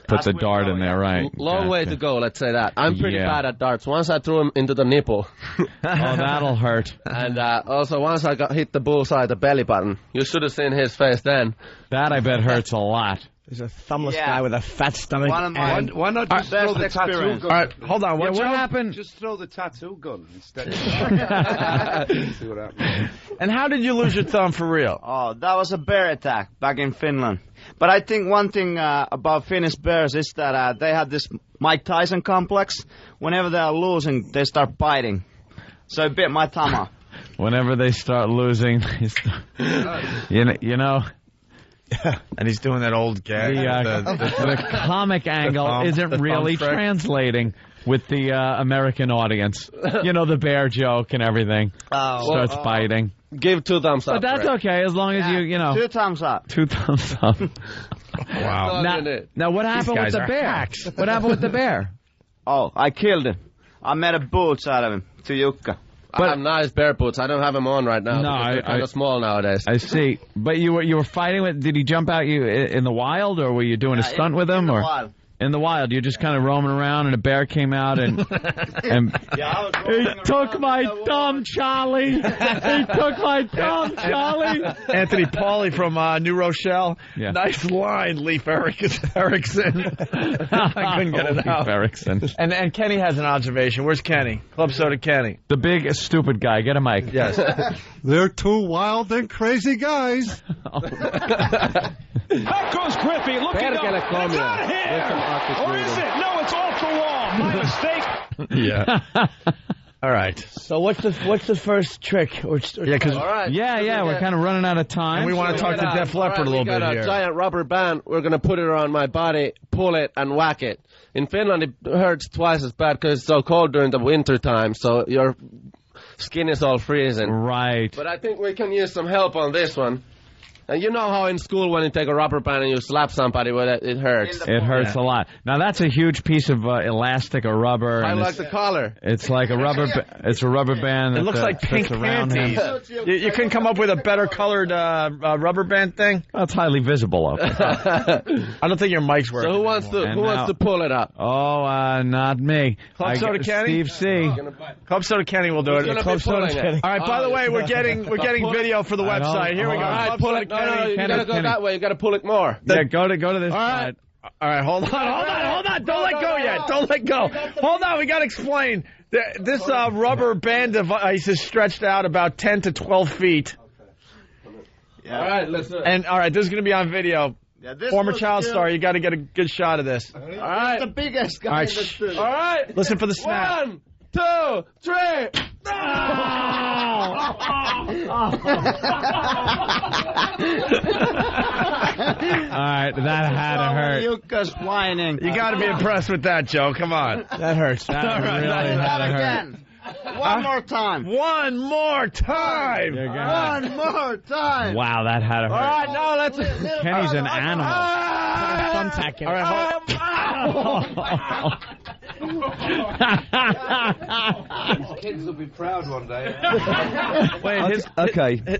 put the dart in there, right? Long way to go, let's say that. I'm pretty bad at darts. Once I threw him into the nipple. Oh, that'll hurt. And also once I hit the bullseye, the belly button. You should have seen his face then. That, I bet, hurts a lot. There's a thumbless guy with a fat stomach. Why not just throw the tattoo gun? All right, hold on. What happened? Just throw the tattoo gun instead. See what happens. And how did you lose your thumb for real? Oh, that was a bear attack back in Finland. But I think one thing about Finnish bears is that they have this Mike Tyson complex. Whenever they are losing, they start biting. So it bit my thumb off. Whenever they start losing, you know. And he's doing that old gag. The comic angle isn't really translating with the American audience. You know, the bear joke and everything. Starts biting. Give 2 thumbs up. But that's okay, as long as you know. 2 thumbs up. 2 thumbs up. Wow. Now, what happened with the bear? What happened with the bear? Oh, I killed him. I made a boots out of him to Jukka. I have nice bear boots. I don't have them on right now. No, they're kind of small nowadays. I see. But you were fighting with. Did he jump out you in the wild, or were you doing a stunt with him? In the wild. In the wild, you're just kind of roaming around, and a bear came out and he took my thumb, Charlie. He took my thumb, Charlie. Anthony Pauly from New Rochelle. Yeah. Nice line, Leif Erickson. I couldn't get it out. Erickson. And Kenny has an observation. Where's Kenny? Club Soda Kenny. The big stupid guy. Get a mic. Yes. They're 2 wild and crazy guys. Back goes Griffey, looking up. It's out of here. Or is it? No, it's off the wall. My mistake. Yeah. All right. So what's the first trick? We're kind of running out of time. And we want to talk to Def Leppard a little bit here. We got a giant rubber band. We're going to put it around my body, pull it, and whack it. In Finland, it hurts twice as bad because it's so cold during the winter time. So your skin is all freezing. Right. But I think we can use some help on this one. And you know how in school when you take a rubber band and you slap somebody with it, it hurts. It hurts a lot. Now that's a huge piece of elastic or rubber. I like the collar. It's like a rubber. It's a rubber band. It looks like pink panties. You couldn't come up with a better colored rubber band thing? Well, it's highly visible. I don't think your mic's working. So who wants to pull it up? Oh, not me. Club Soda Kenny. Steve C. Club Soda Kenny will do it. Club Soda Kenny. All right. By the way, we're getting video for the website. Here we go. All right, pull it. No, you gotta go that way. You gotta pull it more. Yeah, go to this side. All right, hold on. Don't let go yet. Don't let go. Hold on, we got to explain. This rubber band device is stretched out about 10 to 12 feet. Yeah. All right, let's do it. And, all right, this is going to be on video. Yeah, Former child star, you got to get a good shot of this. All right. The biggest guy in the studio. All right. Listen for the snap. 1, 2, 3. All right, that had to hurt. Jukka's whining. You got to be impressed with that, Joe. Come on. That hurts. That really had to hurt. Again. One more time. One more time. One more time. Wow, that had to hurt. All right, now let's. Kenny's an animal. Thumbtack. All right, His kids will be proud one day. Wait,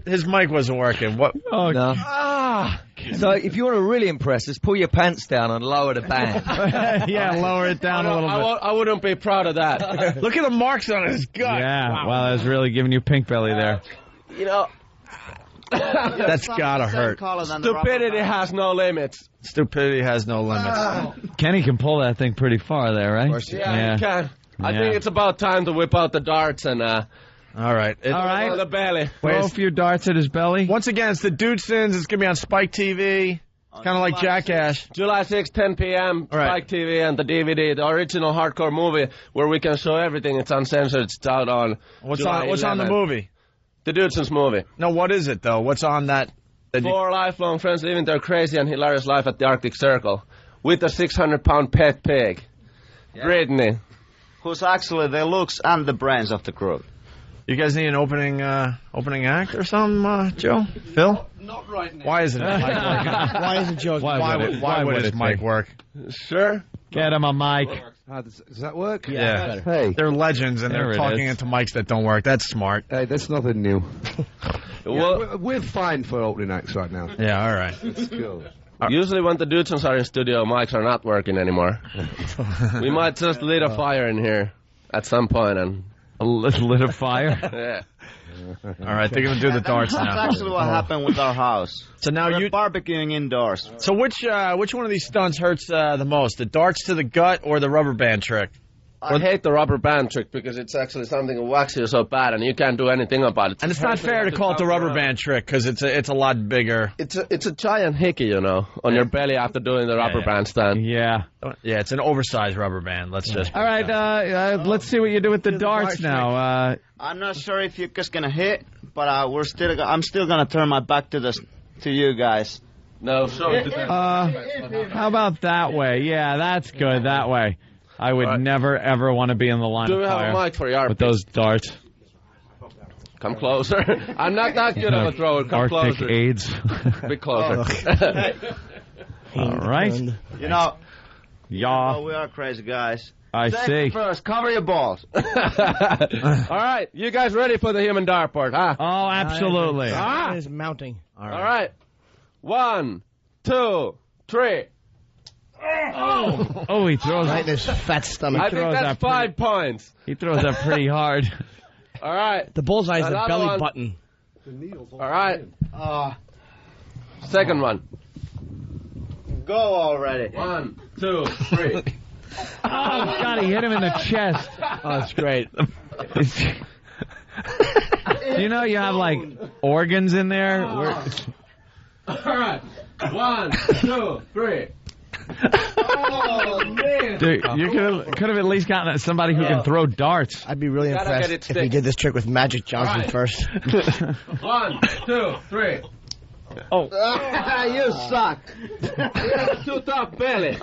his mic wasn't working. What? Oh, no. So if you want to really impress us, pull your pants down and lower the band. Yeah, lower it down a little bit. I wouldn't be proud of that. Look at the marks on his gut. Yeah, wow, that's really giving you pink belly there. You know, that's gotta hurt. Stupidity has no limits. Stupidity has no limits. Kenny can pull that thing pretty far there, right? Of course, yeah, he can. I think it's about time to whip out the darts and. All right. The belly. Throw a few darts at his belly. Once again, it's the Dudesons. It's going to be on Spike TV. It's kind of like Jackass. July 6th, 10 p.m., Spike TV and the DVD, the original hardcore movie where we can show everything. It's uncensored. It's out on What's on the movie? The Dudesons movie. No, what is it, though? What's on that? 4 lifelong friends living their crazy and hilarious life at the Arctic Circle with a 600-pound pet pig, Brittany. Who's actually the looks and the brains of the group. You guys need an opening act or something, Joe? Phil? Not right now. Why isn't his mic working? Why isn't Joe's? Why would his mic work? Sure. Get him a mic. Does that work? Yeah. Hey, They're legends, and There they're it talking is. into mics that don't work. That's smart. hey, that's nothing new. Well, We're fine for opening acts right now. Yeah, all right. Let's go. usually when the Dudesons are in studio, mics are not working anymore. We might just lit a fire in here at some point and lit a fire. Yeah. All right, they're gonna do the darts That's now. actually what happened with our house. So now We're you barbecuing indoors. So which one of these stunts hurts the most? The darts to the gut or the rubber band trick? I hate the rubber band trick because it's actually something that whacks you so bad and you can't do anything about it. And it's not fair to call it the rubber band trick because it's a lot bigger. It's a giant hickey, you know, on your belly after doing the rubber band stand. Yeah. Yeah, it's an oversized rubber band. Let's just. All right, let's see what you do with the darts now. I'm not sure if you're just gonna hit, but I'm still gonna turn my back to you guys. No, so. How about that way? Yeah, that's good. That way. I would never, ever want to be in the line Do of we fire have a mic for your with those darts. Come closer. I'm not that good of a thrower. Come Arctic closer. AIDS. Be closer. All right. You know, Yeah. we are crazy guys. I see. First, cover your balls. All right, you guys ready for the human dartboard, huh? Oh, absolutely. It is mounting. All right. 1, 2, 3. Oh, he throws Right in his fat stomach. I think that's 5 points. He throws that pretty hard. All right. The bullseye is the Another belly one. button. All right. Second one. Go already. 1, 2, 3. Oh, God, he hit him in the chest. Oh, that's great. Do you know you have, like, organs in there? All right. 1, 2, 3. Oh, man. Dude, you could have at least gotten somebody who can throw darts. I'd be really Gotta impressed get it if he stick. did this trick with Magic Johnson Right. first. 1, 2, 3. Oh. You suck. Too tough belly.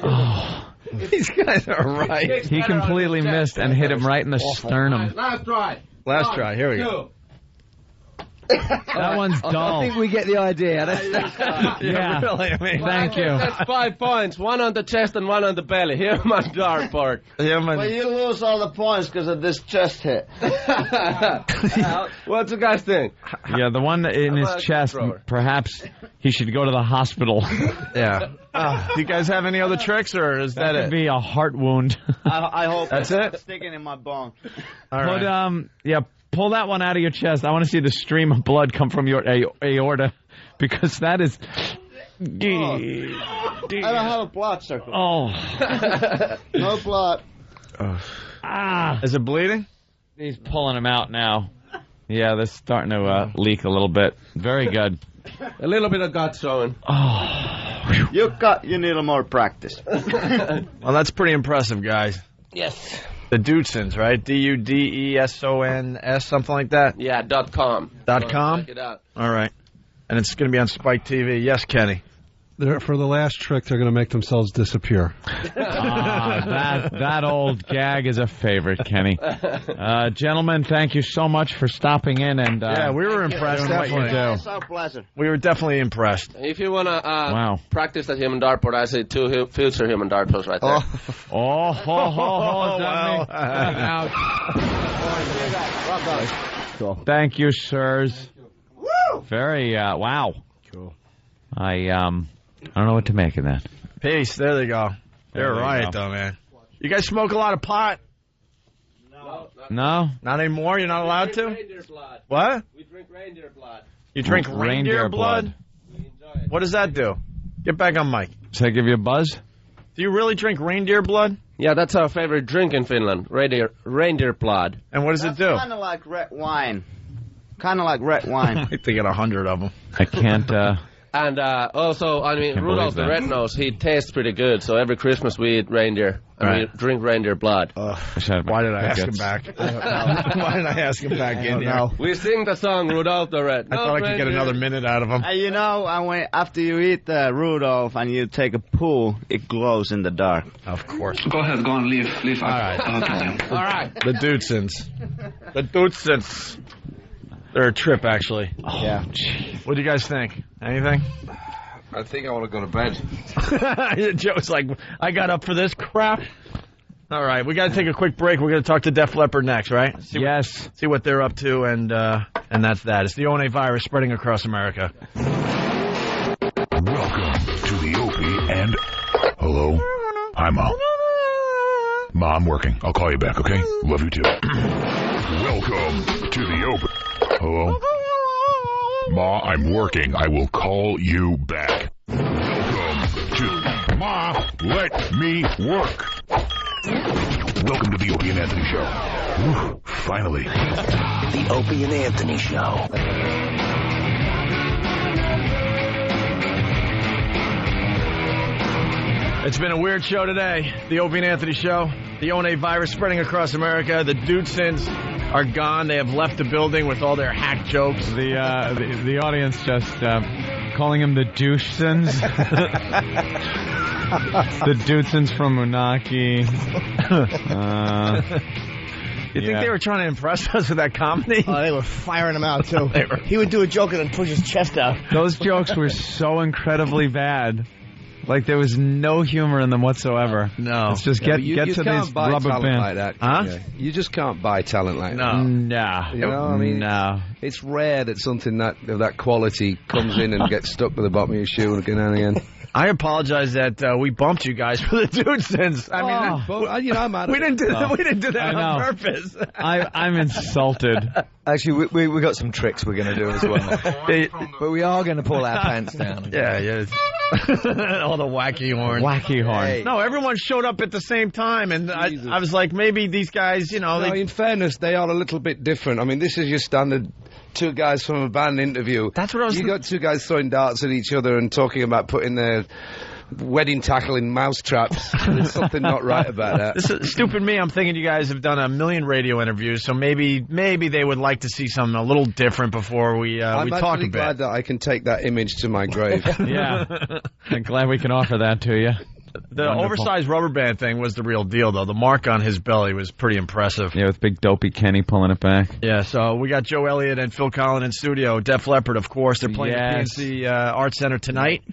These guys are right. He completely missed and hit him right in the sternum. Last try. Last try. Here we go. That one's dull. I think we get the idea. Yeah. Really. I mean, Thank you. That's 5 points. 1 on the chest and 1 on the belly. Here, my dartboard. But you lose all the points because of this chest hit. What's the guy's think? Yeah, the one in his about a chest, thrower? perhaps he should go to the hospital. Yeah. Do you guys have any other tricks, or is that That could it? be a heart wound. I hope That's it's it? sticking in my bone. All right. But, pull that one out of your chest. I want to see the stream of blood come from your aorta, because that is... I don't have a blood circle. Oh. No blood. Is it bleeding? He's pulling him out now. Yeah, that's starting to leak a little bit. Very good. A little bit of gut showing. Oh. You need a more practice. Well, that's pretty impressive, guys. Yes. The Dudesons, right? Dudesons, something like that? Yeah, .com. .com? Check it out. All right. And it's going to be on Spike TV. Yes, Kenny. For the last trick, they're going to make themselves disappear. That old gag is a favorite, Kenny. Gentlemen, thank you so much for stopping in. And yeah, we were impressed. doing what you do. It's our pleasure. We were definitely impressed. If you want to Wow. practice that human dartboard, I see 2 future human dartboards right there. Oh, is that me? Thank you, sirs. Very, wow. Cool. I don't know what to make of that. Peace. There they go. They're right, though, man. You guys smoke a lot of pot? No? Not anymore? You're not allowed to? Reindeer blood. What? We drink reindeer blood. You drink reindeer blood? What does that do? Get back on mic. Does that give you a buzz? Do you really drink reindeer blood? Yeah, that's our favorite drink in Finland. Reindeer blood. And what does it do? Kind of like red wine. Kind of like red wine. I think they get 100 of them. I can't, And also, I mean, Can't Rudolph believe the that. Red-Nosed, he tastes pretty good. So every Christmas we eat reindeer. And Right. we drink reindeer blood. Why did I ask him back? Why did I ask him back in here? We sing the song Rudolph the Red. I thought I could get another minute out of him. You know, after you eat the Rudolph and you take a pull, it glows in the dark. Of course. Go ahead, go on, leave. All right. Okay. All right. The Dudesons. The Dudesons. They're a trip, actually. Yeah. What do you guys think? Anything? I think I want to go to bed. Joe's like, I got up for this crap. All right, we got to take a quick break. We're going to talk to Def Leppard next, right? See what they're up to, and that's that. It's the ONA virus spreading across America. Welcome to the Opie and... Hello? Hi, Mom. Ma, I'm working. I'll call you back, okay? Love you, too. Welcome to the Opie... Hello? Ma, I'm working. I will call you back. Welcome to... Ma, let me work. Welcome to the Opie and Anthony Show. Whew, finally. The Opie and Anthony Show. It's been a weird show today. The Opie and Anthony Show. The ONA virus spreading across America. The Dudesons are gone. They have left the building with all their hack jokes. The audience just calling him the Dudesons. The Dudesons from Unaki. You think they were trying to impress us with that comedy? Oh, they were firing him out, too. He would do a joke and then push his chest out. Those jokes were so incredibly bad. Like, there was no humor in them whatsoever. No. It's just get to these rubber bands. Like that, huh? You just can't buy talent like that. No. You know what I mean? No. It's rare that something of that quality comes in and gets stuck to the bottom of your shoe again and again. I apologize that we bumped you guys for the Dudesons. I'm mad. We didn't do that on purpose. I'm insulted. Actually, we got some tricks we're going to do as well. But we are going to pull our pants down. Yeah. All the wacky horn. Wacky horn. Hey. No, everyone showed up at the same time, and I was like, maybe these guys, in fairness, they are a little bit different. I mean, this is your standard two guys from a band interview. That's what I was... You got two guys throwing darts at each other and talking about putting their wedding tackle in mouse traps. There's something not right about that. This is stupid me. I'm thinking you guys have done a million radio interviews, so maybe they would like to see something a little different before we talk a bit. I'm actually glad that I can take that image to my grave. Yeah. I'm glad we can offer that to you. The oversized rubber band thing was the real deal, though. The mark on his belly was pretty impressive. Yeah, with big dopey Kenny pulling it back. Yeah, so we got Joe Elliott and Phil Collen in studio. Def Leppard, of course. They're playing at PNC Arts Center tonight.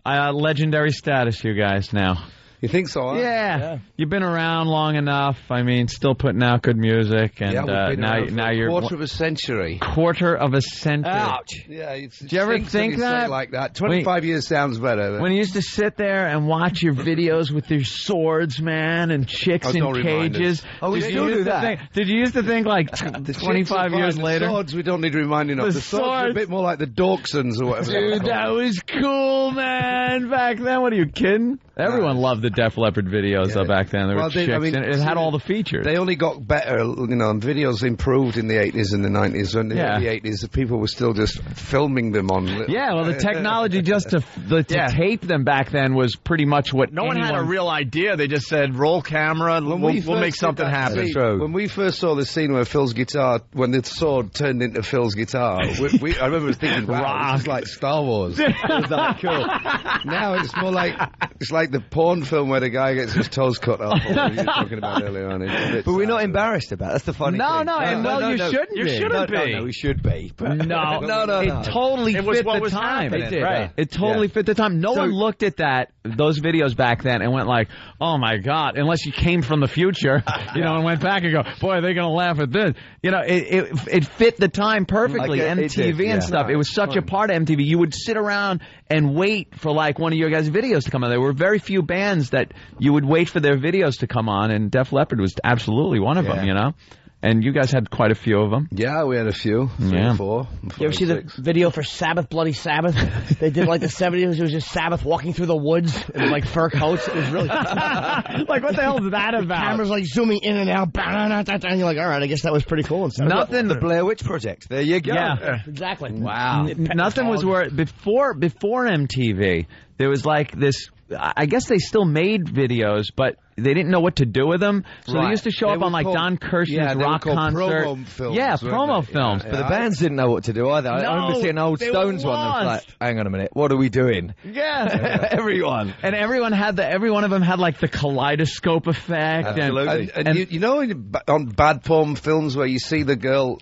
Legendary status, you guys, now. You think so, huh? Yeah. You've been around long enough. I mean, still putting out good music. And now you're... Quarter of a century. Quarter of a century. Ouch. Yeah, did you ever think that? Like that. 25 years sounds better. When you used to sit there and watch your videos with your swords, man, and chicks in cages. Oh, we still do that. Did you used to think, like, 25 years later? The swords, we don't need reminding of. The swords are a bit more like the Dudesons or whatever. Dude, that was cool, man. Back then, what are you kidding? Everyone loved the Def Leppard videos back then. There were chicks, and it had all the features. They only got better, and videos improved in the 80s and the 90s. And in the early 80s, people were still just filming them on... Yeah, well, the technology just to tape them back then was pretty much what No one had a real idea. They just said, roll camera, we'll make something happen. When we first saw the scene where Phil's guitar, when the sword turned into Phil's guitar, I remember thinking, wow, this is like Star Wars. It was that cool. Now it's more like... It's like the porn film where the guy gets his toes cut off. What you were talking about earlier on. But we're not embarrassed about it. That's the funny thing. No, you shouldn't be. You shouldn't be. No, we should be. But no. It totally fit the time. It totally fit the time. No one looked at those videos back then and went like, oh my God, unless you came from the future, and went back and go, boy, are they going to laugh at this? It fit the time perfectly. MTV and stuff. It was such a part of MTV. You would sit around and wait for like one of your guys' videos to come on. There were very few bands that you would wait for their videos to come on, and Def Leppard was absolutely one of them, And you guys had quite a few of them. Yeah, we had a few. 3 or 4. You ever see the video for Sabbath, Bloody Sabbath? They did like the 70s. It was just Sabbath walking through the woods in like fur coats. It was really like, what the hell is that about? Cameras like zooming in and out. And you're like, all right, I guess that was pretty cool. Nothing. The Blair Witch Project. There you go. Yeah, exactly. Wow. Nothing was where before MTV. There was like this. I guess they still made videos, but they didn't know what to do with them, so they Right. used to show They up were on like called- Don Kirshner's they were rock called concert. promo films, Yeah, weren't promo they? films. But the bands didn't know what to do either. I remember seeing old Stones one that was like, hang on a minute, what are we doing? Yeah. Everyone. And every one of them had like the kaleidoscope effect. And you know, on bad porn films where you see the girl,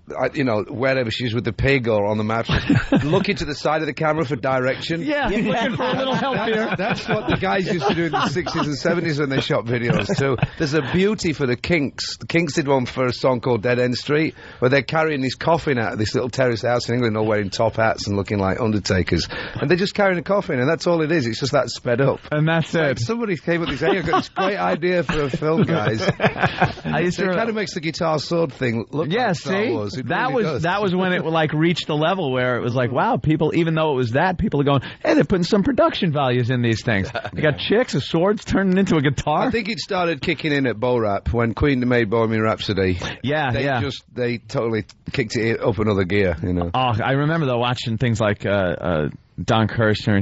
wherever she's with the pig or on the mattress, looking to the side of the camera for direction. Yeah, looking for a little help here. That's what the guys used to do in the 60s and 70s when they shot videos too. There's a beauty for the Kinks. The Kinks did one for a song called Dead End Street, where they're carrying this coffin out of this little terrace house in England, all wearing top hats and looking like undertakers. And they're just carrying a coffin, and that's all it is. It's just that sped up. And that's it. Like somebody came up with this, hey, I've got this great idea for a film, guys. It kind of makes the guitar sword thing look like Star Wars. It really does. That was when it like reached the level where it was like, wow, people, even though it was that, people are going, hey, they're putting some production values in these things. You got chicks, a sword's turning into a guitar. I think it started kicking in at Bo Rap when Queen made Bohemian Rhapsody. They totally kicked it up another gear, you know. Oh, I remember though watching things like Don Kirshner,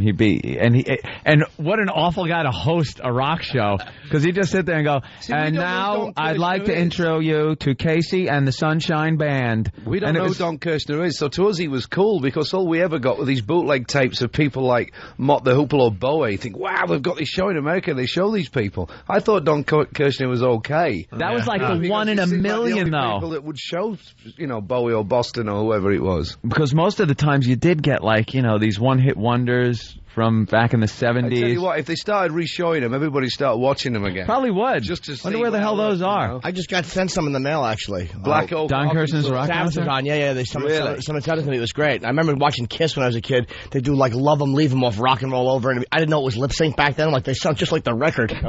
and what an awful guy to host a rock show, because he'd just sit there and go, and now I'd like to intro you to Casey and the Sunshine Band. We don't know who Don Kirshner is, so to us he was cool, because all we ever got were these bootleg tapes of people like Mott the Hoople or Bowie. Think, wow, they've got this show in America, they show these people. I thought Don Kirshner was okay. That was like the one in a million, though. People that would show, Bowie or Boston or whoever it was. Because most of the times you did get like, these one-hit wonders from back in the 70s. I tell you what, if they started re-showing them, everybody start watching them again. Probably would. Just to see. Wonder where the hell those are. I just got sent some in the mail, actually. Black Oak. Don Kirshner's rock concert? Yeah. Someone sent it to me. It was great. I remember watching Kiss when I was a kid. They do like Love 'Em, Leave 'Em off Rock and Roll Over. And I didn't know it was lip sync back then. Like, they sound just like the record. You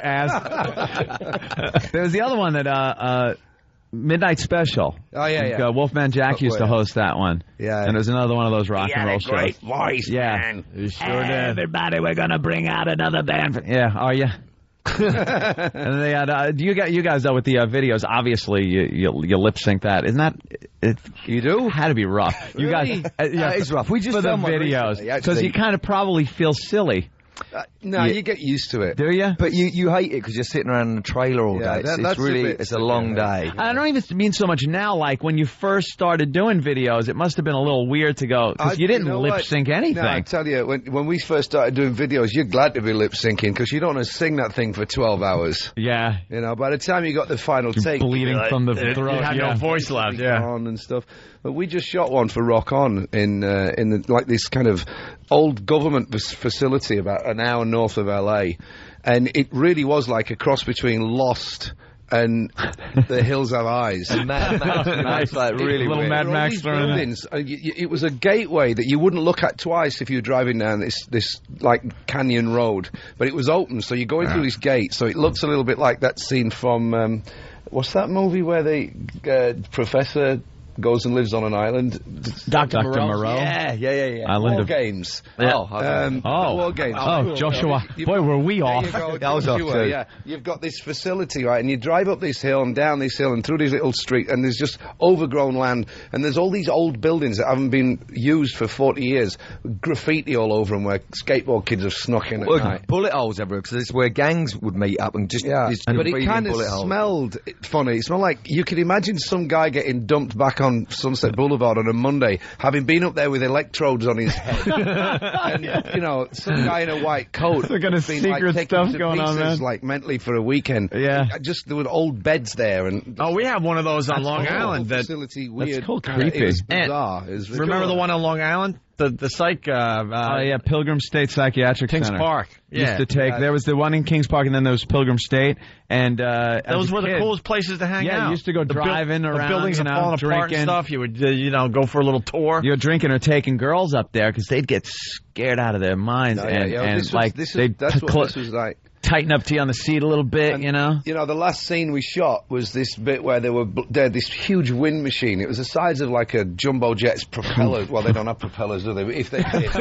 ass. There was the other one that, Midnight Special. Oh, yeah. Wolfman Jack used to host that one. Yeah. And it was another one of those rock and roll shows. Great voice, man. You sure did. Everybody, we're going to bring out another band. Yeah, are you? And they had, you guys know with the videos, obviously you lip sync that. Isn't that, you do? Had to be rough. You really? guys, That is rough. We just for the filmed one videos. recently, Because you kind of probably feel silly. No, you get used to it. Do you? But you hate it because you're sitting around in a trailer all day. It's a long day. I don't even mean so much now. Like when you first started doing videos, it must have been a little weird to go because you didn't lip sync anything. No, I tell you, when we first started doing videos, you're glad to be lip syncing because you don't want to sing that thing for 12 hours. Yeah. By the time you got the final take, bleeding from the throat. You had no voice left. Yeah. On and stuff. But we just shot one for Rock On in this kind of old government facility about an hour north of LA, and it really was like a cross between Lost and The Hills Have Eyes. Nice, like really little weird. Mad Max buildings. It was a gateway that you wouldn't look at twice if you were driving down this like canyon road, but it was open, so you're going through this gate, so it looks a little bit like that scene from what's that movie where the professor goes and lives on an island. Dr. Moreau. Yeah. Island War of Games. Yeah. War Games. Joshua. Boy, were we off. That was off too. Yeah. You've got this facility, right, and you drive up this hill and down this hill and through these little streets, and there's just overgrown land, and there's all these old buildings that haven't been used for 40 years, graffiti all over them where skateboard kids have snuck in at night. Bullet holes everywhere, because it's where gangs would meet up and just... but it kind of smelled funny. It smelled like, you could imagine some guy getting dumped back on Sunset Boulevard on a Monday, having been up there with electrodes on his head, and some guy in a white coat. Some kind of secret stuff going on, man. Like mentally for a weekend. Yeah, just there were old beds there, and we have one of those on Long Island. That facility weird. That's cool, creepy. It was bizarre. Remember the one on Long Island? The psych... Pilgrim State Psychiatric Kings Center. Park. Used to take... There was the one in Kings Park, and then there was Pilgrim State, and... those were the coolest places to hang out. Yeah, you used to go driving around, the buildings are falling apart and stuff. You would, go for a little tour. You were drinking or taking girls up there, because they'd get scared out of their minds, that's what this was like. Tighten up to you on the seat a little bit, the last scene we shot was this bit where they had this huge wind machine. It was the size of like a jumbo jet's propeller. Well, they don't have propellers, do they? But if they did,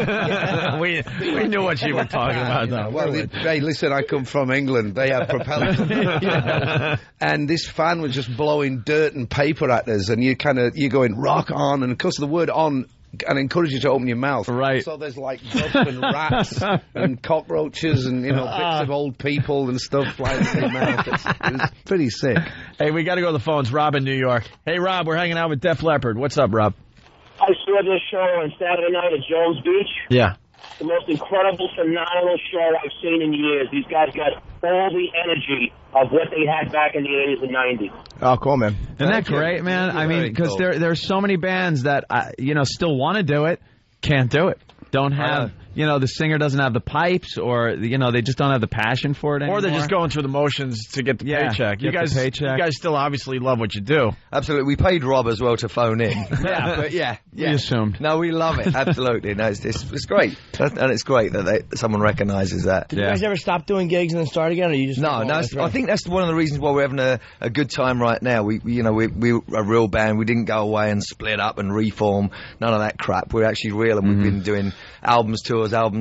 we knew what you were talking about. Though. Hey, listen, I come from England. They have propellers, and this fan was just blowing dirt and paper at us, and you're going rock on, and of course the word "on" and encourage you to open your mouth. Right. So there's like bugs and rats and cockroaches and, bits of old people and stuff flying in your mouth. It was pretty sick. Hey, we got to go to the phones. Rob in New York. Hey, Rob, we're hanging out with Def Leppard. What's up, Rob? I saw this show on Saturday night at Jones Beach. Yeah. The most incredible, phenomenal show I've seen in years. These guys got all the energy of what they had back in the 80s and 90s. Oh, cool, man. Isn't that great, man? I mean, because there's so many bands that, still want to do it, can't do it. Don't have, the singer doesn't have the pipes, or, they just don't have the passion for it anymore. Or they're just going through the motions to get the paycheck. You guys still obviously love what you do. Absolutely. We paid Rob as well to phone in. Yeah. We assumed. No, we love it. Absolutely. No, it's great. And it's great that someone recognises that. Did you guys ever stop doing gigs and then start again, or you just... No, I think that's one of the reasons why we're having a good time right now. We're a real band. We didn't go away and split up and reform. None of that crap. We're actually real, and we've been doing album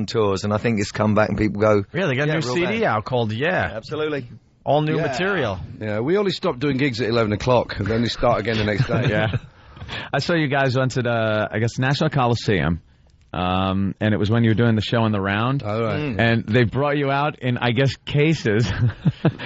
tours, and I think it's come back and people go... Yeah, they got a new CD out called Absolutely. All new material. Yeah, we only stopped doing gigs at 11 o'clock, and then they start again the next day. Yeah. I saw you guys went to the, National Coliseum, and it was when you were doing the show in the round. Oh, right. And they brought you out in, cases.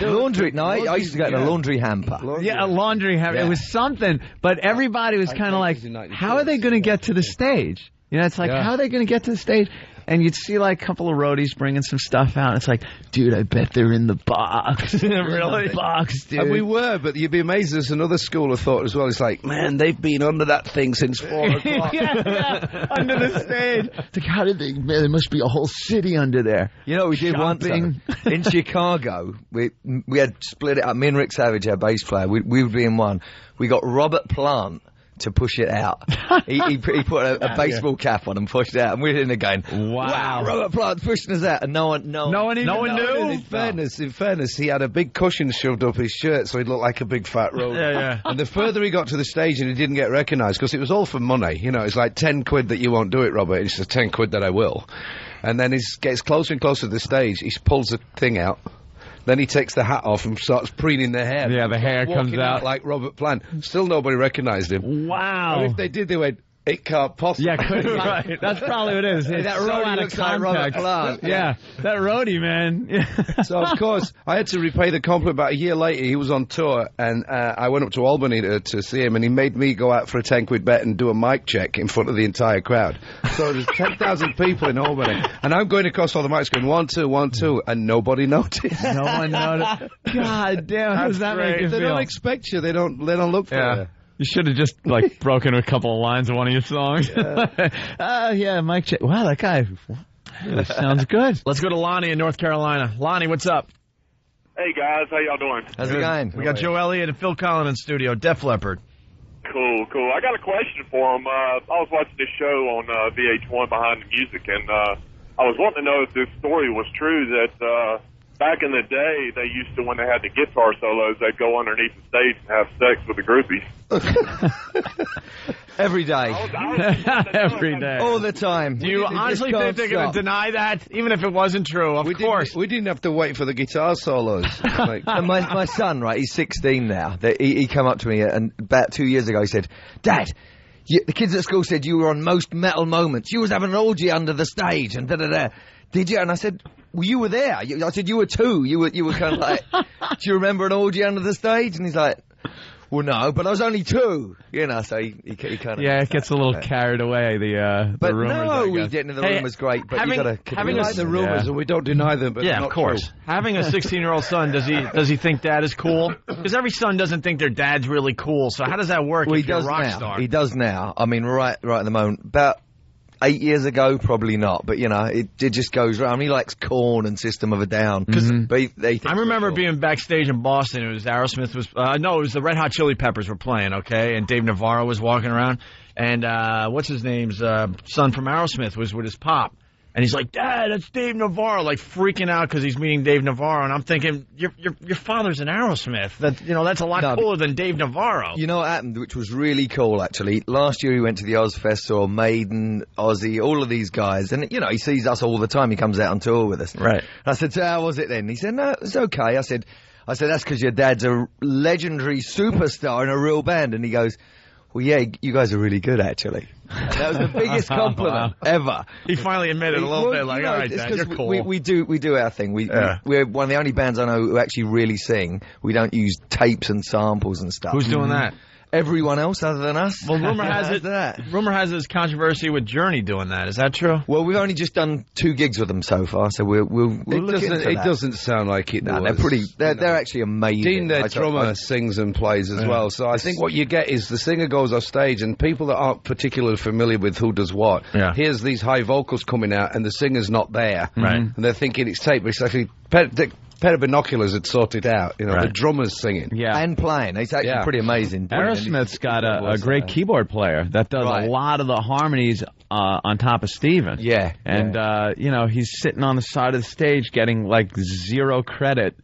Laundry. No, I used to go in a laundry hamper. A laundry hamper. Yeah. It was something, but everybody was kind of like, how are they going to get to the stage? It's like, how are they going to get to the stage? And you'd see, a couple of roadies bringing some stuff out. And it's like, dude, I bet they're in the box. Really? Box, dude. And we were, but you'd be amazed there's another school of thought as well. It's like, man, they've been under that thing since 4 o'clock. Under the stage. It's like, how did there must be a whole city under there. We did one thing in Chicago. We had split it up. Me and Rick Savage, our bass player, we would be in one. We got Robert Plant to push it out. he put a baseball cap on and pushed it out, and we're in there going, wow, Robert Plant's pushing us out, and no one knew. In fairness, he had a big cushion shoved up his shirt, so he looked like a big fat roadie. Yeah. And the further he got to the stage, and he didn't get recognised, because it was all for money. It's like 10 quid that you won't do it, Robert. It's just 10 quid that I will. And then he gets closer and closer to the stage. He pulls the thing out. Then he takes the hat off and starts preening the hair. Yeah, the hair comes out like Robert Plant. Still nobody recognised him. Wow. And if they did, they went, it can't possibly. Yeah, right. That's probably what it is. It's that so roadie out of looks like Robert Plant. Yeah, that roadie, man. Yeah. So, of course, I had to repay the compliment. About a year later, he was on tour, and I went up to Albany to see him, and he made me go out for a 10-quid bet and do a mic check in front of the entire crowd. So there's 10,000 people in Albany, and I'm going across all the mics going, 1, 2, 1, 2, and nobody noticed. No one noticed. God damn, how does that make you feel? They don't expect you. They don't look for you. You should have just, broken a couple of lines of one of your songs. Mike check. Wow, that guy, that sounds good. Let's go to Lonnie in North Carolina. Lonnie, what's up? Hey, guys. How y'all doing? How's it going? We got Joe Elliott and Phil Collen in studio. Def Leppard. Cool. I got a question for him. I was watching this show on VH1 Behind the Music, and I was wanting to know if this story was true that back in the day, they used to, when they had the guitar solos, they'd go underneath the stage and have sex with the groupies. Every day. Every day. All the time. Do you honestly think they're going to deny that, even if it wasn't true? Of course. We didn't have to wait for the guitar solos. And my son, right, he's 16 now. He came up to me, and about 2 years ago, he said, Dad, the kids at school said you were on Most Metal Moments. You was having an orgy under the stage, and da-da-da. Did you? And I said, well, you were there. I said, you were too. You were kind of like, do you remember an orgy under the stage? And he's like, well, no, but I was only 2. So he kind of... Yeah, it gets a little carried away, the rumors. No, we didn't. The rumors great, but you got to... We like the rumors, and we don't deny them, but yeah, of course. True. Having a 16-year-old son, does he think dad is cool? Because every son doesn't think their dad's really cool, so how does that work if you're a rock star? He does now. I mean, right at the moment. About 8 years ago, probably not, but it just goes around. He likes Korn and System of a Down. But they think I remember being backstage in Boston. It was Aerosmith was it was the Red Hot Chili Peppers were playing, okay, and Dave Navarro was walking around, and what's his name's son from Aerosmith was with his pop. And he's like, Dad, that's Dave Navarro, freaking out because he's meeting Dave Navarro. And I'm thinking, your father's an Aerosmith. That's a lot cooler than Dave Navarro. You know what happened, which was really cool, actually? Last year he went to the Ozfest, saw Maiden, Ozzy, all of these guys. And, he sees us all the time. He comes out on tour with us. Right. And I said, so how was it then? He said, no, it's okay. I said, that's because your dad's a legendary superstar in a real band. And he goes, Well, yeah, you guys are really good, actually. That was the biggest compliment ever. He finally admitted a little bit, like, all right, Dad, you're cool. We do our thing. We're one of the only bands I know who actually really sing. We don't use tapes and samples and stuff. Who's doing that? Everyone else other than us. Well, rumor has it there's controversy with Journey doing that. Is that true? Well, we've only just done 2 gigs with them so far, so we'll look into that. It doesn't sound like it. No, they're actually amazing. Dean, their drummer, sings and plays as well. So I think what you get is the singer goes off stage, and people that aren't particularly familiar with who does what, here's these high vocals coming out, and the singer's not there, right? And they're thinking it's tape, but it's actually pair of binoculars had sorted out, the drummer's singing. Yeah. And playing. It's actually pretty amazing. Aerosmith's got a great keyboard player that does a lot of the harmonies on top of Steven. Yeah. And, he's sitting on the side of the stage getting, like, 0 credit.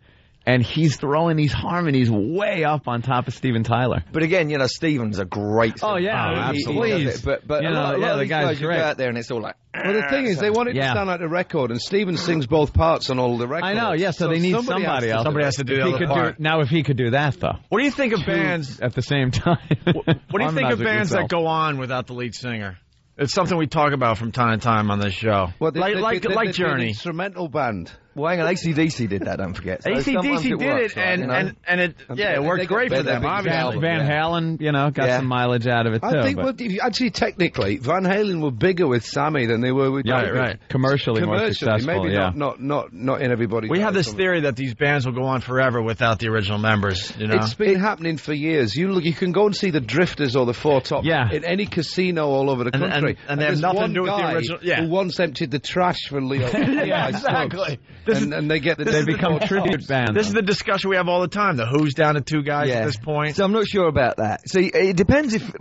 And he's throwing these harmonies way up on top of Steven Tyler. But again, Steven's a great singer. Oh, yeah, absolutely. But a lot of the guy's great. Go out there and it's all like... Well, the thing is, they want it to sound like the record, and Steven sings both parts on all the records. I know, so they need somebody else. Somebody has to do the other part. Now, if he could do that, though. What do you think of bands... At the same time. What do you think of bands that go on without the lead singer? It's something we talk about from time to time on this show. Well, like Journey. An instrumental band. Well, hang on, AC/DC did that, don't forget. So AC/DC did it, and it worked great for them, obviously. Van Halen, got some mileage out of it, too. I think, actually, technically, Van Halen were bigger with Sammy than they were with David. Right. Commercially more successful, maybe not in everybody's We have this theory that these bands will go on forever without the original members, It's been happening for years. You can go and see the Drifters or the Four Top in any casino all over the country. And they have nothing to do with the original. Who once emptied the trash for Leo. Exactly. And they become tribute bands. This is the discussion we have all the time. The Who's down to 2 guys at this point. So I'm not sure about that. See, it depends if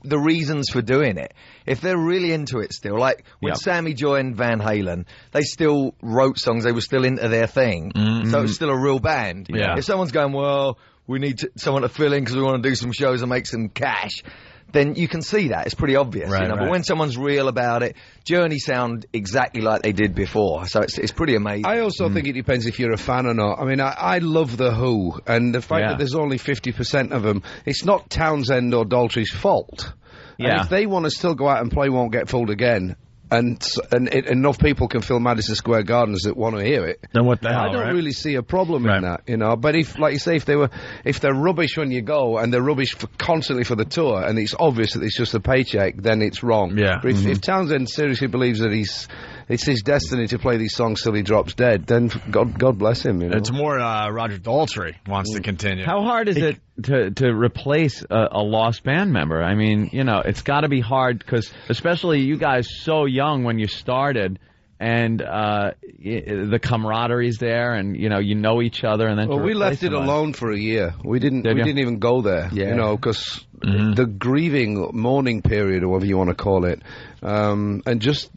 the reasons for doing it. If they're really into it still, like when Sammy joined Van Halen, they still wrote songs. They were still into their thing. Mm-hmm. So it's still a real band. Yeah. If someone's going, well, we need someone to fill in because we want to do some shows and make some cash, then you can see that. It's pretty obvious, But when someone's real about it, Journey sound exactly like they did before, so it's pretty amazing. I also think it depends if you're a fan or not. I mean, I love The Who, and the fact that there's only 50% of them, it's not Townsend or Daltrey's fault. Yeah. And if they want to still go out and play Won't Get Fooled Again, and enough people can fill Madison Square Gardens that want to hear it, then what the hell? I don't really see a problem in that, But if, like you say, if they're rubbish when you go and they're rubbish constantly for the tour, and it's obvious that it's just a paycheck, then it's wrong. Yeah. But if Townsend seriously believes that it's his destiny to play these songs till he drops dead, then God bless him. It's more Roger Daltrey wants to continue. How hard is it to replace a lost band member? I mean, it's got to be hard because, especially you guys so young when you started, and the camaraderie's there, and you know each other, and then we left it alone for a year. We didn't even go there, because the grieving mourning period, or whatever you want to call it, and just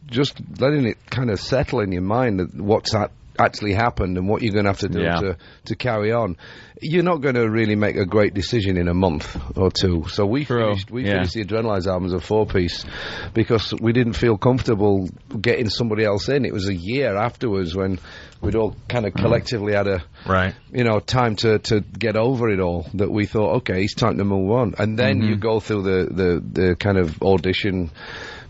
letting it kind of settle in your mind that what's actually happened and what you're going to have to do to carry on. You're not going to really make a great decision in a month or two. So we finished the Adrenalize album as a 4-piece because we didn't feel comfortable getting somebody else in. It was a year afterwards when we'd all kind of collectively had time to get over it all, that we thought, okay, it's time to move on. And then you go through the kind of audition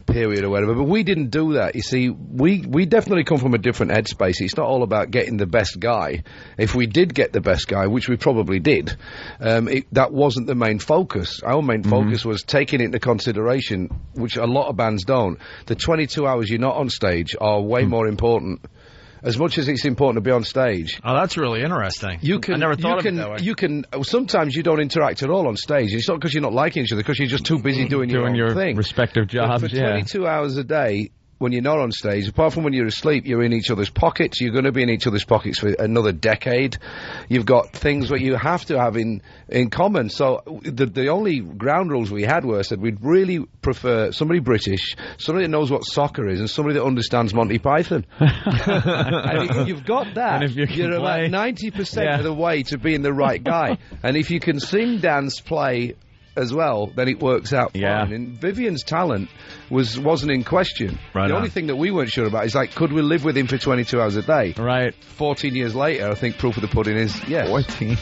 period or whatever, but we didn't do that. You see, we definitely come from a different headspace. It's not all about getting the best guy. If we did get the best guy, which we probably did, that wasn't the main focus. Our main focus was taking into consideration, which a lot of bands don't, the 22 hours you're not on stage are way more important. As much as it's important to be on stage. Oh, that's really interesting. I never thought of it that way. Sometimes you don't interact at all on stage. It's not because you're not liking each other, because you're just too busy doing your own thing. Respective jobs. But for 22 hours a day, when you're not on stage, apart from when you're asleep, you're in each other's pockets. You're going to be in each other's pockets for another decade. You've got things that you have to have in common. So the only ground rules we had were said we'd really prefer somebody British, somebody that knows what soccer is, and somebody that understands Monty Python. And if you've got that, and if you're about 90% of the way to being the right guy. And if you can sing, dance, play as well, then it works out fine. And Vivian's talent wasn't in question. The only thing that we weren't sure about is, like, could we live with him for 22 hours a day? Right. 14 years later, I think proof of the pudding is yes. 14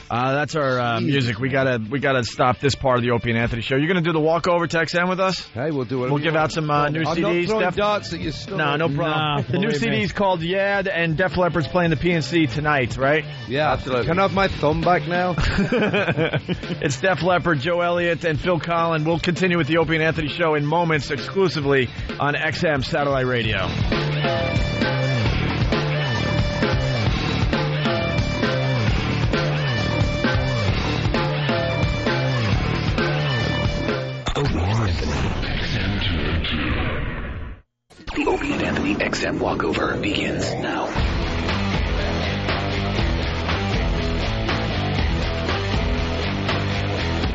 That's our music. We gotta stop this part of the Opie and Anthony show. You're gonna do the walkover to XM with us? Hey, we'll do it. We'll give out some new CDs. I'm not throwing darts at your stomach. No problem. The new CD's called Yeah, and Def Leppard's playing the PNC tonight, right? Yeah, absolutely. Can I have my thumb back now? It's Def Leppard, Joe Elliott, and Phil Collen. We'll continue with the Opie and Anthony show in moments, exclusively on XM Satellite Radio. The Opie and Anthony XM walkover begins now.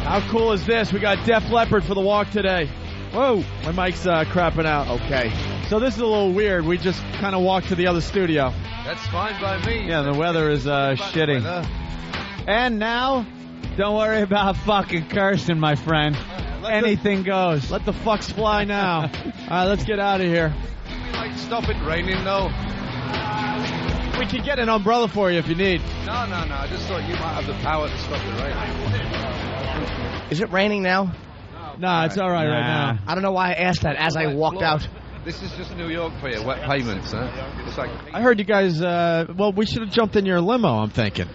How cool is this? We got Def Leppard for the walk today. Whoa, my mic's crapping out. Okay. So this is a little weird. We just kind of walked to the other studio. That's fine by me. Yeah, the weather is shitty. And now, don't worry about fucking cursing, my friend. Anything goes. Let the fucks fly now. All right, let's get out of here. Stop it raining, though. We can get an umbrella for you if you need. No. I just thought you might have the power to stop it raining. Is it raining now? Nah, it's all right right now. I don't know why I asked that as I walked out. This is just New York for you, wet pavements, huh? It's like I heard you guys, we should have jumped in your limo, I'm thinking.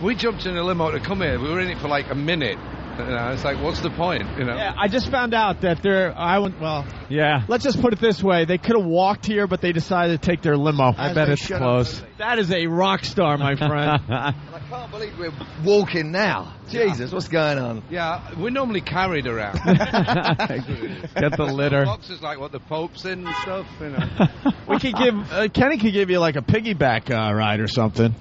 We jumped in a limo to come here. We were in it for like a minute. It's like, what's the point? Yeah, I just found out that let's just put it this way. They could have walked here, but they decided to take their limo. I bet it's close. That is a rock star, my friend. I can't believe we're walking now. Jesus, what's going on? Yeah, we're normally carried around. Get the litter. Boxes like what the Pope's in and stuff, We could give, Kenny could give you like a piggyback ride or something.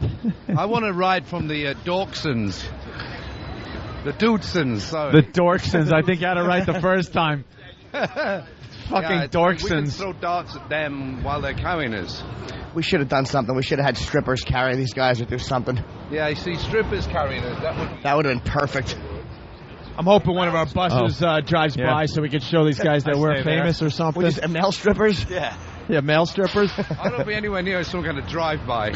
I want to ride from the Dudesons. The Dudesons, sorry. The Dorksons. I think you had it right the first time. Fucking Dorksons. We can throw darts at them while they're carrying us. We should have done something. We should have had strippers carry these guys or do something. Yeah, you see strippers carrying us. That would have been perfect. I'm hoping one of our buses drives by so we can show these guys that we're famous or something. Male strippers? Yeah. Yeah, male strippers. I don't be anywhere near some kind of drive-by.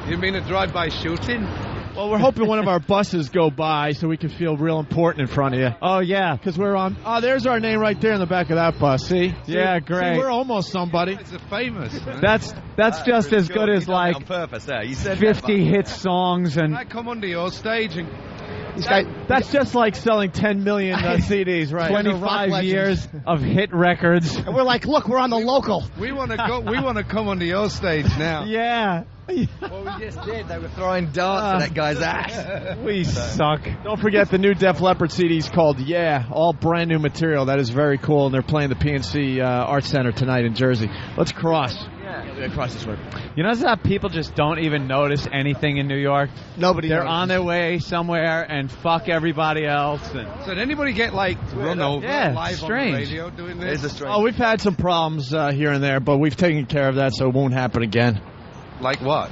You mean a drive-by shooting? Well, we're hoping one of our buses go by so we can feel real important in front of you. Oh, yeah. Because we're on... Oh, there's our name right there in the back of that bus. See? Yeah, great. See, we're almost somebody. It's famous. That's just as good as, like, on purpose, you said 50 hit songs and... I come onto your stage and... That's just like selling 10 million CDs, right? 25 years of hit records. And we're like, look, we're on the local. We want to go. We want to come onto your stage now. Yeah. Well, we just did. They were throwing darts at that guy's ass. We suck. Don't forget the new Def Leppard CD's called Yeah, all brand new material. That is very cool, and they're playing the PNC Arts Center tonight in Jersey. Let's cross. Yeah, cross this way. You notice how people just don't even notice anything in New York? Nobody. They're on their way somewhere and fuck everybody else. So did anybody get run over live on the radio doing this? Oh, we've had some problems here and there, but we've taken care of that, so it won't happen again. Like what?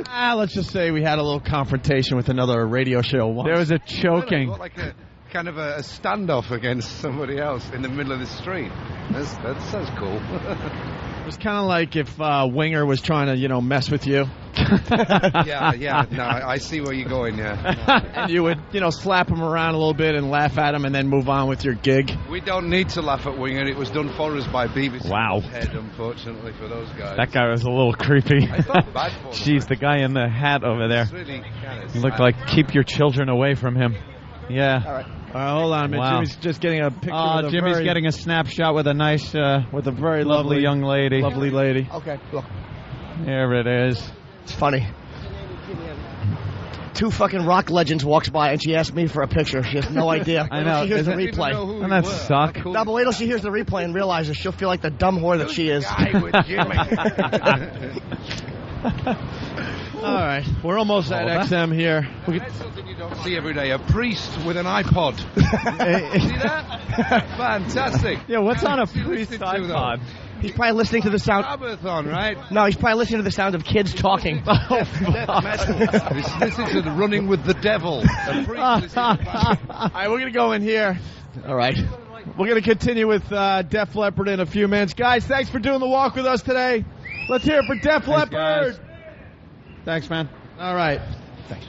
Let's just say we had a little confrontation with another radio show once. There was a choking. Really? Like a kind of a standoff against somebody else in the middle of the street. That sounds cool. It was kind of like if Winger was trying to, mess with you. Yeah. No, I see where you're going, yeah. And you would, slap him around a little bit and laugh at him and then move on with your gig. We don't need to laugh at Winger. It was done for us by BBC. Wow. Head, unfortunately, for those guys. That guy was a little creepy. I felt bad for him. Jeez, the guy in the hat over there. Really looked like keep your children away from him. Yeah. All right. Hold on a minute. Wow. Jimmy's just getting a picture. Jimmy's getting a snapshot with a nice, with a very lovely young lady. Lovely lady. Okay, look. There it is. It's funny. 2 fucking rock legends walks by and she asked me for a picture. She has no idea. I know. She hears the replay. Doesn't that suck? No, but wait till she hears the replay and realizes she'll feel like the dumb whore that she is. All right, we're almost at XM here. That's something you don't see every day. A priest with an iPod. See that? Fantastic. Yeah, what's on a priest's iPod? He's probably listening to the sound. Sabbathon, right? No, he's probably listening to the sound of kids talking. This is the running with the devil. All right, we're gonna go in here. All right. We're gonna continue with Def Leppard in a few minutes, guys. Thanks for doing the walk with us today. Let's hear it for Def Leppard. Thanks, man. All right.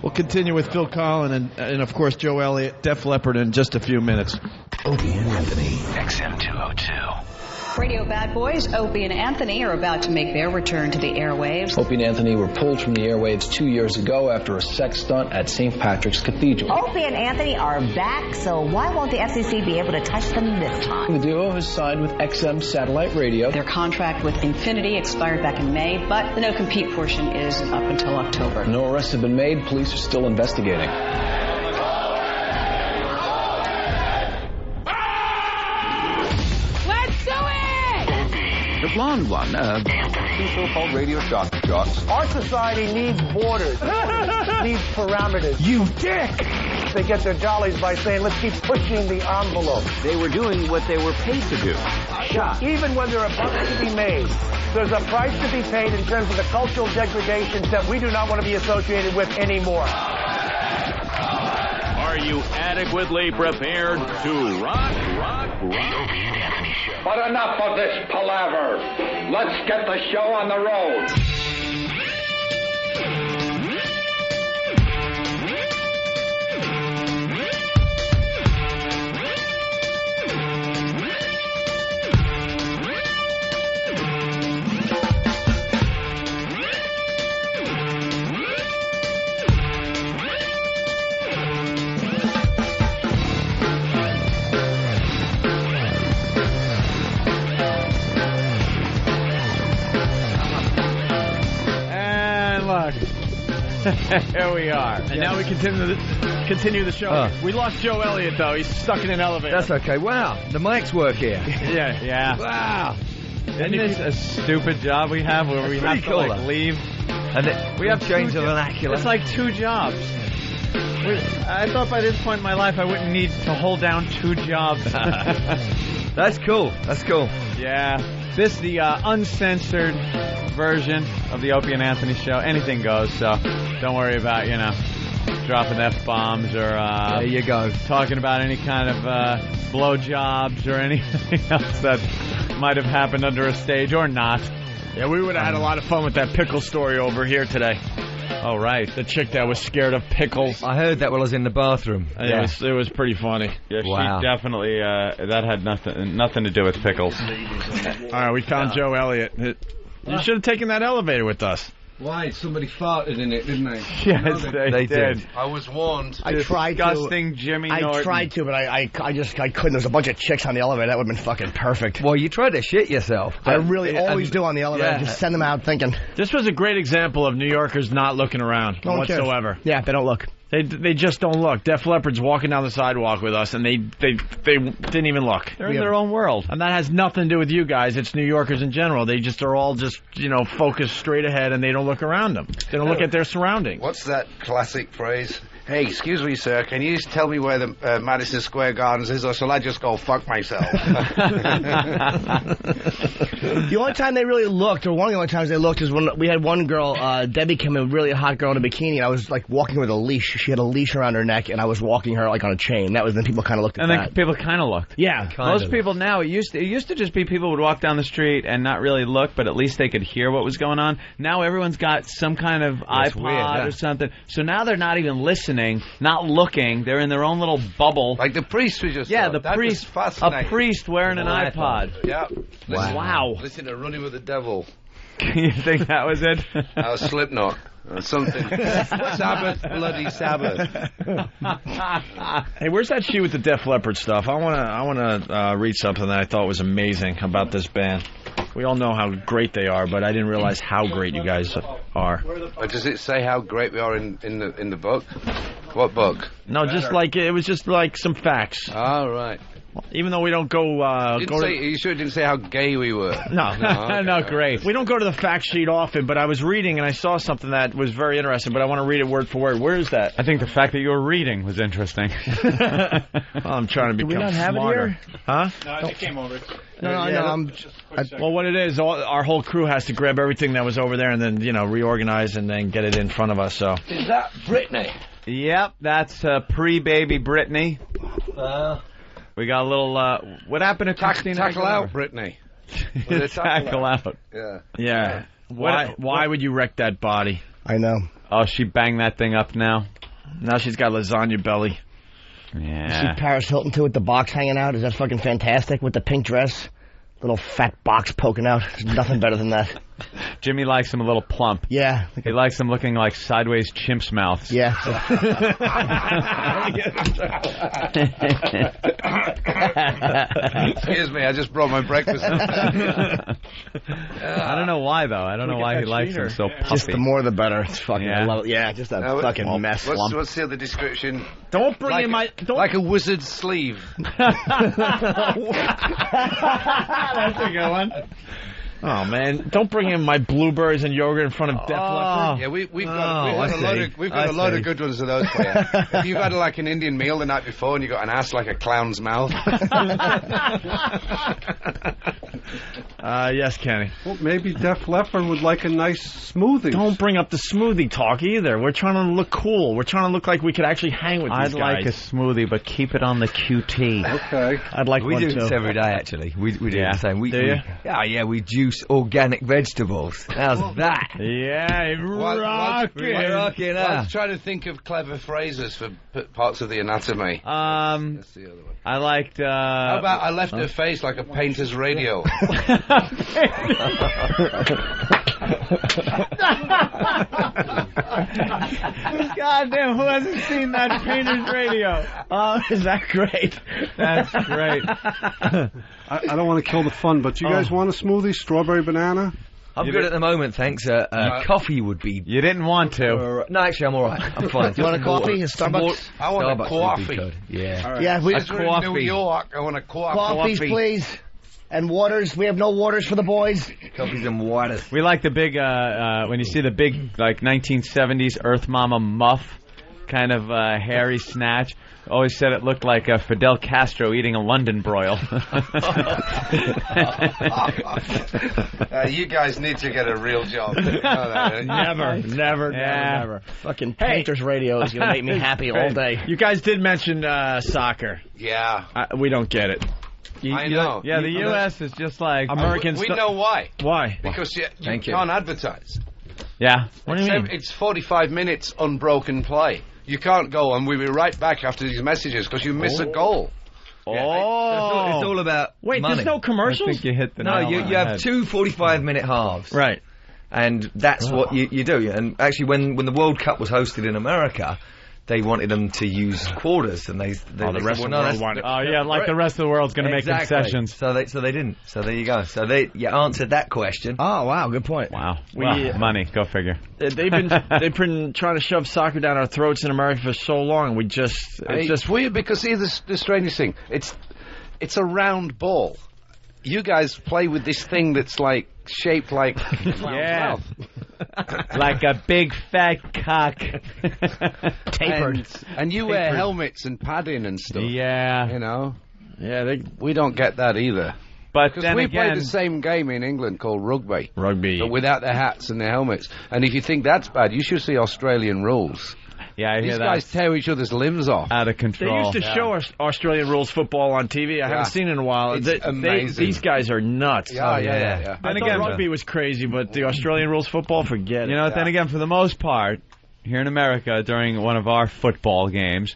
We'll continue with Phil Collen and of course, Joe Elliott, Def Leppard in just a few minutes. Opie and Anthony, XM 202. Radio bad boys Opie and Anthony are about to make their return to the airwaves. Opie and Anthony were pulled from the airwaves 2 years ago after a sex stunt at St. Patrick's Cathedral. Opie and Anthony are back, so why won't the FCC be able to touch them this time? The duo has signed with XM Satellite Radio. Their contract with Infinity expired back in May, but the no-compete portion is up until October. No arrests have been made. Police are still investigating. The blonde one, two so-called radio shock jocks. Our society needs borders, needs parameters. You dick! They get their jollies by saying, let's keep pushing the envelope. They were doing what they were paid to do. Even when there are bucks to be made, there's a price to be paid in terms of the cultural degradations that we do not want to be associated with anymore. Are you adequately prepared to rock? But enough of this palaver. Let's get the show on the road. Here we are. And now we continue the show. We lost Joe Elliott, though. He's stuck in an elevator. That's okay. Wow. The mics work here. Yeah. Wow. Isn't this a stupid job we have where we have to, like, leave? And we have changed the vernacular. It's like 2 jobs. I thought by this point in my life I wouldn't need to hold down 2 jobs. That's cool. Yeah. This is the uncensored version of the Opie and Anthony show. Anything goes, so don't worry about, dropping F-bombs or there you go. Talking about any kind of blowjobs or anything else that might have happened under a stage or not. Yeah, we would have had a lot of fun with that pickle story over here today. Oh, right. The chick that was scared of pickles. I heard that while I was in the bathroom. Yeah. It was pretty funny. Yeah, wow. She definitely, that had nothing to do with pickles. All right, we found Joe Elliott. You should have taken that elevator with us. Why? Somebody farted in it, didn't they? Yes, they did. I was warned. I tried to. Disgusting Jimmy Norton. I tried to, but I couldn't. There's a bunch of chicks on the elevator. That would have been fucking perfect. Well, you tried to shit yourself. I really always do on the elevator. Just send them out thinking. This was a great example of New Yorkers not looking around whatsoever. Yeah, they don't look. They just don't look. Def Leppard's walking down the sidewalk with us, and they didn't even look. They're in their own world. And that has nothing to do with you guys. It's New Yorkers in general. They just are all just, focused straight ahead, and they don't look around them. They don't look at their surroundings. What's that classic phrase? Hey, excuse me, sir, can you just tell me where the Madison Square Gardens is, or shall I just go fuck myself? The only time they really looked, or one of the only times they looked, is when we had one girl, Debbie, come in, really hot girl in a bikini, and I was, like, walking with a leash. She had a leash around her neck, and I was walking her, like, on a chain. That was when people kind of looked at that. And then people kind of looked. Yeah. Most people now, it used to just be people would walk down the street and not really look, but at least they could hear what was going on. Now everyone's got some kind of iPod or something. So now they're not even listening, not looking. They're in their own little bubble. Like the priest we just saw. The priest. A priest wearing an iPod. Yeah. Wow. Listen to Running with the Devil. You think that was it? That was Slipknot. Or something. Sabbath, bloody Sabbath. Hey, where's that sheet with the Def Leppard stuff? I wanna read something that I thought was amazing about this band. We all know how great they are, but I didn't realize how great you guys are. Does it say how great we are in the book? What book? No, it was just like some facts. Oh, right. Even though we don't go... you sure didn't say how gay we were? No. Okay. No, great. We don't go to the fact sheet often, but I was reading and I saw something that was very interesting, but I want to read it word for word. Where is that? I think the fact that you were reading was interesting. I'm trying to become smarter. Do we not have it here? Huh? No, it came over. No. Well, what it is, our whole crew has to grab everything that was over there and then, reorganize and then get it in front of us, so... Is that Britney? Yep, that's pre-baby Britney. We got a little, what happened to Christina? Tackle out, Britney. Tackle out. Yeah. Yeah. Why would you wreck that body? I know. Oh, she banged that thing up now. Now she's got lasagna belly. You Yeah. see Paris Hilton, too, with the box hanging out? Is that fucking fantastic? With the pink dress? Little fat box poking out. There's nothing better than that. Jimmy likes them a little plump. Yeah. He likes them looking like sideways chimps' mouths. Yeah. Excuse me, I just brought my breakfast. I don't know why, though. I don't know why he likes them so puffy. Just the more the better. It's fucking, I love it. Yeah, just a fucking mess. What's the other description? Don't bring in my... Like a wizard's sleeve. That's a good one. Oh man! Don't bring in my blueberries and yogurt in front of Def Leppard. Yeah, we've got a lot of good ones of those for you. If you've had like an Indian meal the night before and you got an ass like a clown's mouth. Yes, Kenny. Well, maybe Def Leppard would like a nice smoothie. Don't bring up the smoothie talk either. We're trying to look cool. We're trying to look like we could actually hang with these guys. I'd like a smoothie, but keep it on the QT. Okay. I'd like we one do too. this every day, actually. We do the same. Do you? We juice organic vegetables. How's that? Yeah, rocking. I'm trying to think of clever phrases for parts of the anatomy. That's the other one. I liked... How about I left her face like a painter's radio? Goddamn, who hasn't seen that painter's radio? Oh, is that great? That's great. I don't want to kill the fun, but you guys want a smoothie? Strawberry banana? I'm good at the moment, thanks. Coffee would be... You didn't want to. No, actually, I'm all right. I'm fine. You want a coffee? A Starbucks? I want Starbucks a coffee. Yeah. Right. Yeah, I swear in New York, I want a coffee. Coffees, please. And waters. We have no waters for the boys. Coffees and waters. We like the big, when you see the big, like, 1970s Earth Mama muff kind of hairy snatch. Always said it looked like Fidel Castro eating a London broil. You guys need to get a real job. Never. Fucking painter's radio is going to make me happy all day. You guys did mention soccer. Yeah. We don't get it. I know. Yeah, the U.S. is just like... Americans. We know why. Why? Because you can't advertise. Yeah. What do you mean? It's 45 minutes unbroken play. You can't go and we'll be right back after these messages because you miss a goal. Yeah, it's all about money. There's no commercials? I think you hit the No, nail on you the have head. 2 45-minute halves. Right. And that's what you do. And actually, when the World Cup was hosted in America, they wanted them to use quarters, and the rest of the world wanted. Oh yeah, like the rest of the world's going to make concessions. So they didn't. So there you go. So you answered that question. Oh wow, good point. Wow. Money. Go figure. They've been trying to shove soccer down our throats in America for so long. It's just weird because see the strangest thing. It's a round ball. You guys play with this thing that's like shaped like mouth. Like a big fat cock. Tapered. And you wear helmets and padding and stuff. Yeah. You know? Yeah, we don't get that either. But because we play the same game in England called rugby. But without the hats and the helmets. And if you think that's bad, you should see Australian rules. Yeah, I hear These that. guys tear each other's limbs off. Out of control. They used to show us Australian rules football on TV. I haven't seen it in a while. It's amazing. These guys are nuts. Yeah. I thought rugby was crazy, but the Australian rules football, forget it. You know, then again, for the most part, here in America, during one of our football games,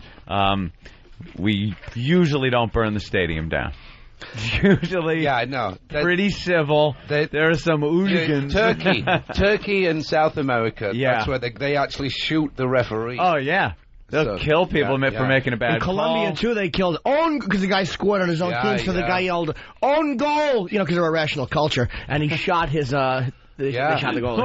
we usually don't burn the stadium down. Usually, I know. Pretty civil. There are some hooligans. Turkey and South America. Yeah. That's where they actually shoot the referee. Oh yeah, they'll kill people for making a bad In Colombia call. too, they killed because the guy scored on his own team, so the guy yelled "own goal," because they're a rational culture, and he shot his. They shot the goal.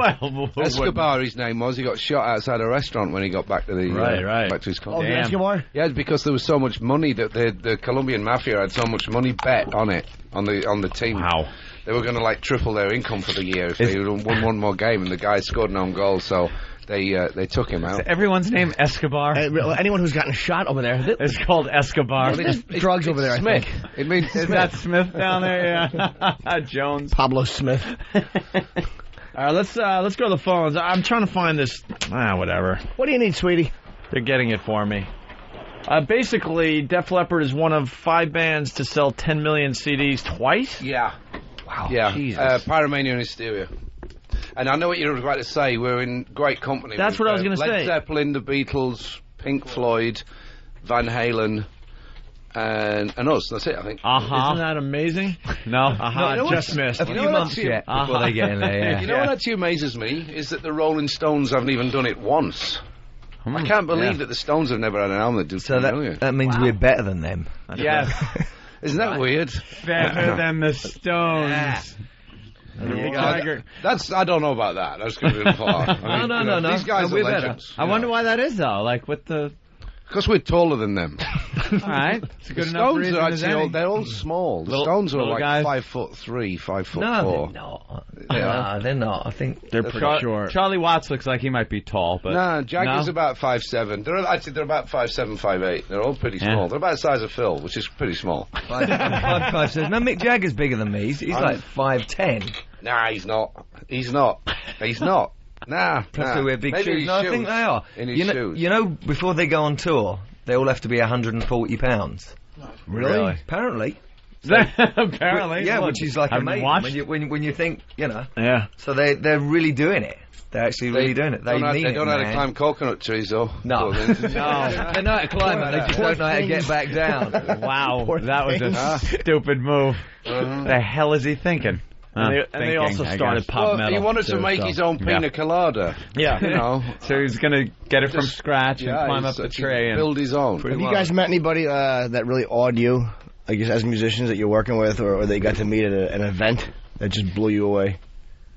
Escobar, his name was. He got shot outside a restaurant when he got back to the back to his country. Oh, Escobar? Yeah, it's because there was so much money that the Colombian mafia had so much money bet on it on the team. Wow. They were going to triple their income for the year if they won one more game, and the guy scored an own goal. So they took him out. Is everyone's name Escobar? Anyone who's gotten shot over there. It's called Escobar. There's drugs over there, Smith. I think. It means Is that Smith down there? Yeah. Jones. Pablo Smith. All right, let's go to the phones. I'm trying to find this. Whatever. What do you need, sweetie? They're getting it for me. Basically, Def Leppard is one of 5 bands to sell 10 million CDs twice. Yeah. Wow. Yeah. Jesus. Pyromania and Hysteria. And I know what you're about to say. We're in great company. That's what I was going to say. Led Zeppelin, the Beatles, Pink Floyd, Van Halen, and us. That's it, I think. Isn't that amazing? No. Just missed. A few months yet before they get in there, yeah. You know what actually amazes me is that the Rolling Stones haven't even done it once. I can't believe that the Stones have never had an album that did 10 million. That means we're better than them. Yes. Isn't that weird? Better than the Stones. That's I don't know about that. That's going to be far. I mean, No. These guys are legends. I wonder why that is, though. Like, with the... Because we're taller than them. All right. It's a good The enough Stones reason are as actually any. they're all small. The Little- Stones are little like guys. 5'3", 5'4". No, they're not. No, they're not. I think They're pretty short. Charlie Watts looks like he might be tall, but... Nah, Jagger's No? about 5'7". They're about 5'7", 5'8". They're all pretty small. Yeah. They're about the size of Phil, which is pretty small. 5'5". No, Mick Jagger's bigger than me. He's like 5'10". Nah, he's not. He's not. Nah. So wear big Maybe shoes. his No, I shoes. think they are. In his shoes. You know, before they go on tour, they all have to be 140 pounds. Really? Apparently. Apparently. Yeah, which is like Haven't amazing watched? when you think, you know. Yeah. So they're really doing it. They're actually really doing it. They don't mean they don't know how to man. climb coconut trees, though. No. Poor things. No. They know how to climb it. They just don't know how to get back down. Wow, Poor that was a things. stupid move. The hell is he thinking? And they also started pop metal. He wanted to too, make so. his own pina colada. Yeah. You know. So he's going to get it from Just- scratch and climb up the tree. And build his own. Have you guys met anybody that really awed you, I guess, as musicians that you're working with, or that you got to meet at an event that just blew you away?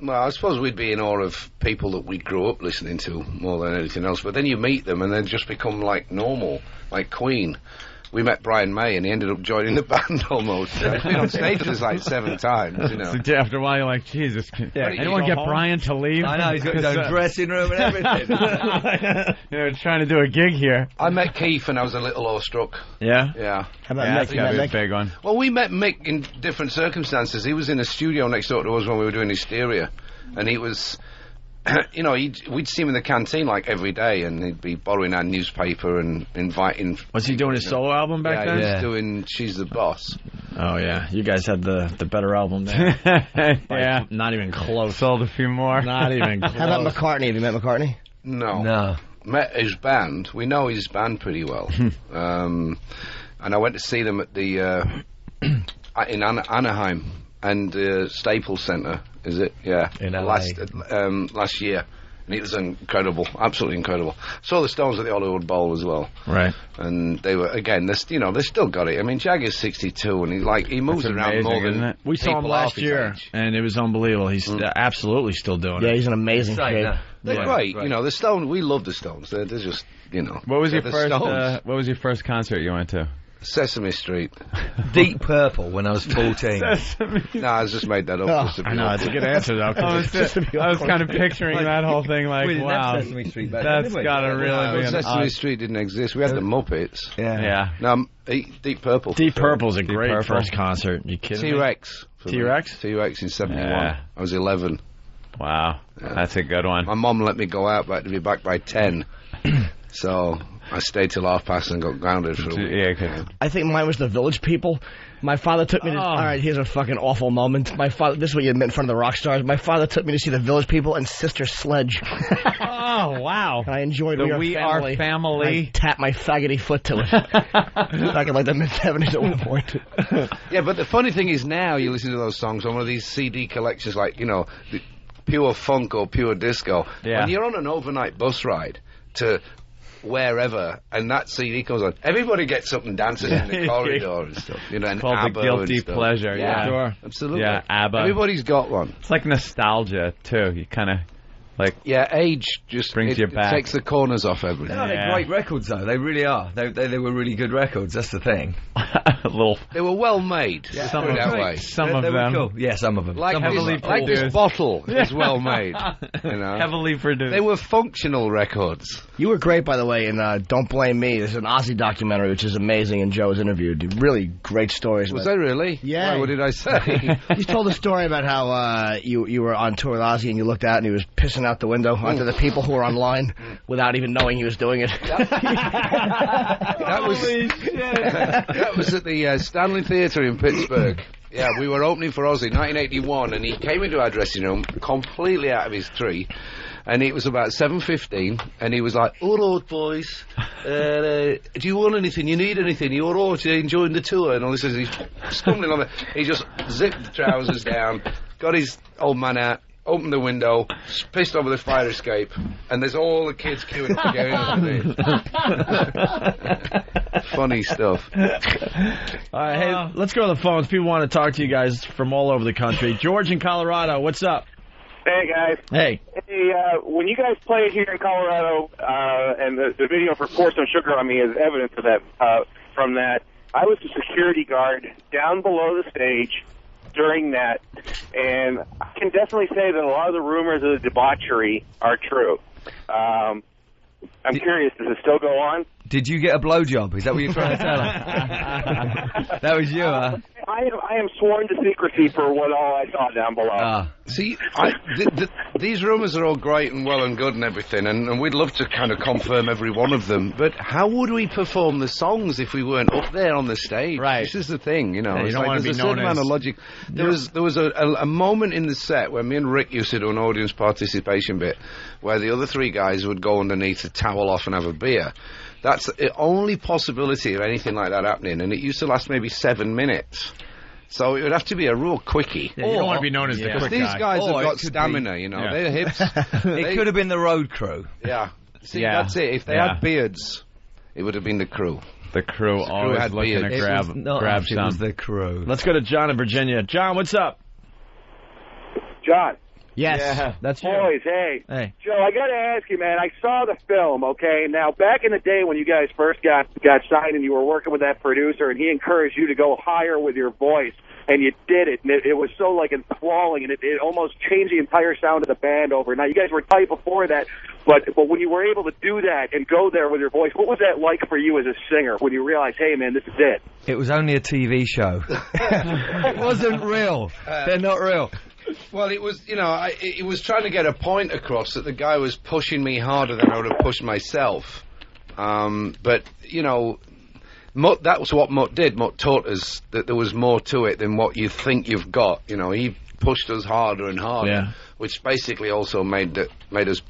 Well, I suppose we'd be in awe of people that we grew up listening to more than anything else. But then you meet them and they just become like normal, like Queen. We met Brian May and he ended up joining the band almost. He's been on stage with us like 7 times, you know. So after a while, you're like, Jesus, anyone get Brian to leave? I know, he's got his own dressing room and everything. Trying to do a gig here. I met Keith and I was a little awestruck. Yeah? Yeah. How about That's Mick? got to be a Mick? big one. Well, we met Mick in different circumstances. He was in a studio next door to us when we were doing Hysteria. And he was... you know, we'd see him in the canteen like every day, and he'd be borrowing our newspaper and inviting. Was he doing his solo album back then? Yeah, he was doing "She's the Boss." Oh yeah, you guys had the better album there. Yeah, not even close. Sold a few more. Not even close. How about McCartney? Have you met McCartney? No. Met his band. We know his band pretty well. And I went to see them at the in Anaheim and Staples Center. Is it? Yeah. In LA. Last year. And it was incredible, absolutely incredible. Saw the Stones at the Hollywood Bowl as well. Right. And they were, again, they still got it. I mean, Jagger's 62 and he moves That's around amazing, more isn't than it? We saw him people last half his year, age. and it was unbelievable. He's absolutely still doing it. Yeah, he's an amazing kid. They're great. You know, the Stones, we love the Stones. They're just, you know. What was your they're first? the Stones. What was your first concert you went to? Sesame Street. Deep Purple when I was 14. No, I just made that up. just to be I know, it's a good answer, though. I was kind of picturing that whole thing like, We didn't wow, have Sesame Street back then, that's did we? got to really be an Sesame odd... Street didn't exist. We had the Muppets. Yeah. No, Deep Purple. Deep Purple's a great Purple. first concert. You kidding me? T-Rex. T-Rex? T-Rex in 71. Yeah. I was 11. Wow, that's a good one. My mum let me go out, but I had to be back by 10. So I stayed till past and got grounded for a week. Yeah, I think mine was the Village People. My father took me to... All right, here's a fucking awful moment. My father... This is what you admit in front of the rock stars. My father took me to see the Village People and Sister Sledge. Oh, wow. And I enjoyed The We Are Family. I tapped my faggoty foot to it. Back in like the mid-70s at one point. Yeah, but the funny thing is now you listen to those songs on one of these CD collections like, you know, the pure funk or pure disco. Yeah. When you're on an overnight bus ride to... wherever, and that CD comes on, everybody gets up and dances in the corridor and stuff. You know, and Called ABBA the guilty and stuff. pleasure. Yeah, Sure. Absolutely. Yeah, ABBA. Everybody's got one. It's like nostalgia too. You kind of like age just brings you back. It takes the corners off everything. No, they're great records though. They really are. They were really good records. That's the thing. a little. They were well made. Yeah, Put it that way. Some they of were them. cool. Yeah, some of them. Like some heavily of them. like this produced. bottle is well made. You know? Heavily produced. They were functional records. You were great, by the way, in Don't Blame Me. There's an Ozzy documentary, which is amazing, and Joe was interviewed. Really great stories. Was that really? Yeah. Why, what did I say? You told a story about how you were on tour with Ozzy and you looked out and he was pissing out the window onto the people who were online without even knowing he was doing it. That was at the Stanley Theatre in Pittsburgh Yeah, we were opening for Ozzy, 1981, and he came into our dressing room completely out of his tree. And it was about 7:15, and he was like, "All right, boys, do you want anything? You need anything? You all right? You enjoying the tour?" And all this, he's stumbling on it. He just zipped the trousers down, got his old man out, opened the window, pissed over the fire escape, and there's all the kids queuing to get in. Funny stuff. All right, hey, let's go to the phones. People want to talk to you guys from all over the country. George in Colorado, what's up? Hey, guys. Hey. Hey, when you guys play here in Colorado, and the video for Pour Some Sugar on Me is evidence of that, from that, I was a security guard down below the stage during that, and I can definitely say that a lot of the rumors of the debauchery are true. I'm curious, does it still go on? Did you get a blowjob? Is that what you're trying to tell us? That was you, huh? I am sworn to secrecy for what all I saw down below. See, these rumours are all great and well and good and everything, and we'd love to kind of confirm every one of them, but how would we perform the songs if we weren't up there on the stage? Right. This is the thing, you know. Yeah, you don't want to be known as... logic. There was a moment in the set where me and Rick used to do an audience participation bit where the other three guys would go underneath to towel off and have a beer. That's the only possibility of anything like that happening, and it used to last maybe 7 minutes. So it would have to be a real quickie. Yeah, you don't want to be known as the quick guy. These guys have got stamina, you know. Yeah. Their hips. It could have been the road crew. Yeah. See, that's it. If they had beards, it would have been the crew. The crew always had looking beards. to grab It some. was the crew. Let's go to John in Virginia. John, what's up? John. Yes, that's you. Boys, hey. Joe, I got to ask you, man, I saw the film, okay? Now, back in the day when you guys first got signed and you were working with that producer and he encouraged you to go higher with your voice, and you did it, and it was so, like, enthralling, and it almost changed the entire sound of the band over. Now, you guys were tight before that, but when you were able to do that and go there with your voice, what was that like for you as a singer when you realized, hey, man, this is it? It was only a TV show. It wasn't real. They're not real. Well, it was, you know, it was trying to get a point across that the guy was pushing me harder than I would have pushed myself. But, you know, Mutt, that was what Mutt did. Mutt taught us that there was more to it than what you think you've got. You know, he pushed us harder and harder, which basically also made us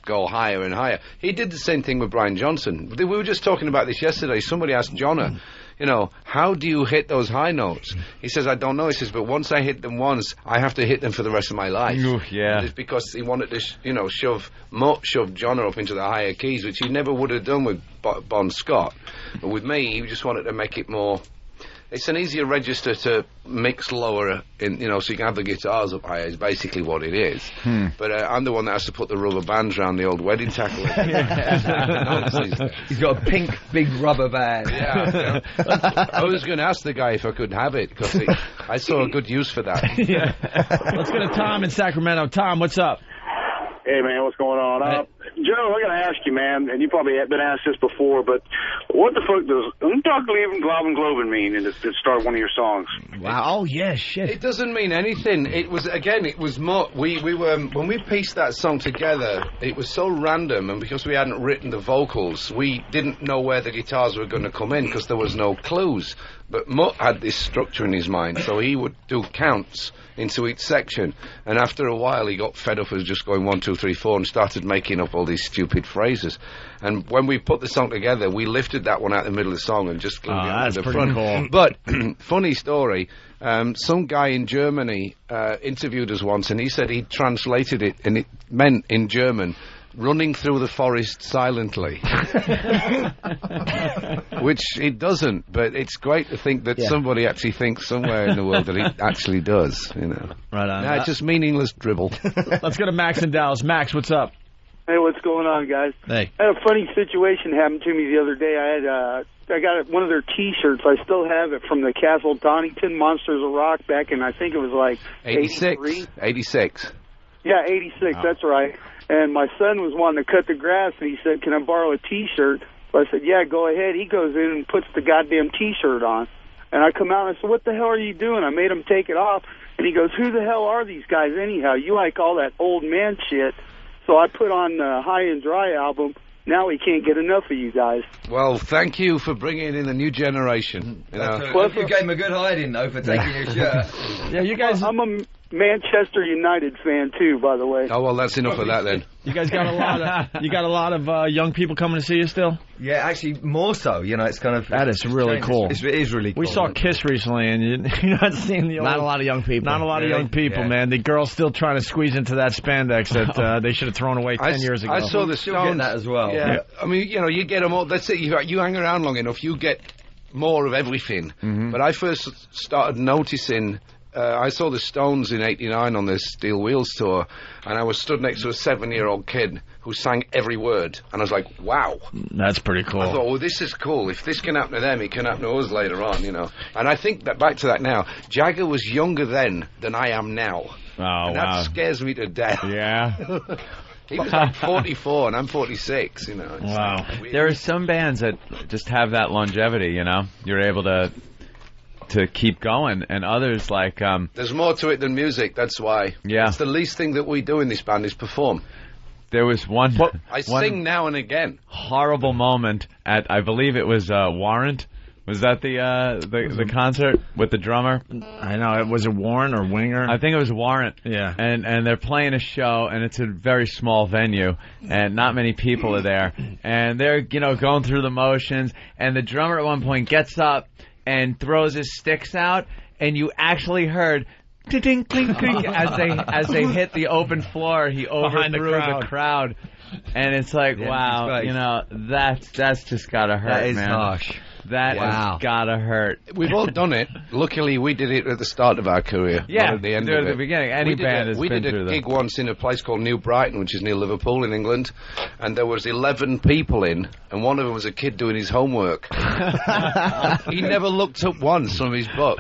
go higher and higher. He did the same thing with Brian Johnson. We were just talking about this yesterday. Somebody asked Jonna, you know, how do you hit those high notes? He says, I don't know. He says, but once I hit them once, I have to hit them for the rest of my life. Yeah. It's because he wanted to, shove Jonna up into the higher keys, which he never would have done with Bon Scott. But with me, he just wanted to make it more... It's an easier register to mix lower, so you can have the guitars up higher, is basically what it is. But I'm the one that has to put the rubber bands around the old wedding tackle. He's got a pink, big rubber band. Yeah. I was going to ask the guy if I could have it, because I saw a good use for that. Let's go to Tom in Sacramento. Tom, what's up? Hey, man, what's going on? Joe, I got to ask you, man, and you probably have been asked this before, but what the fuck does Globin mean to start one of your songs? Wow. Oh, yeah, shit. It doesn't mean anything. It was Mutt. We were, when we pieced that song together, it was so random, and because we hadn't written the vocals, we didn't know where the guitars were going to come in, because there was no clues. But Mutt had this structure in his mind, so he would do counts into each section, and after a while he got fed up as just going 1, 2, 3, 4 and started making up all these stupid phrases. And when we put the song together, we lifted that one out the middle of the song and just glued it that's to the pretty front. cool. But funny story, some guy in Germany interviewed us once, and he said he translated it, and it meant in German, running through the forest silently. Which it doesn't, but it's great to think that somebody actually thinks somewhere in the world that it actually does, Right on. No, it's just meaningless dribble. Let's go to Max in Dallas. Max, what's up? Hey, what's going on, guys? Hey. I had a funny situation happen to me the other day. I got one of their T-shirts. I still have it from the Castle Donington Monsters of Rock back in, I think it was like 86. 86. Yeah, 86, that's right. And my son was wanting to cut the grass, and he said, can I borrow a T-shirt? So I said, yeah, go ahead. He goes in and puts the goddamn T-shirt on. And I come out and I said, what the hell are you doing? I made him take it off. And he goes, who the hell are these guys anyhow? You like all that old man shit. So I put on the High and Dry album, now he can't get enough of you guys. Well, thank you for bringing in the new generation. You know. You gave him a good hiding, though, for taking your shirt. Yeah, you guys... I'm a Manchester United fan, too, by the way. Oh, well, that's enough of that, then. You guys got a lot of young people coming to see you still? Yeah, actually, more so. You know, it's kind of... That is really cool. It is really cool. We saw Kiss recently, and you're not seeing the old... Not a lot of young people. Not a lot of young people, man. The girls still trying to squeeze into that spandex that they should have thrown away 10 years ago. I saw the Stones. That as well. Yeah. I mean, you know, you get them all. That's it. You hang around long enough, you get more of everything. Mm-hmm. But I first started noticing... I saw the Stones in '89 on this Steel Wheels tour, and I was stood next to a 7-year-old kid who sang every word, and I was like, wow. That's pretty cool. I thought, well, this is cool. If this can happen to them, it can happen to us later on, you know. And I think that back to that now, Jagger was younger then than I am now. Oh, and that scares me to death. Yeah. He was like 44 and I'm 46, you know. Wow. There are some bands that just have that longevity, you know. You're able to keep going, and others like... There's more to it than music, that's why. Yeah. It's the least thing that we do in this band is perform. There was one... I sing now and again. Horrible moment at, I believe it was Warrant. Was that the concert with the drummer? I know. Was it Warren or Winger? I think it was Warrant. Yeah. And they're playing a show, and it's a very small venue, and not many people are there. And they're, you know, going through the motions, and the drummer at one point gets up and throws his sticks out, and you actually heard ding clink clink as they hit the open floor. He overthrew the crowd, and it's like, wow, you know, that's just gotta hurt. That is man. harsh. That has gotta hurt. We've all done it. Luckily, we did it at the start of our career. Yeah, not at the end of it. at the beginning. Any band has been through that. We did a gig once in a place called New Brighton, which is near Liverpool in England, and there was 11 people in, and one of them was a kid doing his homework. He never looked up once from his book.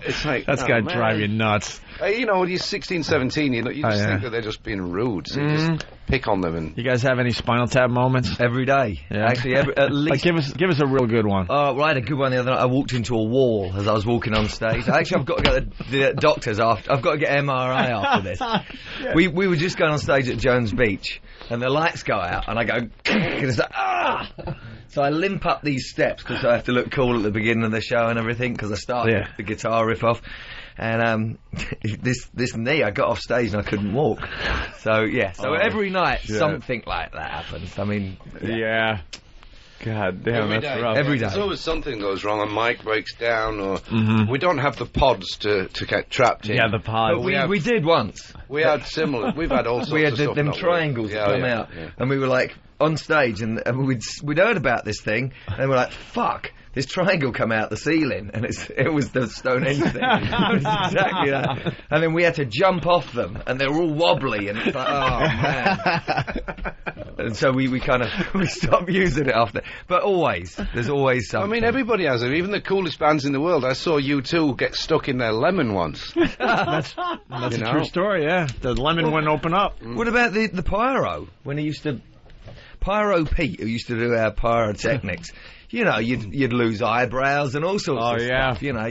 It's like, that's got to drive you nuts. You know, when you're 16, 17, you just think that they're just being rude, so you just pick on them. And you guys have any Spinal Tap moments? Every day. Yeah. Actually, at least... Like, give us a real good one. Well, I had a good one the other night. I walked into a wall as I was walking on stage. Actually, I've got to go to the doctors after. I've got to get MRI after this. Yeah. We were just going on stage at Jones Beach, and the lights go out, and I go, and it's like, ah! So I limp up these steps because I have to look cool at the beginning of the show and everything because I started the guitar riff off. And this knee, I got off stage and I couldn't walk. So every night something like that happens. I mean, God damn, that's rough. Every day. There's always something goes wrong. A mic breaks down, or we don't have the pods to get trapped in. Yeah, the pods. But we did once. We had similar. We've had all sorts we had of stuff. them triangles that come out, and we were like on stage, and we'd heard about this thing, and we're like, fuck. This triangle come out the ceiling, and it was the Stonehenge thing. It was exactly that. And then we had to jump off them, and they were all wobbly, and it's like, oh man. And so we stopped using it after. But there's always something. I mean, everybody has it. Even the coolest bands in the world. I saw U2 get stuck in their lemon once. That's a true story. Yeah, the lemon wouldn't open up. What about the Pyro when he used to? Pyro Pete, who used to do our pyrotechnics. You know, you'd lose eyebrows and all sorts of stuff. You know,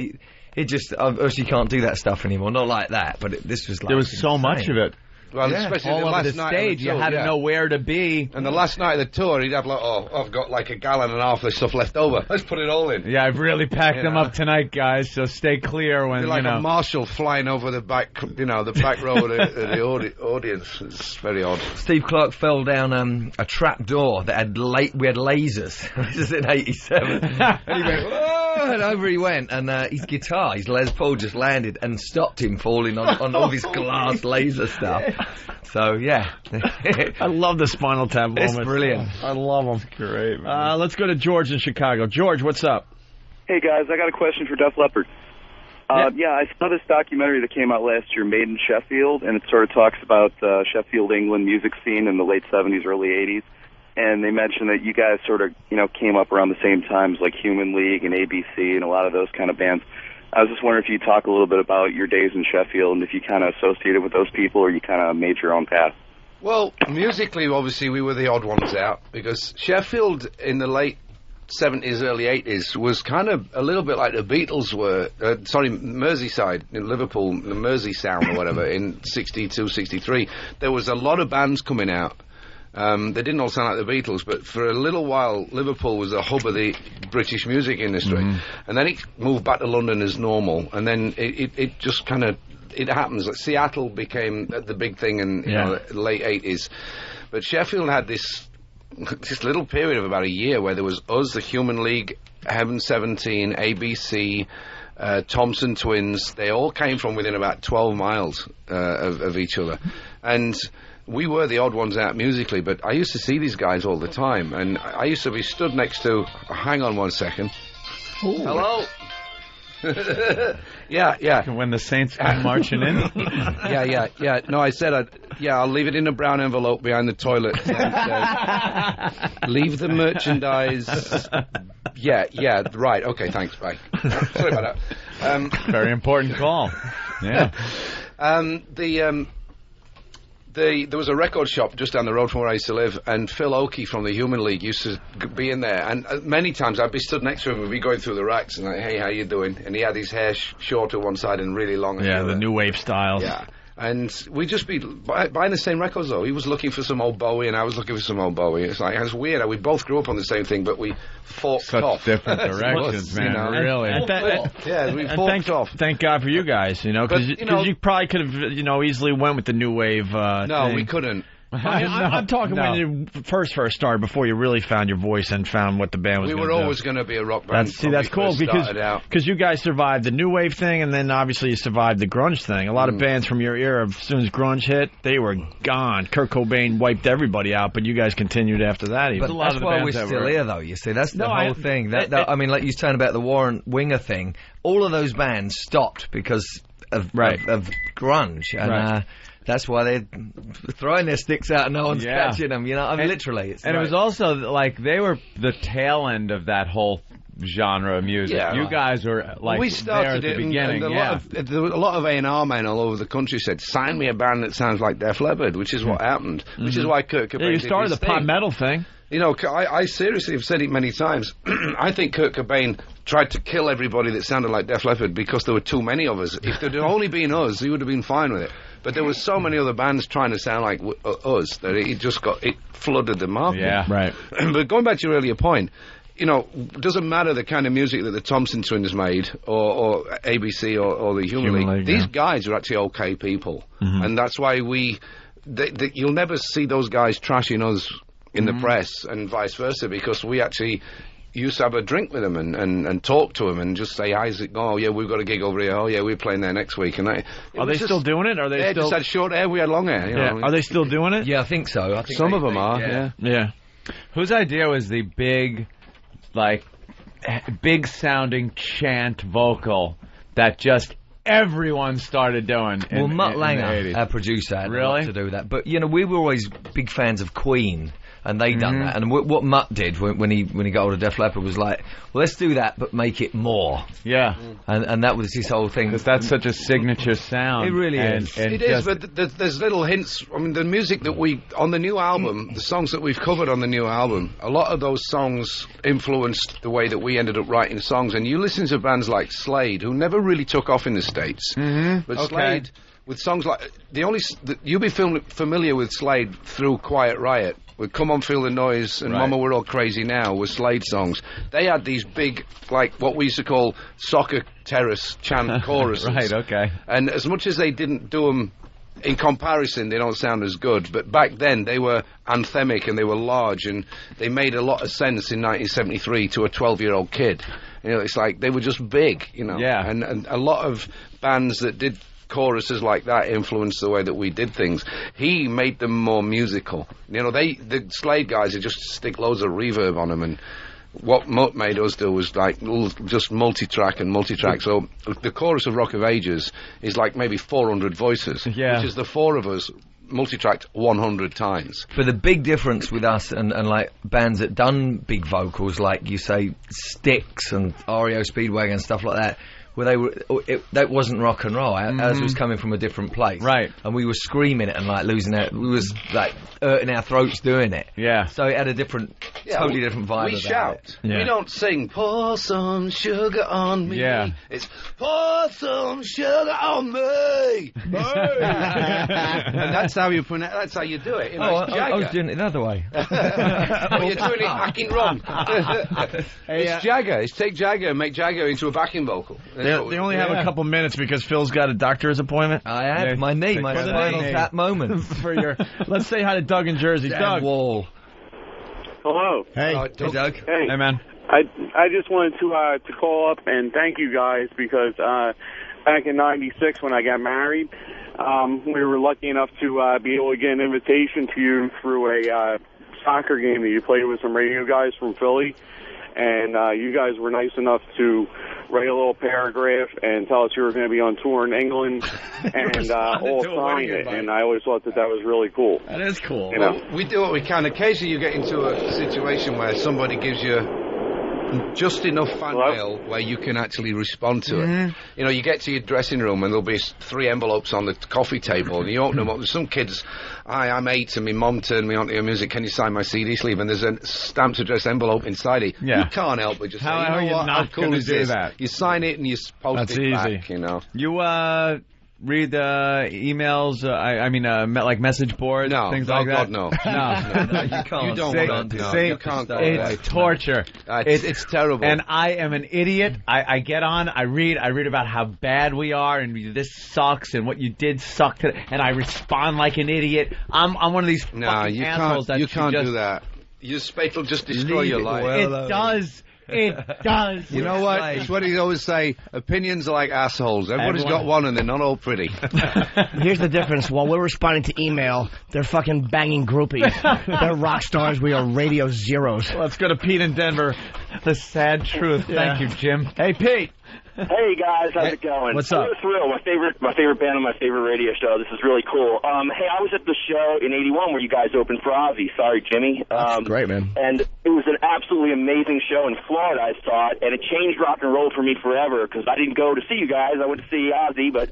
it just obviously can't do that stuff anymore. Not like that, but this was like there was so much of it. Well, especially all the over last the night stage, you had to know where to be. And the last night of the tour, he'd have like, I've got like a gallon and a half of this stuff left over. Let's put it all in. Yeah, I've really packed them up tonight, guys. So stay clear when like a marshal flying over the back, the back row of the audience. It's very odd. Steve Clark fell down a trap door that had we had lasers. This is in '87, and he went, whoa, and over he went, and his guitar, his Les Paul, just landed and stopped him falling on all this glass laser stuff. So I love the Spinal Tap moments. It's brilliant. I love them. Great, man. Let's go to George in Chicago. George, what's up? Hey guys, I got a question for Def Leppard. I saw this documentary that came out last year, Made in Sheffield, and it sort of talks about the Sheffield, England music scene in the late 70s, early 80s. And they mentioned that you guys sort of, came up around the same times, like Human League and ABC and a lot of those kind of bands. I was just wondering if you'd talk a little bit about your days in Sheffield and if you kind of associated with those people or you kind of made your own path. Well, musically, obviously, we were the odd ones out because Sheffield in the late 70s, early 80s was kind of a little bit like the Beatles were, Merseyside in Liverpool, the Mersey sound or whatever, in 62, 63. There was a lot of bands coming out They didn't all sound like the Beatles, but for a little while, Liverpool was the hub of the British music industry. And then it moved back to London as normal, and then it just kind of, it happens. Like Seattle became the big thing in the late 80s. But Sheffield had this little period of about a year where there was us, the Human League, Heaven 17, ABC, Thompson Twins. They all came from within about 12 miles of each other. And we were the odd ones out musically, but I used to see these guys all the time, and I used to be stood next to... Hang on 1 second. Ooh. Hello? Yeah. When the Saints come marching in? Yeah. No, I said, I'll leave it in a brown envelope behind the toilet. Leave the merchandise... Yeah, right. Okay, thanks, bye. Sorry about that. Very important call. Yeah. There was a record shop just down the road from where I used to live, and Phil Oakey from the Human League used to be in there, and many times I'd be stood next to him and we'd be going through the racks and like, hey, how you doing? And he had his hair short to one side and really long. Yeah, the new wave styles. Yeah. And we'd just be buying the same records, though. He was looking for some old Bowie, and I was looking for some old Bowie. It's weird. We both grew up on the same thing, but we forked off. Different directions, man. Really. We forked off. Thank God for you guys, because you probably could have, easily went with the new wave. No, we couldn't. I'm talking when you first started, before you really found your voice and found what the band was We gonna were do. always going to be a rock band. That's cool, because you guys survived the new wave thing, and then obviously you survived the grunge thing. A lot of bands from your era, as soon as grunge hit, they were gone. Kurt Cobain wiped everybody out, but you guys continued after that. But that's why we're still here, though, you see. That's the whole thing. I mean, like you were saying about the Warren Winger thing, all of those bands stopped because of grunge. And, that's why they're throwing their sticks out and no one's catching them, I mean, literally. It was also, like, they were the tail end of that whole genre of music. Yeah, you guys were, like, we started there at the beginning. There were a lot of A&R men all over the country said, sign me a band that sounds like Def Leppard, which is what happened, which is why Kurt Cobain you started the pop metal thing. I seriously have said it many times. I think Kurt Cobain tried to kill everybody that sounded like Def Leppard because there were too many of us. If there had only been us, he would have been fine with it. But there were so many other bands trying to sound like us that it flooded the market. Yeah, right. But going back to your earlier point, it doesn't matter the kind of music that the Thompson Twins made or ABC or the Human League. These guys are actually okay people. And that's why you'll never see those guys trashing us in the press and vice versa, because we actually used to have a drink with them and talk to them and just say, how's it going? Oh, yeah, we've got a gig over here. Oh, yeah, we're playing there next week. And are they still doing it? Are they still... just had short hair, we had long hair. Are they still doing it? Yeah, I think so. Some of them are, yeah. Whose idea was the big sounding chant vocal that just everyone started doing? Mutt Lange, our producer, had a lot to do with that. But, we were always big fans of Queen. And they done that. And what Mutt did when he got hold of Def Leppard was like, well, let's do that, but make it more. Yeah. And that was his whole thing. Because that's such a signature sound. It really is. It is, but there's little hints. I mean, the music that on the new album, the songs that we've covered on the new album, a lot of those songs influenced the way that we ended up writing songs. And you listen to bands like Slade, who never really took off in the States. But Slade, with songs like... You'll be familiar with Slade through Quiet Riot. With Come On Feel the Noise and Mama We're All Crazy Now were Slade songs. They had these big, like what we used to call soccer terrace chant choruses. Right, okay. And as much as they didn't do them in comparison, they don't sound as good. But back then, they were anthemic and they were large and they made a lot of sense in 1973 to a 12-year-old kid. It's like they were just big, Yeah. And a lot of bands that did choruses like that influenced the way that we did things. He made them more musical. The Slade guys would just stick loads of reverb on them, and what Mutt made us do was like just multi-track. So the chorus of Rock of Ages is like maybe 400 voices, which is the four of us multi-tracked 100 times. But the big difference with us and like bands that done big vocals, like you say Styx and REO Speedwagon and stuff like that, where that wasn't rock and roll. Ours was coming from a different place, right? And we were screaming it and like losing it. We was like hurting our throats doing it. Yeah. So it had a totally different vibe. We about shout. It. Yeah. We don't sing. Pour some sugar on me. Yeah. It's pour some sugar on me. And that's how you pronounce. That's how you do it. You know, it's I was doing it the other way. Oh, you're doing it backing wrong. It's Jagger. It's take Jagger and make Jagger into a backing vocal. They only have a couple minutes because Phil's got a doctor's appointment. I have my knee, my spinal tap moment. For your, let's say hi to Doug in Jersey. Doug. Wall. Hello. Hey. Hey, Doug. Hey. Hey, man. I just wanted to call up and thank you guys because back in '96 when I got married, we were lucky enough to be able to get an invitation to you through a soccer game that you played with some radio guys from Philly, and you guys were nice enough to write a little paragraph and tell us you were going to be on tour in England and all sign it. And I always thought that was really cool. That is cool. You know? Well, we do what we can. Occasionally you get into a situation where somebody gives you just enough fan mail where you can actually respond to it. You know, you get to your dressing room and there'll be 3 envelopes on the coffee table and you open them up. There's some kids, hi, I'm 8 and my mum turned me on to your music. Can you sign my CD sleeve? And there's a stamped address envelope inside it. Yeah. You can't help but just say, How are you what? not How cool gonna is do this? that? You sign it and you post That's it easy. back, you know. You read emails, like message boards, things like that? No. No, you can't. You don't you can't go away. It's torture. It's terrible. And I am an idiot. I get on, I read about how bad we are, and this sucks, and what you did sucked, and I respond like an idiot. I'm one of these fucking assholes that you can't do that. It'll just destroy your life. It does. It does. You know what? It's what he always say. Opinions are like assholes. Everybody's got one, and they're not all pretty. Here's the difference. While we're responding to email, they're fucking banging groupies. They're rock stars. We are radio zeros. Let's go to Pete in Denver. The sad truth. Thank you, Jim. Hey, Pete. Hey guys, how's it going? What's up? Thrill, my favorite band on my favorite radio show. This is really cool. Hey, I was at the show in '81 where you guys opened for Ozzy. Sorry, Jimmy. That's great, man. And it was an absolutely amazing show in Florida. I saw it, and it changed rock and roll for me forever because I didn't go to see you guys. I went to see Ozzy, but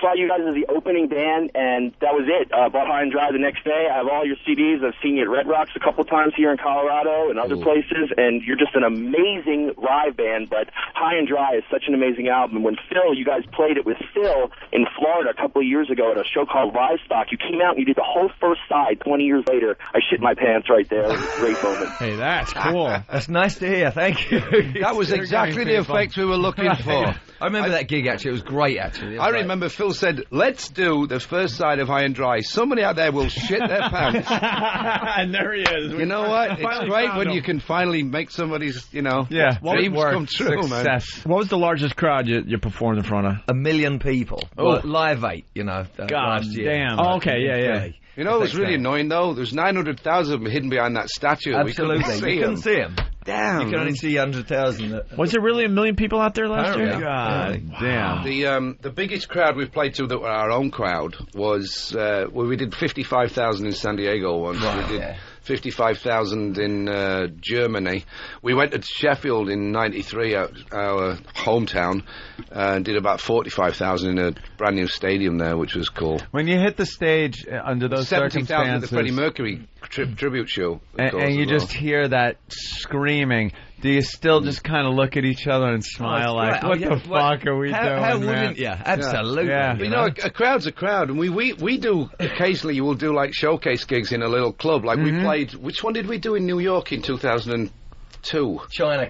saw you guys as the opening band, and that was it. Bought High and Dry the next day. I have all your CDs. I've seen you at Red Rocks a couple times here in Colorado and other places, and you're just an amazing live band. But High and Dry is such an amazing album. When you guys played it with Phil in Florida a couple of years ago at a show called Livestock, you came out and you did the whole first side 20 years later. I shit my pants right there. It was a great moment. Hey, that's cool. That's nice to hear. Thank you. That was exactly the effect we were looking for. I remember that gig, actually. It was great, actually. I remember Phil said, let's do the first side of High and Dry. Somebody out there will shit their pants. And there he is. You know what? It's great when you can finally make somebody's, dreams come true, Success. Man. What was the largest crowd you performed in front of? 1 million people. Oh. Well, Live 8, God last year. damn. Oh, okay, yeah. You know, it was really annoying, though. There's 900,000 of them hidden behind that statue. Absolutely. We couldn't see them. Damn. You can only see 100,000. Was there really 1 million people out there last year? God damn. The biggest crowd we've played to that were our own crowd was, we did 55,000 in San Diego once. Wow. We did 55,000 in Germany. We went to Sheffield in '93, our hometown, and did about 45,000 in a brand new stadium there, which was cool. When you hit the stage under those 70,000 circumstances, at the Freddie Mercury tribute show, and you just hear that screaming. Do you still just kind of look at each other and smile what the fuck are we doing? How wouldn't you? Absolutely. Yeah. You know, a crowd's a crowd, and we do occasionally. We'll do like showcase gigs in a little club. Like we played. Which one did we do in New York in 2002? China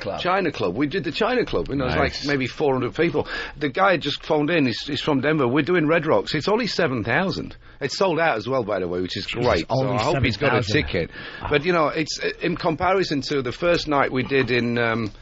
Club. We did the China Club. You know, it's like maybe 400 people. The guy just phoned in. He's from Denver. We're doing Red Rocks. It's only 7,000. It's sold out as well, by the way, which is great. So I hope he's got a ticket. But you know, it's in comparison to the first night we did in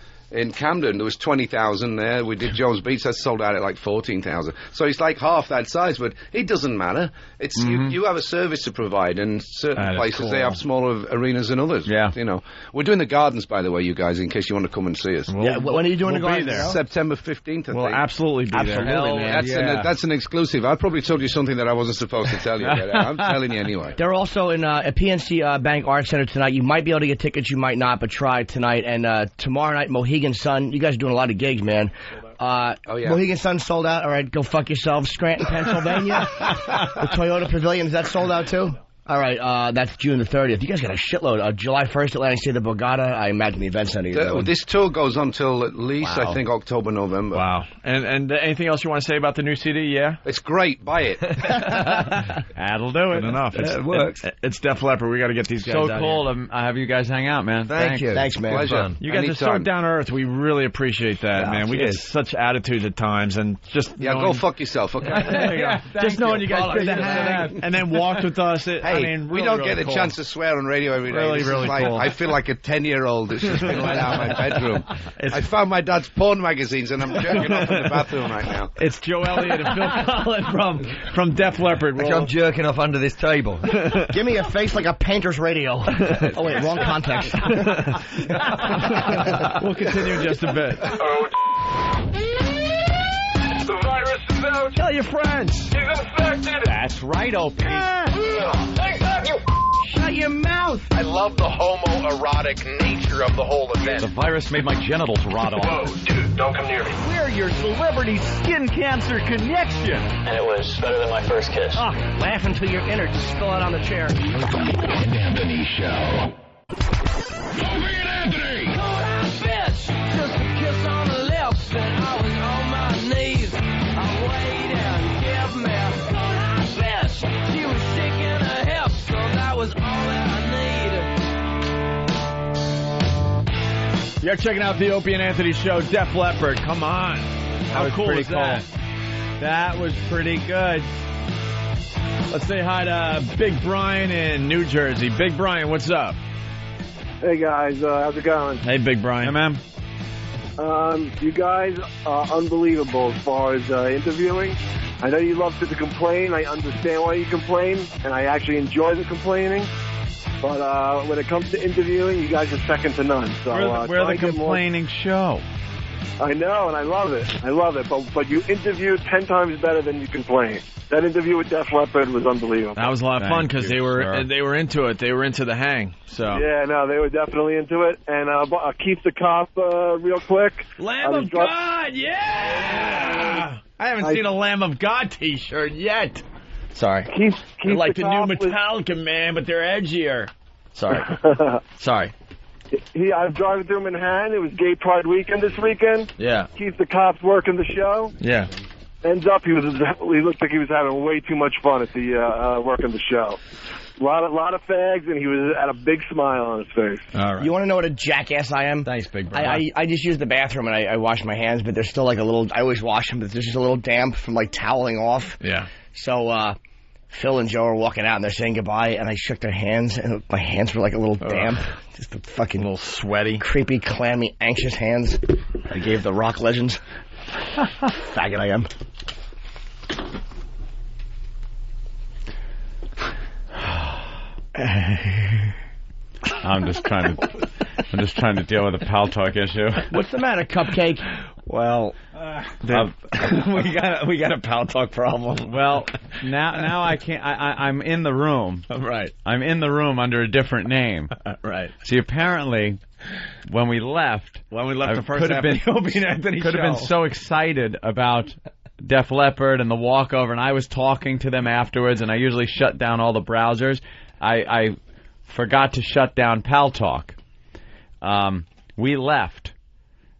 Camden, there was 20,000 there. We did Jones Beach, that's sold out at like 14,000. So it's like half that size, but it doesn't matter. It's you have a service to provide, and certain places they have smaller arenas than others. Yeah, you know. We're doing the Gardens, by the way, you guys, in case you want to come and see us. Yeah, when are you doing the Gardens? There. September 15th. We'll absolutely be there. Man. That's an exclusive. I probably told you something that I wasn't supposed to tell you. But I'm telling you anyway. They're also in at PNC Bank Arts Center tonight. You might be able to get tickets, you might not, but try tonight. And tomorrow night, Mohegan Sun. You guys are doing a lot of gigs, man. Mohegan Sun sold out. All right, go fuck yourself. Scranton, Pennsylvania. The Toyota Pavilion, is that sold out too? All right, that's June the 30th. You guys got a shitload. July 1st, Atlantic City, the Borgata. I imagine the event center. This tour goes on till at least, I think, October, November. Wow. And anything else you want to say about the new CD? Yeah? It's great. Buy it. That'll do it. Good enough. It works. It's Def Leppard. We got to get these guys so out cool here. to have you guys hang out, man. Thank you. Thanks, man. Pleasure. You guys are so down to earth. We really appreciate that, man. We get such attitude at times, and just go fuck yourself, okay? There you go. Just knowing you guys did that and then walked with us. We don't get a chance to swear on radio every day. Really cool. I feel like a 10-year-old that's just been let out of my bedroom. I found my dad's porn magazines and I'm jerking off in the bathroom right now. It's Joe Elliott and Phil Collen from Def Leppard. I'm jerking off under this table. Give me a face like a painter's radio. Oh, wait, wrong context. We'll continue in just a bit. The virus is out. Tell your friends. He's infected. That's right, Opie. Shut your mouth. I love the homoerotic nature of the whole event. The virus made my genitals rot off. Whoa, dude, don't come near me. We're your celebrity skin cancer connection. And it was better than my first kiss. Oh, laugh until your innards spill out on the chair. And Anthony Show. Opie and Anthony. Bitch, just a kiss on the lips, and I was on my knees. I waited and give me a bitch. She was shaking her hips, so that was all that I needed. You're checking out the Opie and Anthony Show. Def Leppard, come on. How cool is that? That was pretty good. Let's say hi to Big Brian in New Jersey. Big Brian, what's up? Hey, guys. How's it going? Hey, Big Brian. Hey, man. You guys are unbelievable as far as interviewing. I know you love to complain. I understand why you complain, and I actually enjoy the complaining. But when it comes to interviewing, you guys are second to none. So we're the complaining show. I know, and I love it. I love it. But you interview 10 times better than you complain. That interview with Def Leppard was unbelievable. That was a lot of fun because they were into it. They were into the hang. So yeah, no, they were definitely into it. And Keith the Cop, real quick. Lamb of God, yeah! I haven't seen a Lamb of God T-shirt yet. Sorry. Keith they're like the new Cop Metallica, man, but they're edgier. Sorry. Sorry. I was driving through Manhattan. It was Gay Pride weekend this weekend. Yeah. Keith the Cop's working the show. Yeah. Ends up, he looked like he was having way too much fun at the working the show. A lot of fags, and he had a big smile on his face. All right. You want to know what a jackass I am? Thanks, Big Brother. I just use the bathroom and I wash my hands, but there's still like a little. I always wash them, but there's just a little damp from like toweling off. Yeah. So Phil and Joe are walking out and they're saying goodbye, and I shook their hands, and my hands were like a little damp, just a fucking little sweaty, creepy, clammy, anxious hands. I gave the rock legends. Faggot I am. I'm just trying to deal with a pal talk issue. What's the matter, Cupcake? Well, we got a pal talk problem. Well, now I can't. I'm in the room. Right. I'm in the room under a different name. Right. See, apparently, when we left the first half of the Opie and Anthony could have show. been so excited about Def Leppard and the walkover, and I was talking to them afterwards, and I usually shut down all the browsers. I forgot to shut down Pal Talk. We left.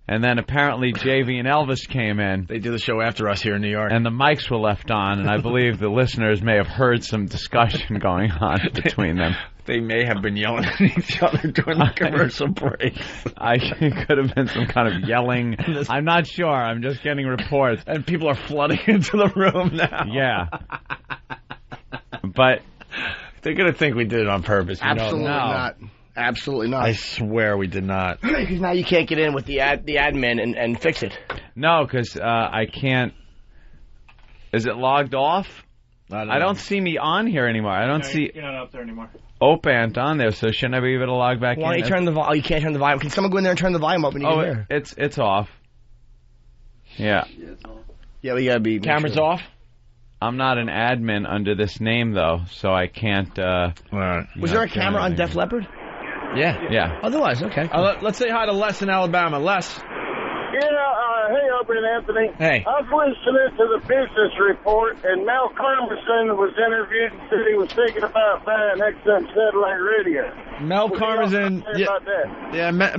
And then apparently JV and Elvis came in. They do the show after us here in New York. And the mics were left on, and I believe the listeners may have heard some discussion going on between them. They may have been yelling at each other during the commercial break. I could have been some kind of yelling. I'm not sure. I'm just getting reports. And people are flooding into the room now. Yeah. But they're going to think we did it on purpose. Absolutely not. Absolutely not. I swear we did not. Because now you can't get in with the admin and fix it. No, because I can't. Is it logged off? I don't see me on here anymore. I don't see. You're not up there anymore. Opant on there, so shouldn't I be able to log back in? Why don't you turn the volume? You can't turn the volume. Can someone go in there and turn the volume up and you can hear? It's off. Yeah. Yeah, we gotta be. Cameras off? I'm not an admin under this name though, so I can't. Was there a camera on Def Leppard? Yeah. Yeah. Otherwise, okay. Let's say hi to Les in Alabama. Les. Yeah, Hey, Opie and Anthony. Hey. I was listening to the business report, and Mel Carmison was interviewed and said he was thinking about buying XM satellite radio. Mel Karmazin,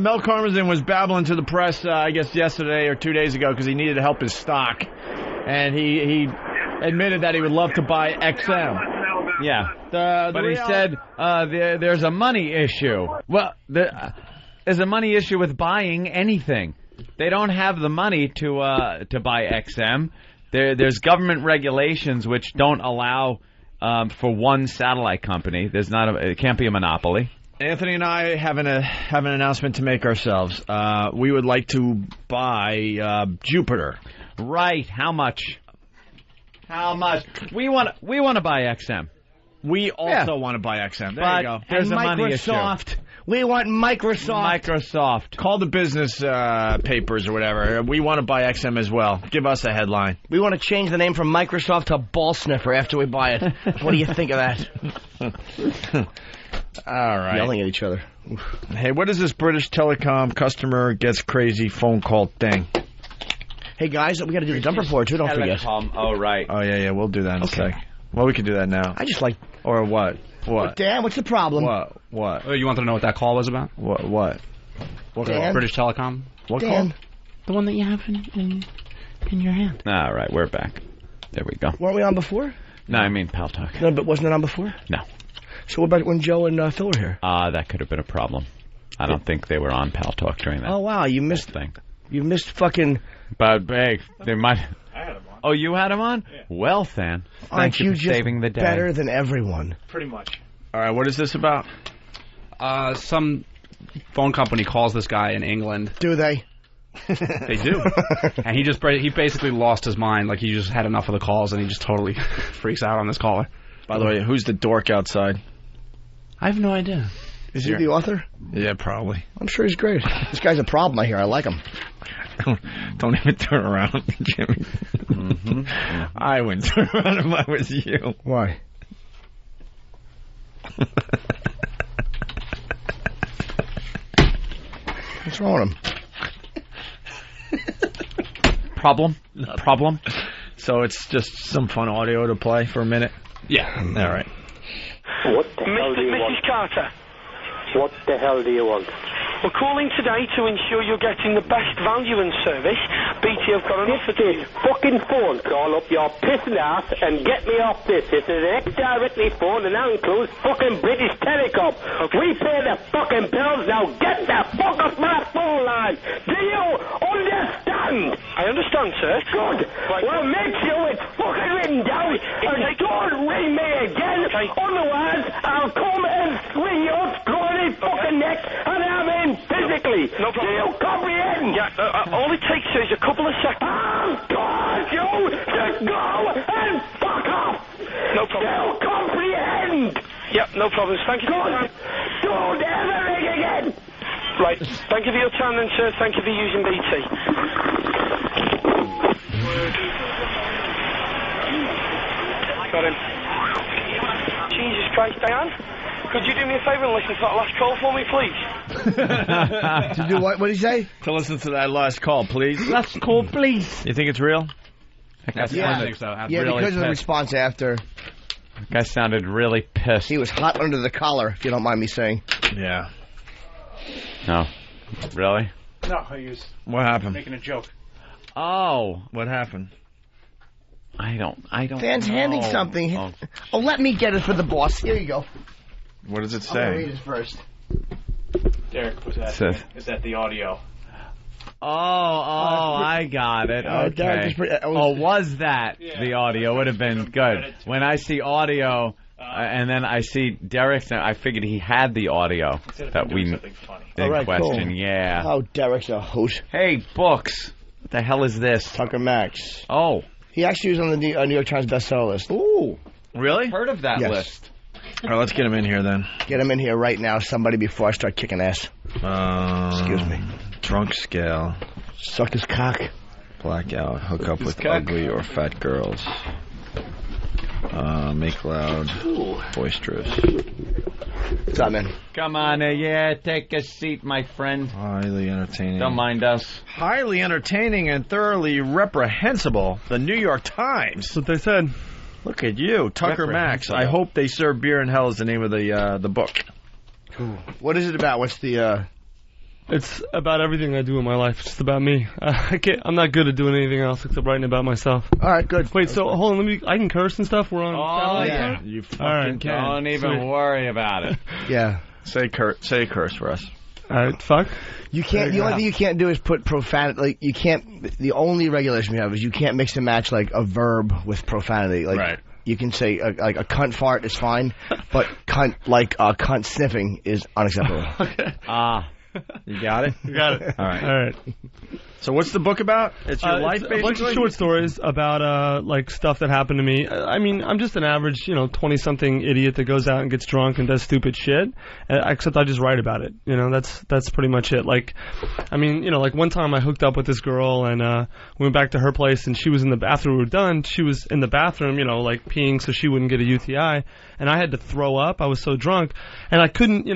Mel Karmazin was babbling to the press, I guess yesterday or 2 days ago, because he needed to help his stock, and he admitted that he would love to buy XM. Yeah, but he said there's a money issue. Well, there's a money issue with buying anything. They don't have the money to buy XM. There's government regulations which don't allow for one satellite company. It can't be a monopoly. Anthony and I have an announcement to make ourselves. We would like to buy Jupiter. Right? How much? How much? We want to buy XM. We also want to buy XM. There you go. There's a money issue. We want Microsoft. Call the business papers or whatever. We want to buy XM as well. Give us a headline. We want to change the name from Microsoft to Ball Sniffer after we buy it. What do you think of that? All right. Yelling at each other. Hey, what is this British Telecom customer gets crazy phone call thing? Hey, guys, we got to do the dump report, too. Don't forget. Oh, right. Oh, yeah, we'll do that in a sec. Well, we can do that now. I just like... Or what? What? Dan, what's the problem? What? Oh, you wanted to know what that call was about? What? Dan? British Telecom? What Dan? call? The one that you have in your hand. All right, we're back. There we go. Weren't we on before? No, I mean Pal Talk. No, but wasn't it on before? No. So what about when Joe and Phil were here? That could have been a problem. I don't think they were on Pal Talk during that. Oh, wow, you missed thing. You missed fucking... But, hey, they might... I had him on. Oh, you had him on? Yeah. Well, Fan, thank you for saving the day. Better than everyone? Pretty much. All right, what is this about? Some phone company calls this guy in England. Do they? They do. And he basically lost his mind. Like, he just had enough of the calls, and he just totally freaks out on this caller. By the way, who's the dork outside? I have no idea. Is he the author? Yeah, probably. I'm sure he's great. This guy's a problem, I hear. I like him. Don't even turn around, Jimmy. I wouldn't turn around if I was you. Why? What's wrong with him? Problem? So it's just some fun audio to play for a minute? Yeah. All right. What the hell do you want? Mrs. Carter. What the hell do you want? We're calling today to ensure you're getting the best value and service. BT have got an offer to you. Fucking phone call up your pissing ass and get me off this. This is an ex-directly phone and now includes fucking British Telecom. Okay. We pay the fucking bills, now get the fuck off my phone line. Do you understand? I understand, sir. Good. Right. Well, make sure it's fucking written down and don't ring me again. Okay. Otherwise, I'll come and swing your scrawny fucking neck and I'm in physically. No problem. Do you comprehend? Yeah, all it takes is a couple of seconds. I'll cause you to go and fuck off. No problem. Do you comprehend? Yeah, no problems. Thank you. Good. Don't ever ring again. Right. Thank you for your time then, sir. Thank you for using BT. Got him. Jesus Christ, Diane. Could you do me a favour and listen to that last call for me, please? To do what? What did he say? To listen to that last call, please. Last call, please. You think it's real? Yeah, I think so. yeah, really because of the pissed. response after. That guy sounded really pissed. He was hot under the collar, if you don't mind me saying. Yeah. No. Really? No, he was What happened? making a joke. Oh. What happened? I don't Dan's know. handing something. Oh. Oh, let me get it for the boss. Here you go. What does it I'm going to read say? it first. Derek, was Is that the audio? Oh, I got it. Derek is Okay. pretty- Was that the audio? Would have been good. When I see audio, and then I see Derek, I figured he had the audio that we in All right, question. cool. Yeah. Oh, Derek's a hoot. Hey, books. What the hell is this? Tucker Max. Oh. He actually was on the New York Times bestseller list. Ooh. Really? Heard of that Yes. list. All right, let's get him in here then. Get him in here right now, somebody, before I start kicking ass. Excuse me. Drunk scale. Suck his cock. Blackout. Hook up with cock. ugly or fat girls. Make loud, boisterous. What's up, man? Come on, take a seat, my friend. Highly entertaining. Don't mind us. Highly entertaining and thoroughly reprehensible. The New York Times. That's what they said. Look at you, Tucker Max. I hope they serve beer in hell is the name of the book. Cool. What is it about? What's the? It's about everything I do in my life. It's just about me. I'm not good at doing anything else except writing about myself. All right, good. Wait, so hold on. I can curse and stuff. We're on. Oh yeah. You fucking All right. can. Don't even worry about it. Yeah. Say curse for us. All right, fuck. You can't. The only thing you can't do is put profanity. Like you can't. The only regulation we have is you can't mix and match like a verb with profanity. Like, right. You can say like a cunt fart is fine, but cunt sniffing is unacceptable. Okay. You got it? You got it. All right. All right. So what's the book about? It's your life, it's basically? a bunch of short stories about, like, stuff that happened to me. I mean, I'm just an average, 20-something idiot that goes out and gets drunk and does stupid shit, except I just write about it. That's pretty much it. Like, I mean, like, one time I hooked up with this girl, and we went back to her place, and she was after we were done, she was in the bathroom, like, peeing so she wouldn't get a UTI, and I had to throw up. I was so drunk, and I couldn't,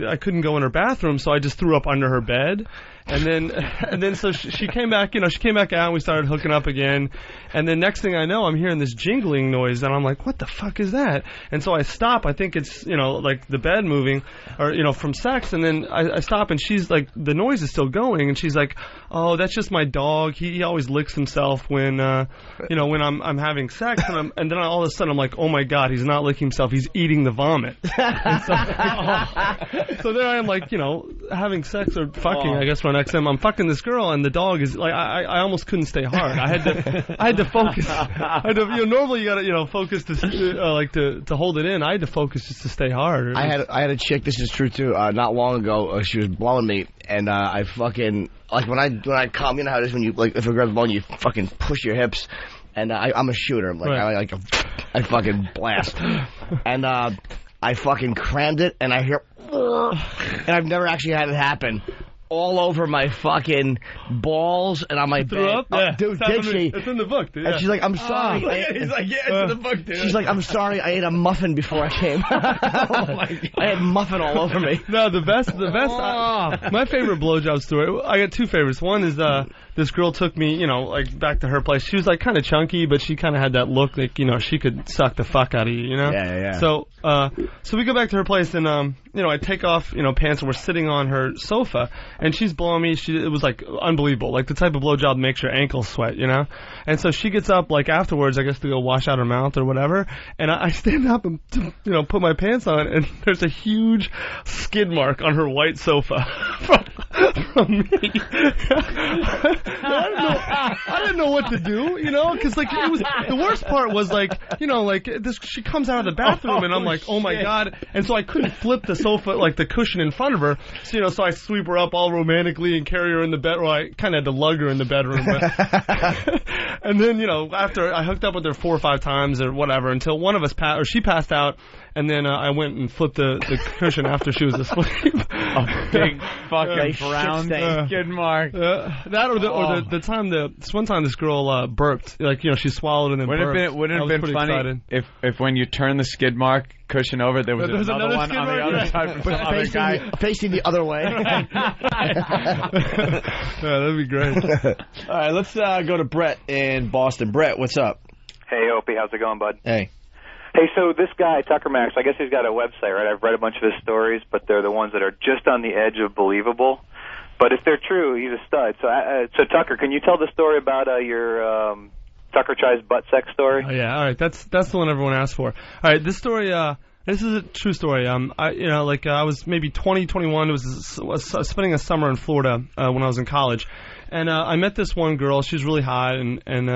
I couldn't go in her bathroom, so I just threw up under her bed. And then so she came back, she came back out and we started hooking up again. And then next thing I know, I'm hearing this jingling noise and I'm like, what the fuck is that? And so I stop. I think it's, like the bed moving or, from sex. And then I stop and she's like, the noise is still going. And she's like, oh, that's just my dog. He always licks himself when, when I'm having sex. And then all of a sudden I'm like, oh my God, he's not licking himself. He's eating the vomit. So there I am like, having sex or fucking, I guess, on XM. I'm fucking this girl, and the dog is like, I almost couldn't stay hard. I had to focus. Normally you gotta, focus to hold it in. I had to focus just to stay hard. I had a chick. This is true too. Not long ago, she was blowing me, and I fucking like when I come. You know how it is when you like if a girl's blowing you, fucking push your hips. And I'm a shooter. Like right. I fucking blast. And I fucking crammed it, and I hear, and I've never actually had it happen. All over my fucking balls and on my bed. Up? Yeah. Dude, did she? It's in the book, dude. And she's like, I'm sorry. He's like, yeah, it's in the book, dude. She's like, I'm sorry, I ate a muffin before I came. Oh my God. I had muffin all over me. No, the best. My favorite blowjob story. I got two favorites. One is this girl took me, like back to her place. She was like kind of chunky, but she kind of had that look like, she could suck the fuck out of you, Yeah. So we go back to her place and, I take off, pants and we're sitting on her sofa and she's blowing me. It was like unbelievable, like the type of blowjob that makes your ankles sweat, And so she gets up like afterwards, I guess to go wash out her mouth or whatever. And I stand up and, put my pants on and there's a huge skid mark on her white sofa from me. I didn't know what to do, because like it was the worst part was like this. She comes out of the bathroom and I'm like, oh my God, and so I couldn't flip the sofa like the cushion in front of her. So so I sweep her up all romantically and carry her in the bed. Well, I kind of had to lug her in the bedroom, and then after I hooked up with her 4 or 5 times or whatever until one of us she passed out. And then I went and flipped the cushion after she was asleep. A big fucking brown skid mark. That or the time one time this girl burped, like she swallowed and then burped. Wouldn't it have been funny if when you turn the skid mark cushion over there was another one on the other side from some other guy facing the other way. Yeah, that'd be great. All right, let's go to Brett in Boston. Brett, what's up? Hey, Opie, how's it going, bud? Hey. Hey, so this guy, Tucker Max, I guess he's got a website, right? I've read a bunch of his stories, but they're the ones that are just on the edge of believable. But if they're true, he's a stud. So Tucker, can you tell the story about your Tucker tries butt sex story? Oh, yeah, all right. That's the one everyone asked for. All right, this story, this is a true story. I was maybe 20, 21. I was spending a summer in Florida when I was in college. And I met this one girl. She was really hot, and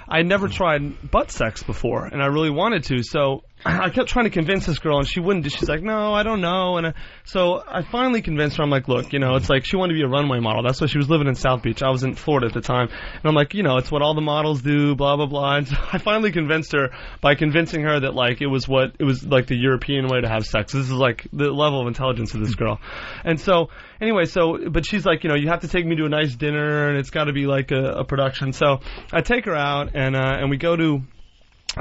I had never tried butt sex before, and I really wanted to. So I kept trying to convince this girl, and she wouldn't. She's like, no, I don't know. And so I finally convinced her. I'm like, look, it's like she wanted to be a runway model. That's why she was living in South Beach. I was in Florida at the time. And I'm like, it's what all the models do, blah, blah, blah. And so I finally convinced her by convincing her that, like, it was like the European way to have sex. This is, like, the level of intelligence of this girl. And so, anyway, but she's like, you have to take me to a nice dinner, and it's got to be, like, a production. So I take her out, and we go to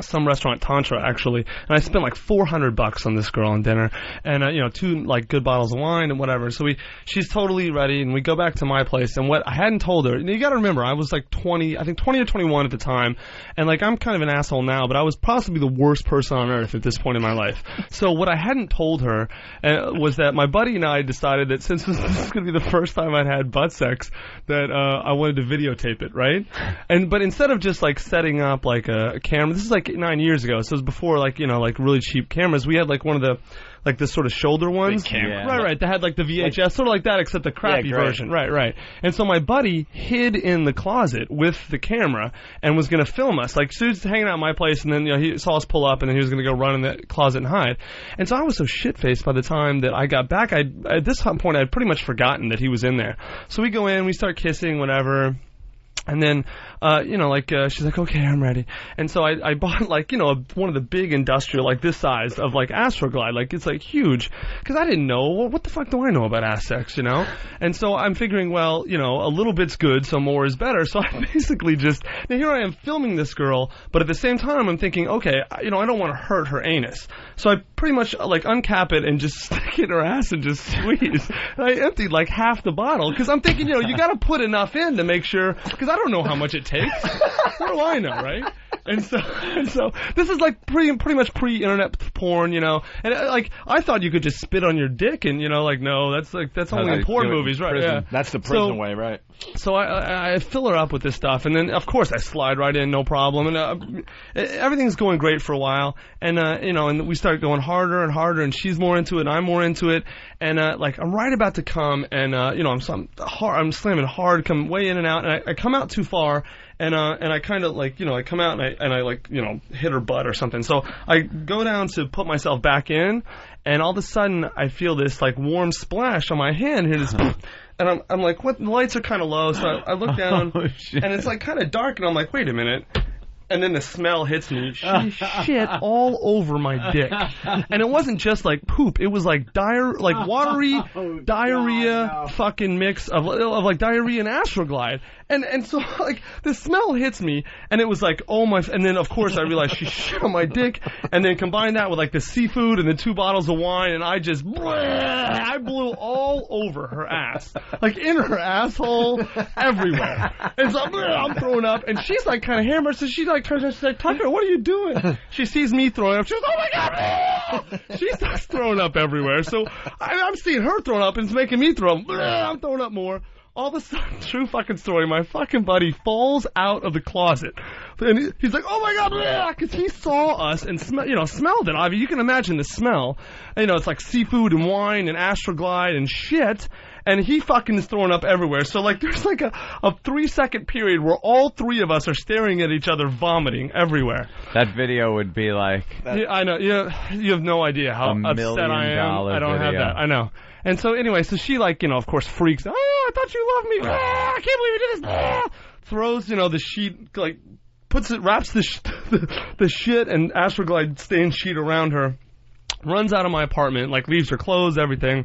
some restaurant, Tantra, actually, and I spent like $400 on this girl on dinner, and you know, 2 like good bottles of wine and whatever. So she's totally ready, and we go back to my place. And what I hadn't told her, you got to remember, I was like 20 or 21 at the time, and like I'm kind of an asshole now, but I was possibly the worst person on earth at this point in my life. So what I hadn't told her was that my buddy and I decided that since this is going to be the first time I'd had butt sex, that I wanted to videotape it, right? But instead of just like setting up like a camera, this is like 9 years ago, so it was before like, you know, like really cheap cameras. We had like one of the like the sort of shoulder ones. Yeah. Right. They had like the VHS, sort of like that, except the crappy version. Right. And so my buddy hid in the closet with the camera and was going to film us. Like, so he was hanging out at my place, and then, you know, he saw us pull up, and then he was going to go run in the closet and hide. And so I was so shit-faced by the time that I got back. At this point, I'd pretty much forgotten that he was in there. So we go in, we start kissing, whatever. And then, you know, like, she's like, okay, I'm ready. And so I bought, like, you know, one of the big industrial, like, this size of, like, Astroglide. Like, it's, like, huge. Because I didn't know, well, what the fuck do I know about ass sex, you know? And so I'm figuring, well, you know, a little bit's good, so more is better. So I basically just, now here I am filming this girl, but at the same time I'm thinking, okay, you know, I don't want to hurt her anus. So I pretty much, like, uncap it and just stick it in her ass and just squeeze. And I emptied, like, half the bottle. Because I'm thinking, you know, you got to put enough in to make sure, because I don't know how much it takes. What do I know, right? And so this is like pretty much pre-internet porn, you know. And like I thought you could just spit on your dick, and you know, like no, that's only in porn movies, right? Prison. Yeah, that's the prison way, right? So I fill her up with this stuff, and then of course I slide right in, no problem, and everything's going great for a while, and you know, and we start going harder and harder, and she's more into it, and I'm more into it, and like I'm right about to come, and you know, I'm slamming hard, come way in and out, and I come out too far. And I kind of like, you know, I come out and I like, you know, hit her butt or something. So I go down to put myself back in, and all of a sudden I feel this like warm splash on my hand here, and I'm like, what? The lights are kind of low, so I look down, and it's like kind of dark, and I'm like, wait a minute. And then the smell hits me. She shit all over my dick. And it wasn't just like poop. It was like watery diarrhea fucking mix of like diarrhea and Astroglide. And so like the smell hits me, and it was like, oh my, and then of course I realized she shit on my dick, and then combine that with like the seafood and the 2 bottles of wine, and I just, I blew all over her ass. Like in her asshole, everywhere. And so I'm throwing up, and she's like kind of hammered, so she like turns around, she's like, Tucker, what are you doing? She sees me throwing up, she goes, oh my God! She starts throwing up everywhere. So I'm seeing her throwing up, and it's making me throw up. I'm throwing up more. All of a sudden, true fucking story, my fucking buddy falls out of the closet. And he's like, oh my God, because he saw us and smelled it. I mean, you can imagine the smell. You know, it's like seafood and wine and Astroglide and shit. And he fucking is throwing up everywhere. So, like, there's like a 3-second period where all 3 of us are staring at each other, vomiting everywhere. That video would be like... Yeah, I know. You have no idea how upset I am. I don't have that. I know. And so, anyway, so she, like, you know, of course, freaks. Oh, I thought you loved me. I can't believe you did this. Throws, you know, the sheet, like, wraps the shit and Astroglide stained sheet around her. Runs out of my apartment, like, leaves her clothes, everything.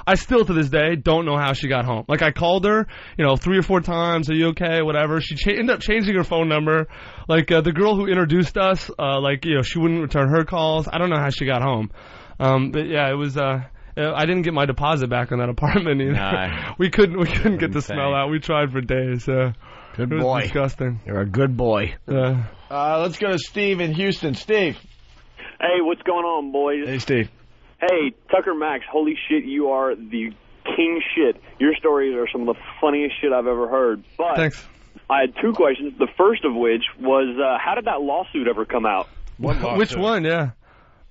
I still, to this day, don't know how she got home. Like, I called her, you know, 3 or 4 times, are you okay, whatever. She ended up changing her phone number. Like, the girl who introduced us, like, you know, she wouldn't return her calls. I don't know how she got home. But, yeah, it was, I didn't get my deposit back on that apartment either. Nah. We couldn't get the smell out. We tried for days. Good boy. It was disgusting. You're a good boy. Let's go to Steve in Houston. Steve. Hey, what's going on, boys? Hey, Steve. Hey, Tucker Max, holy shit, you are the king shit. Your stories are some of the funniest shit I've ever heard. But thanks. I had 2 questions. The first of which was, how did that lawsuit ever come out? Which one, yeah?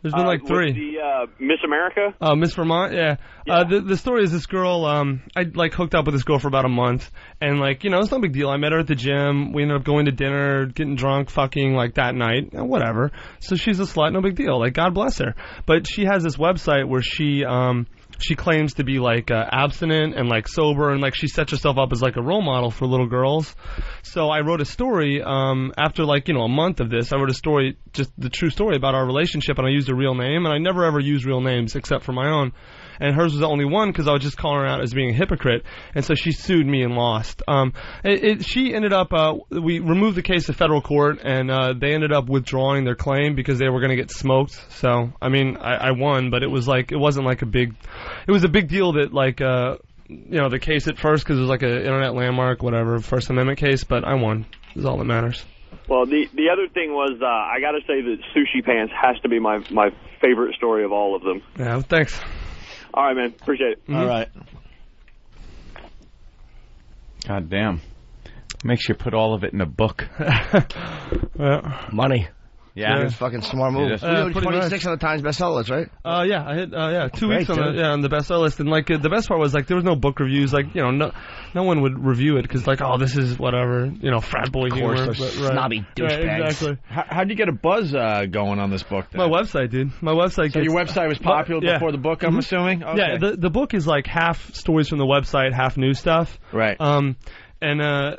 There's been like 3. The Miss America? Miss Vermont, yeah. The story is this girl, I like hooked up with this girl for about a month, and like, you know, it's no big deal. I met her at the gym. We ended up going to dinner, getting drunk, fucking like that night, whatever. So she's a slut, no big deal. Like, God bless her. But she has this website where she she claims to be like abstinent and like sober, and like she sets herself up as like a role model for little girls. So I wrote a story after like a month of this. I wrote a story, just the true story about our relationship, and I used a real name, and I never ever use real names except for my own. And hers was the only one because I was just calling her out as being a hypocrite, and so she sued me and lost. She ended up, we removed the case to federal court, and they ended up withdrawing their claim because they were going to get smoked. So I mean, I won, but it was like it wasn't like it was a big deal that like the case at first because it was like an internet landmark, whatever, First Amendment case, but I won. Is all that matters. Well, the other thing was I got to say that Sushi Pants has to be my favorite story of all of them. Yeah, thanks. All right, man. Appreciate it. All right. God damn. Makes you put all of it in a book. Money. Yeah. It's a fucking smart move. Pretty 26 on the Times bestseller list, right? Yeah, I hit 2 Great, weeks on the bestseller list, and like the best part was like there was no book reviews, like no one would review it because like this is whatever frat boy humor. Of course, those snobby douchebags. Right, exactly. How'd you get a buzz going on this book? Then? My website, dude. My website. So your website was popular before the book, I'm assuming. Okay. Yeah, the book is like half stories from the website, half new stuff. Right. And I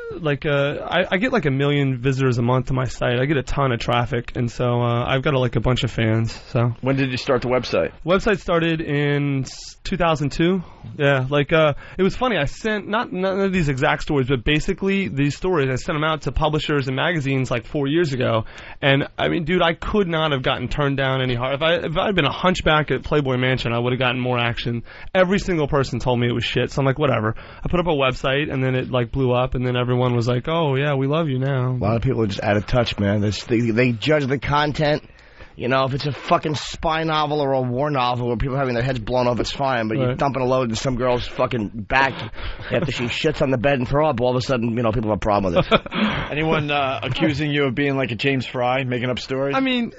get like 1 million visitors a month to my site. I get a ton of traffic, and so I've got a bunch of fans. So when did you start the website? Website started in 2002. Yeah, it was funny. I sent none of these exact stories, but basically these stories I sent them out to publishers and magazines like 4 years ago. And I mean, dude, I could not have gotten turned down any hard. If I had been a hunchback at Playboy Mansion, I would have gotten more action. Every single person told me it was shit. So I'm like, whatever. I put up a website, and then it like blew up, and then everyone was like, "Oh yeah, we love you now." A lot of people are just out of touch, man. They judge the content. If it's a fucking spy novel or a war novel where people are having their heads blown off, it's fine. But you're dumping a load in some girl's fucking back after she shits on the bed and throw up. All of a sudden, people have a problem with it. Anyone accusing you of being like a James Fry, making up stories? I mean,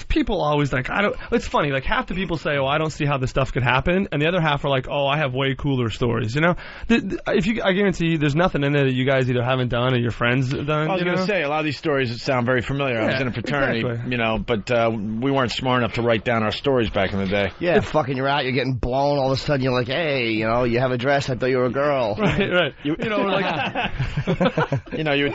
people always it's funny. Like half the people say, "Oh, I don't see how this stuff could happen," and the other half are like, "Oh, I have way cooler stories." I guarantee you, there's nothing in there that you guys either haven't done or your friends have done. I was going to say a lot of these stories sound very familiar. I was in a fraternity, exactly. But we weren't smart enough to write down our stories back in the day. Yeah, fucking you're out, you're getting blown. All of a sudden, you're like, "Hey, you have a dress. I thought you were a girl." Right. You would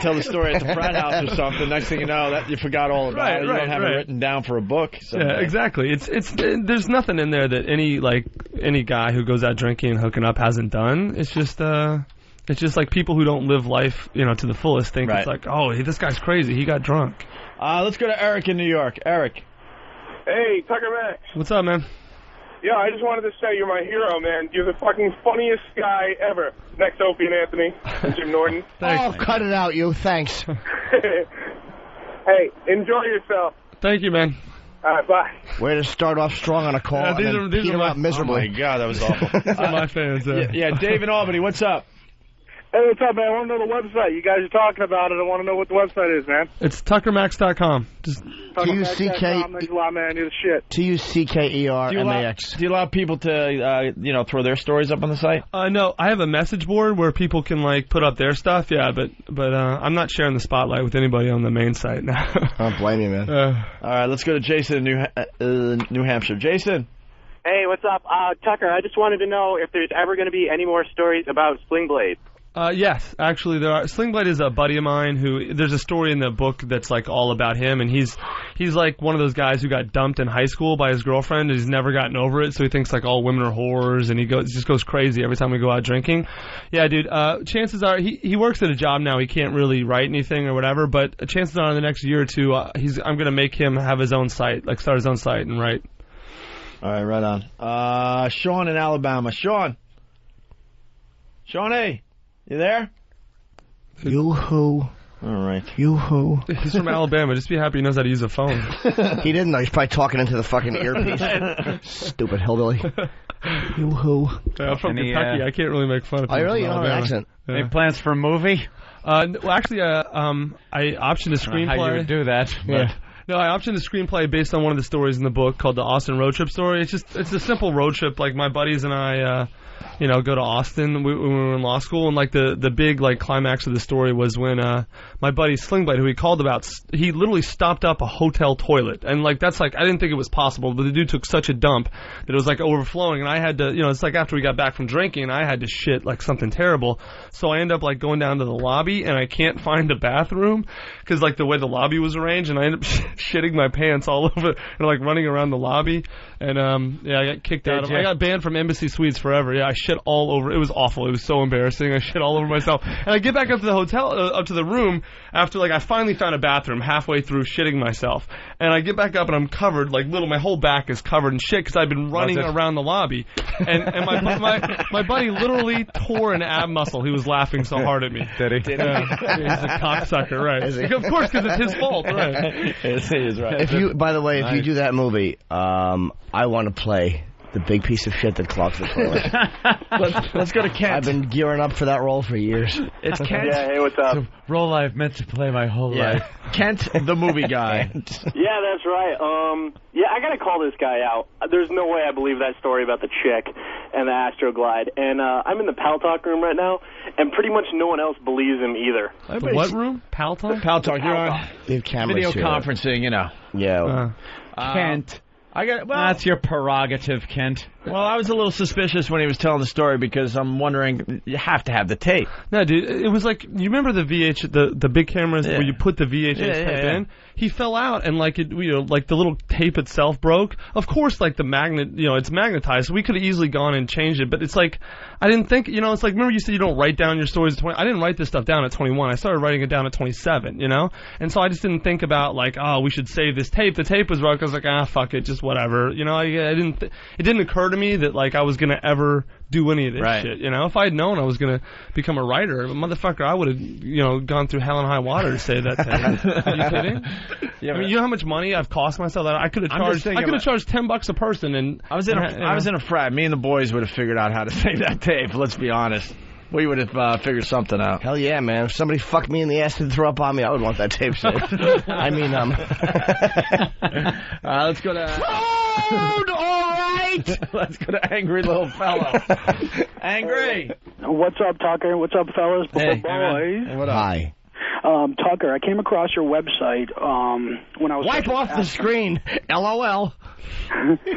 tell the story at the frat house or something. Next thing you know, that you forgot all about it. You don't have it written down for a book. Yeah, exactly. It's there's nothing in there that any guy who goes out drinking and hooking up hasn't done. It's just like people who don't live life, to the fullest think it's like, "Oh, this guy's crazy. He got drunk." Let's go to Eric in New York. Eric. Hey, Tucker Max. What's up, man? Yeah, I just wanted to say you're my hero, man. You're the fucking funniest guy ever. Next to Opie and Anthony and Jim Norton. Oh, cut it out, you. Thanks. Hey, enjoy yourself. Thank you, man. All right, bye. Way to start off strong on a call and then peter out miserably. Oh, my God, that was awful. These are my fans. Yeah, Dave in Albany, what's up? Hey, what's up, man? I want to know the website. You guys are talking about it. I want to know what the website is, man. It's TuckerMax.com. Just TuckerMax.com. Thanks a lot, man. You're the shit. TuckerMax. Do you allow people to, throw their stories up on the site? No, I have a message board where people can put up their stuff. Yeah, but I'm not sharing the spotlight with anybody on the main site now. I don't blame you, man. All right, let's go to Jason in New Hampshire. Jason. Hey, what's up? Tucker, I just wanted to know if there's ever going to be any more stories about Sling Blade. Yes, actually there are. Sling Blade is a buddy of mine who, there's a story in the book that's all about him, and he's like one of those guys who got dumped in high school by his girlfriend, and he's never gotten over it, so he thinks all women are whores, and he just goes crazy every time we go out drinking. Yeah, dude, chances are, he works at a job now, he can't really write anything or whatever, but chances are in the next year or two, I'm going to make him have his own site, start his own site and write. All right, right on. Sean in Alabama. Sean, hey. You there? Yoo-hoo. All right. Yoo-hoo. He's from Alabama. Just be happy he knows how to use a phone. He didn't know. He's probably talking into the fucking earpiece. Stupid hillbilly. Yoo-hoo. Yeah, I'm from Kentucky. I can't really make fun of people. Oh, really? You don't have an accent. Yeah. Any plans for a movie? Well, actually, I optioned a screenplay. How you would do that. Yeah. No, I optioned a screenplay based on one of the stories in the book called the Austin Road Trip story. It's a simple road trip. My buddies and I... go to Austin when we were in law school, and like the big like climax of the story was when my buddy Slingblade, who he called about, he literally stopped up a hotel toilet, and like that's like I didn't think it was possible, but the dude took such a dump that it was like overflowing, and I had to, it's like after we got back from drinking, and I had to shit like something terrible, so I end up like going down to the lobby, and I can't find the bathroom because like the way the lobby was arranged, and I ended up shitting my pants all over and like running around the lobby, and I got kicked out. I got banned from Embassy Suites forever. Yeah, I shit all over. It was awful. It was so embarrassing. I shit all over myself, and I get back up to the hotel, up to the room after like I finally found a bathroom halfway through shitting myself, and I get back up and I'm covered like my whole back is covered in shit because I've been running around the lobby, and my buddy literally tore an ab muscle. He was laughing so hard at me. Did he? Yeah, he's a cocksucker, right? Of course, because it's his fault, right? Yes, he is right. If you do that movie, I want to play the big piece of shit that clogs the toilet. Let's go to Kent. I've been gearing up for that role for years. It's Kent. Yeah, hey, what's up? It's a role I've meant to play my whole life. Kent, the movie guy. Yeah, that's right. I gotta call this guy out. There's no way I believe that story about the chick and the Astroglide. And I'm in the Pal Talk room right now, and pretty much no one else believes him either. The what room? Pal Talk? Pal Talk. You're on video here. conferencing, Yeah. Kent. Well, that's your prerogative, Kent. Well, I was a little suspicious when he was telling the story because I'm wondering, you have to have the tape. No, dude, it was like, you remember the big cameras where you put the VHS tape in? He fell out and like like the little tape itself broke. Of course, like the magnet, it's magnetized, so we could have easily gone and changed it, but it's like, I didn't think, it's like, remember you said you don't write down your stories at 20? I didn't write this stuff down at 21. I started writing it down at 27, And so I just didn't think about like, oh, we should save this tape. The tape was broke. I was like, fuck it, just whatever. It didn't occur to me that like I was gonna ever do any of this shit. If I had known I was gonna become a writer, motherfucker, I would have gone through hell and high water to say that tape. Are you kidding? Yeah, I mean, you know how much money I've cost myself? That I could have charged. I could have charged $10 a person, and I was in a frat. Me and the boys would have figured out how to save that tape. Let's be honest. We would have figured something out. Hell yeah, man. If somebody fucked me in the ass and threw up on me, I would want that tape saved. I mean, let's go to... Food, all right! Let's go to Angry Little Fellow. Angry! What's up, Tucker? What's up, fellas? Hey, boys. Hey, what up? Hi. Tucker, I came across your website when I was... Wipe off the screen. LOL.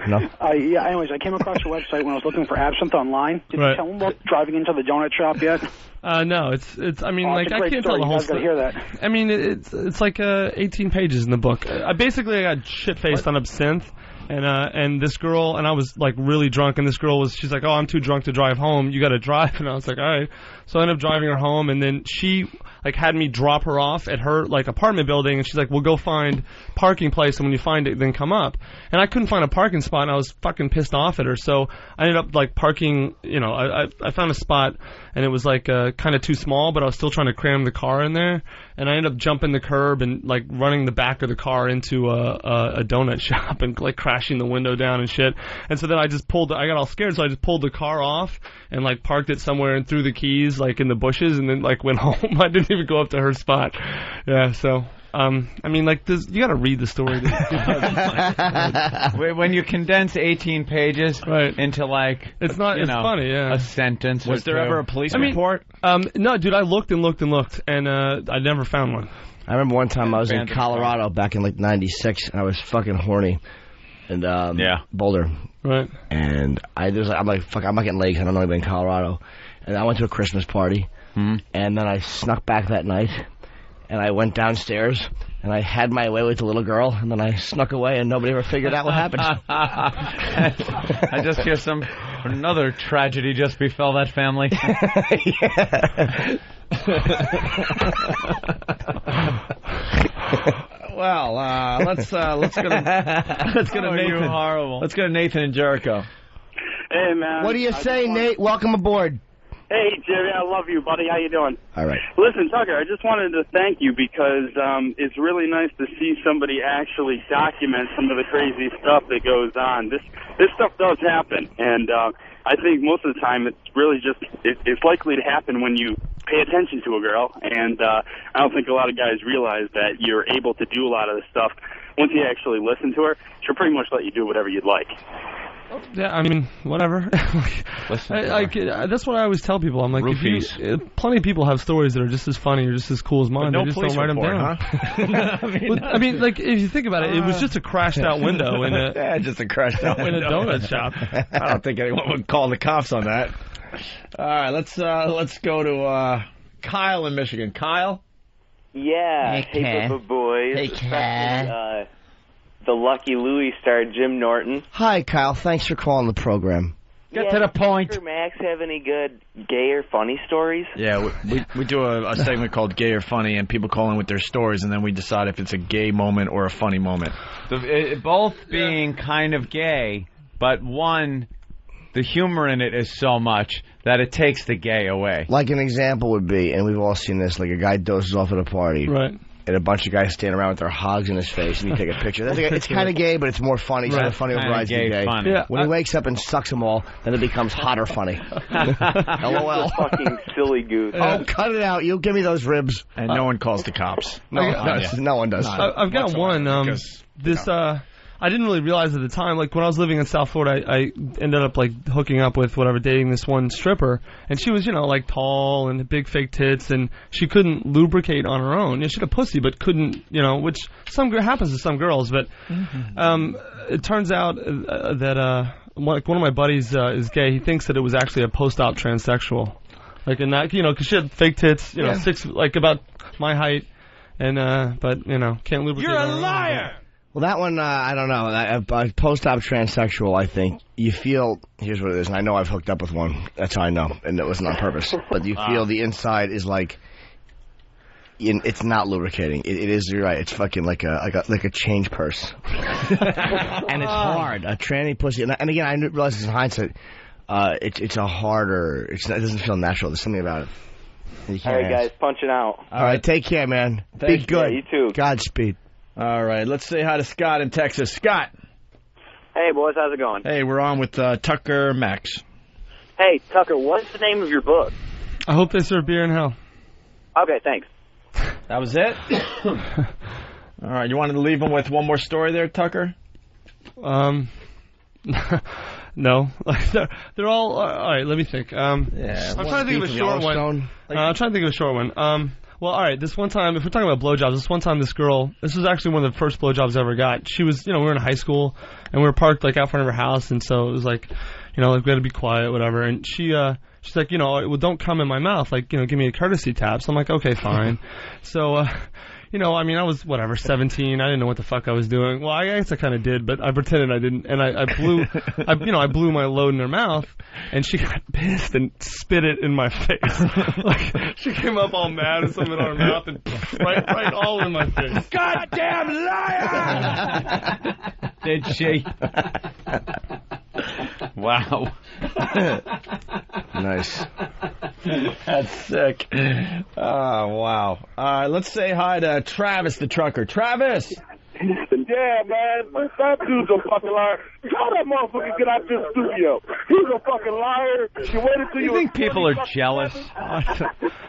No. Anyways, I came across your website when I was looking for absinthe online. Did you tell them about driving into the donut shop yet? No, it's. I mean, like, I can't tell the whole story. Hear that. I mean, it's like 18 pages in the book. I got shit-faced on absinthe. And this girl, and I was like really drunk, and this girl she's like, oh, I'm too drunk to drive home, you gotta drive. And I was like, all right. So I ended up driving her home, and then she like had me drop her off at her like apartment building, and she's like, we'll go find parking place, and when you find it, then come up. And I couldn't find a parking spot, and I was fucking pissed off at her. So I ended up like parking, I found a spot, and it was like kind of too small, but I was still trying to cram the car in there. And I ended up jumping the curb and like running the back of the car into a donut shop and like crashing the window down and shit. And so then I got all scared, so I just pulled the car off and like parked it somewhere and threw the keys like in the bushes, and then like went home. I didn't even go up to her spot. Yeah, so I mean, like, you got to read the story. When you condense 18 pages into like, it's funny, yeah, a sentence. Was there ever a police report? No, dude, I looked and looked and looked, and I never found one. I remember one time I was in Colorado back in like '96, and I was fucking horny, and Boulder, right? And I'm like, fuck, I'm not getting laid. I don't know anybody in Colorado, and I went to a Christmas party, and then I snuck back that night. And I went downstairs, and I had my way with the little girl, and then I snuck away, and nobody ever figured out what happened. I just hear another tragedy just befell that family. Well, let's go to Nathan. Horrible. Let's go to Nathan and Jericho. Hey, man. What do you say, Nate? Welcome aboard. Hey, Jerry, I love you, buddy. How you doing? All right. Listen, Tucker, I just wanted to thank you because it's really nice to see somebody actually document some of the crazy stuff that goes on. This stuff does happen, and I think most of the time it's really just it's likely to happen when you pay attention to a girl, and I don't think a lot of guys realize that you're able to do a lot of this stuff. Once you actually listen to her, she'll pretty much let you do whatever you'd like. Yeah, I mean, whatever. That's what I always tell people. I'm like, plenty of people have stories that are just as funny or just as cool as mine. But no they just police don't write them report, down. Huh? I mean, like, if you think about it, it was just a crashed out window in a just a crashed out in a donut shop. I don't think anyone would call the cops on that. All right, let's go to Kyle in Michigan. Kyle. Yeah, hey boys. Hey, especially the Lucky Louie star Jim Norton. Hi, Kyle. Thanks for calling the program. Get to the point. Does Max have any good gay or funny stories? Yeah, we do a segment called Gay or Funny, and people call in with their stories, and then we decide if it's a gay moment or a funny moment. Both being kind of gay, but one, the humor in it is so much that it takes the gay away. Like an example would be, and we've all seen this, like a guy dozes off at a party. Right. And a bunch of guys stand around with their hogs in his face, and you take a picture. It's kind of gay, but it's more funny. So the funny overrides the gay. Funny. Yeah. When he wakes up and sucks them all, then it becomes hotter funny. LOL. Fucking silly goose. Oh, cut it out. You give me those ribs. And no one calls the cops. No one does. I've got one. I didn't really realize at the time, like when I was living in South Florida, I ended up like hooking up with dating this one stripper, and she was, like tall and big fake tits, and she couldn't lubricate on her own. She had a pussy, but couldn't, which happens to some girls. But it turns out that like one of my buddies is gay. He thinks that it was actually a post-op transsexual, like in that, because she had fake tits, six, like about my height, and but can't lubricate. You're a liar. Well, that one, I don't know. Post-op transsexual, I think, you feel, here's what it is, and I know I've hooked up with one. That's how I know, and it wasn't on purpose. But you feel the inside is like, it's not lubricating. It is, you're right, it's fucking like a change purse. And it's hard. A tranny pussy, and again, I realize this in hindsight, it's a harder, it doesn't feel natural. There's something about it. All right, guys, punching out. All right, take care, man. Be good. Yeah, you too. Godspeed. All right, let's say hi to Scott in Texas. Scott. Hey, boys, how's it going? Hey, we're on with Tucker Max. Hey, Tucker, what's the name of your book? I Hope They Serve Beer in Hell. Okay, thanks. That was it? All right, you wanted to leave him with one more story there, Tucker? No. They're all right, let me think. I'm trying to think of a short one. I'm trying to think of a short one. Well, all right, this one time, if we're talking about blowjobs, this one time this girl, this was actually one of the first blowjobs I ever got. She was, we were in high school, and we were parked, like, out front of her house, and so it was like, like, we had to be quiet, whatever. And she's like, well, don't come in my mouth, like, give me a courtesy tap. So I'm like, okay, fine. So, I mean, I was, 17. I didn't know what the fuck I was doing. Well, I guess I kind of did, but I pretended I didn't. And I blew, I blew my load in her mouth, and she got pissed and spit it in my face. Like, she came up all mad and something on her mouth and right all in my face. Goddamn liar! Did she? Wow. Nice. That's sick. Oh, wow. Let's say hi to Travis the trucker. Travis! Yeah, man. That dude's a fucking liar. Tell that motherfucker get out this studio. He's a fucking liar. You waited till you think people are jealous?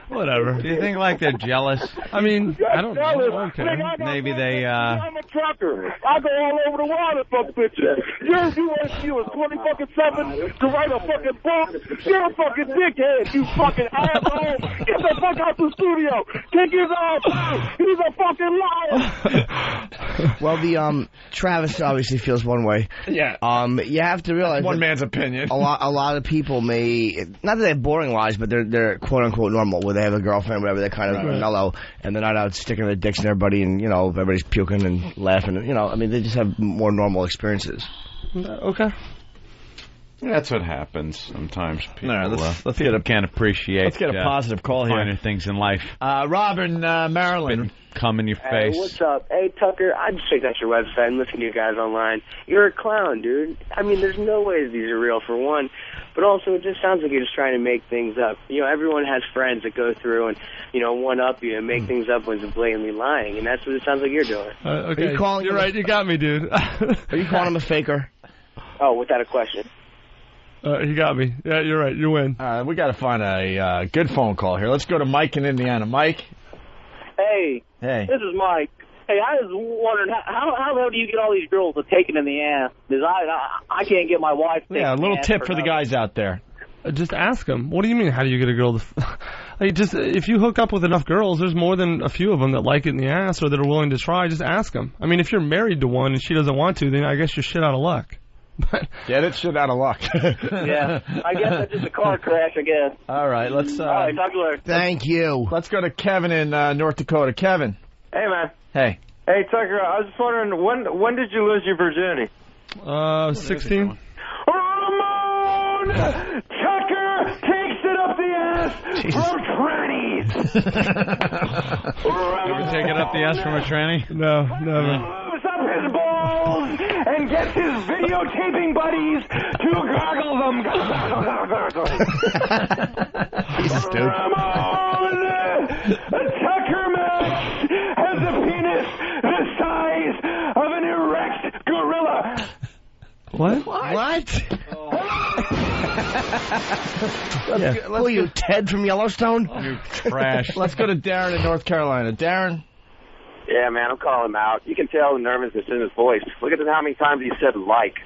Whatever. Do you think like they're jealous? I mean, I don't know. Okay. Maybe they. I'm a trucker. I go all over the world and fuck bitches. Your USU is 20-7 to write a fucking book. You're a fucking dickhead, you fucking asshole. Get the fuck out the studio. Kick his ass out. He's a fucking liar. Well, the Travis obviously feels one way. Yeah. You have to realize one man's opinion. A lot of people may not that they have boring lives, but they're quote unquote normal, where they have a girlfriend, whatever. They're kind of mellow, and they're not out sticking their dicks in everybody, and everybody's puking and laughing. I mean, they just have more normal experiences. Okay. That's what happens sometimes. People let's can't appreciate. Let's get a positive call here. Finer things in life. Rob in Maryland. Come in your face. Hey, what's up? Hey, Tucker, I just checked out your website and listened to you guys online. You're a clown, dude. I mean, there's no way these are real, for one. But also, it just sounds like you're just trying to make things up. Everyone has friends that go through and, one-up you and make things up when it's blatantly lying. And that's what it sounds like you're doing. Okay, you're right. You got me, dude. Are you calling him a faker? Oh, without a question. He got me. Yeah, you're right. You win. We got to find a good phone call here. Let's go to Mike in Indiana. Mike? Hey. Hey. This is Mike. Hey, I was wondering how the hell do you get all these girls to take it in the ass? Because I can't get my wife. To take Yeah, a little the ass tip for the guys out there. Just ask them. What do you mean? How do you get a girl to? Like, just if you hook up with enough girls, there's more than a few of them that like it in the ass or that are willing to try. Just ask them. I mean, if you're married to one and she doesn't want to, then I guess you're shit out of luck. Get it? Shit out of luck. Yeah, I guess that's just a car crash. I guess. All right, let's. All right, talk to you later. Thank you. Let's go to Kevin in North Dakota. Kevin. Hey, man. Hey. Hey, Tucker, I was just wondering, when did you lose your virginity? 16. Ramon! Tucker takes it up the ass from trannies! Ever take it up the ass from a tranny? No, never. Moves up his balls and gets his videotaping buddies to gargle them. He's stupid. Ramon! Tucker Max has a penis the size of an erect gorilla. What? Who are you, Ted from Yellowstone? You trash. Let's go to Darren in North Carolina. Darren. Yeah, man, I'm calling him out. You can tell the nervousness in his voice. Look at how many times he said like.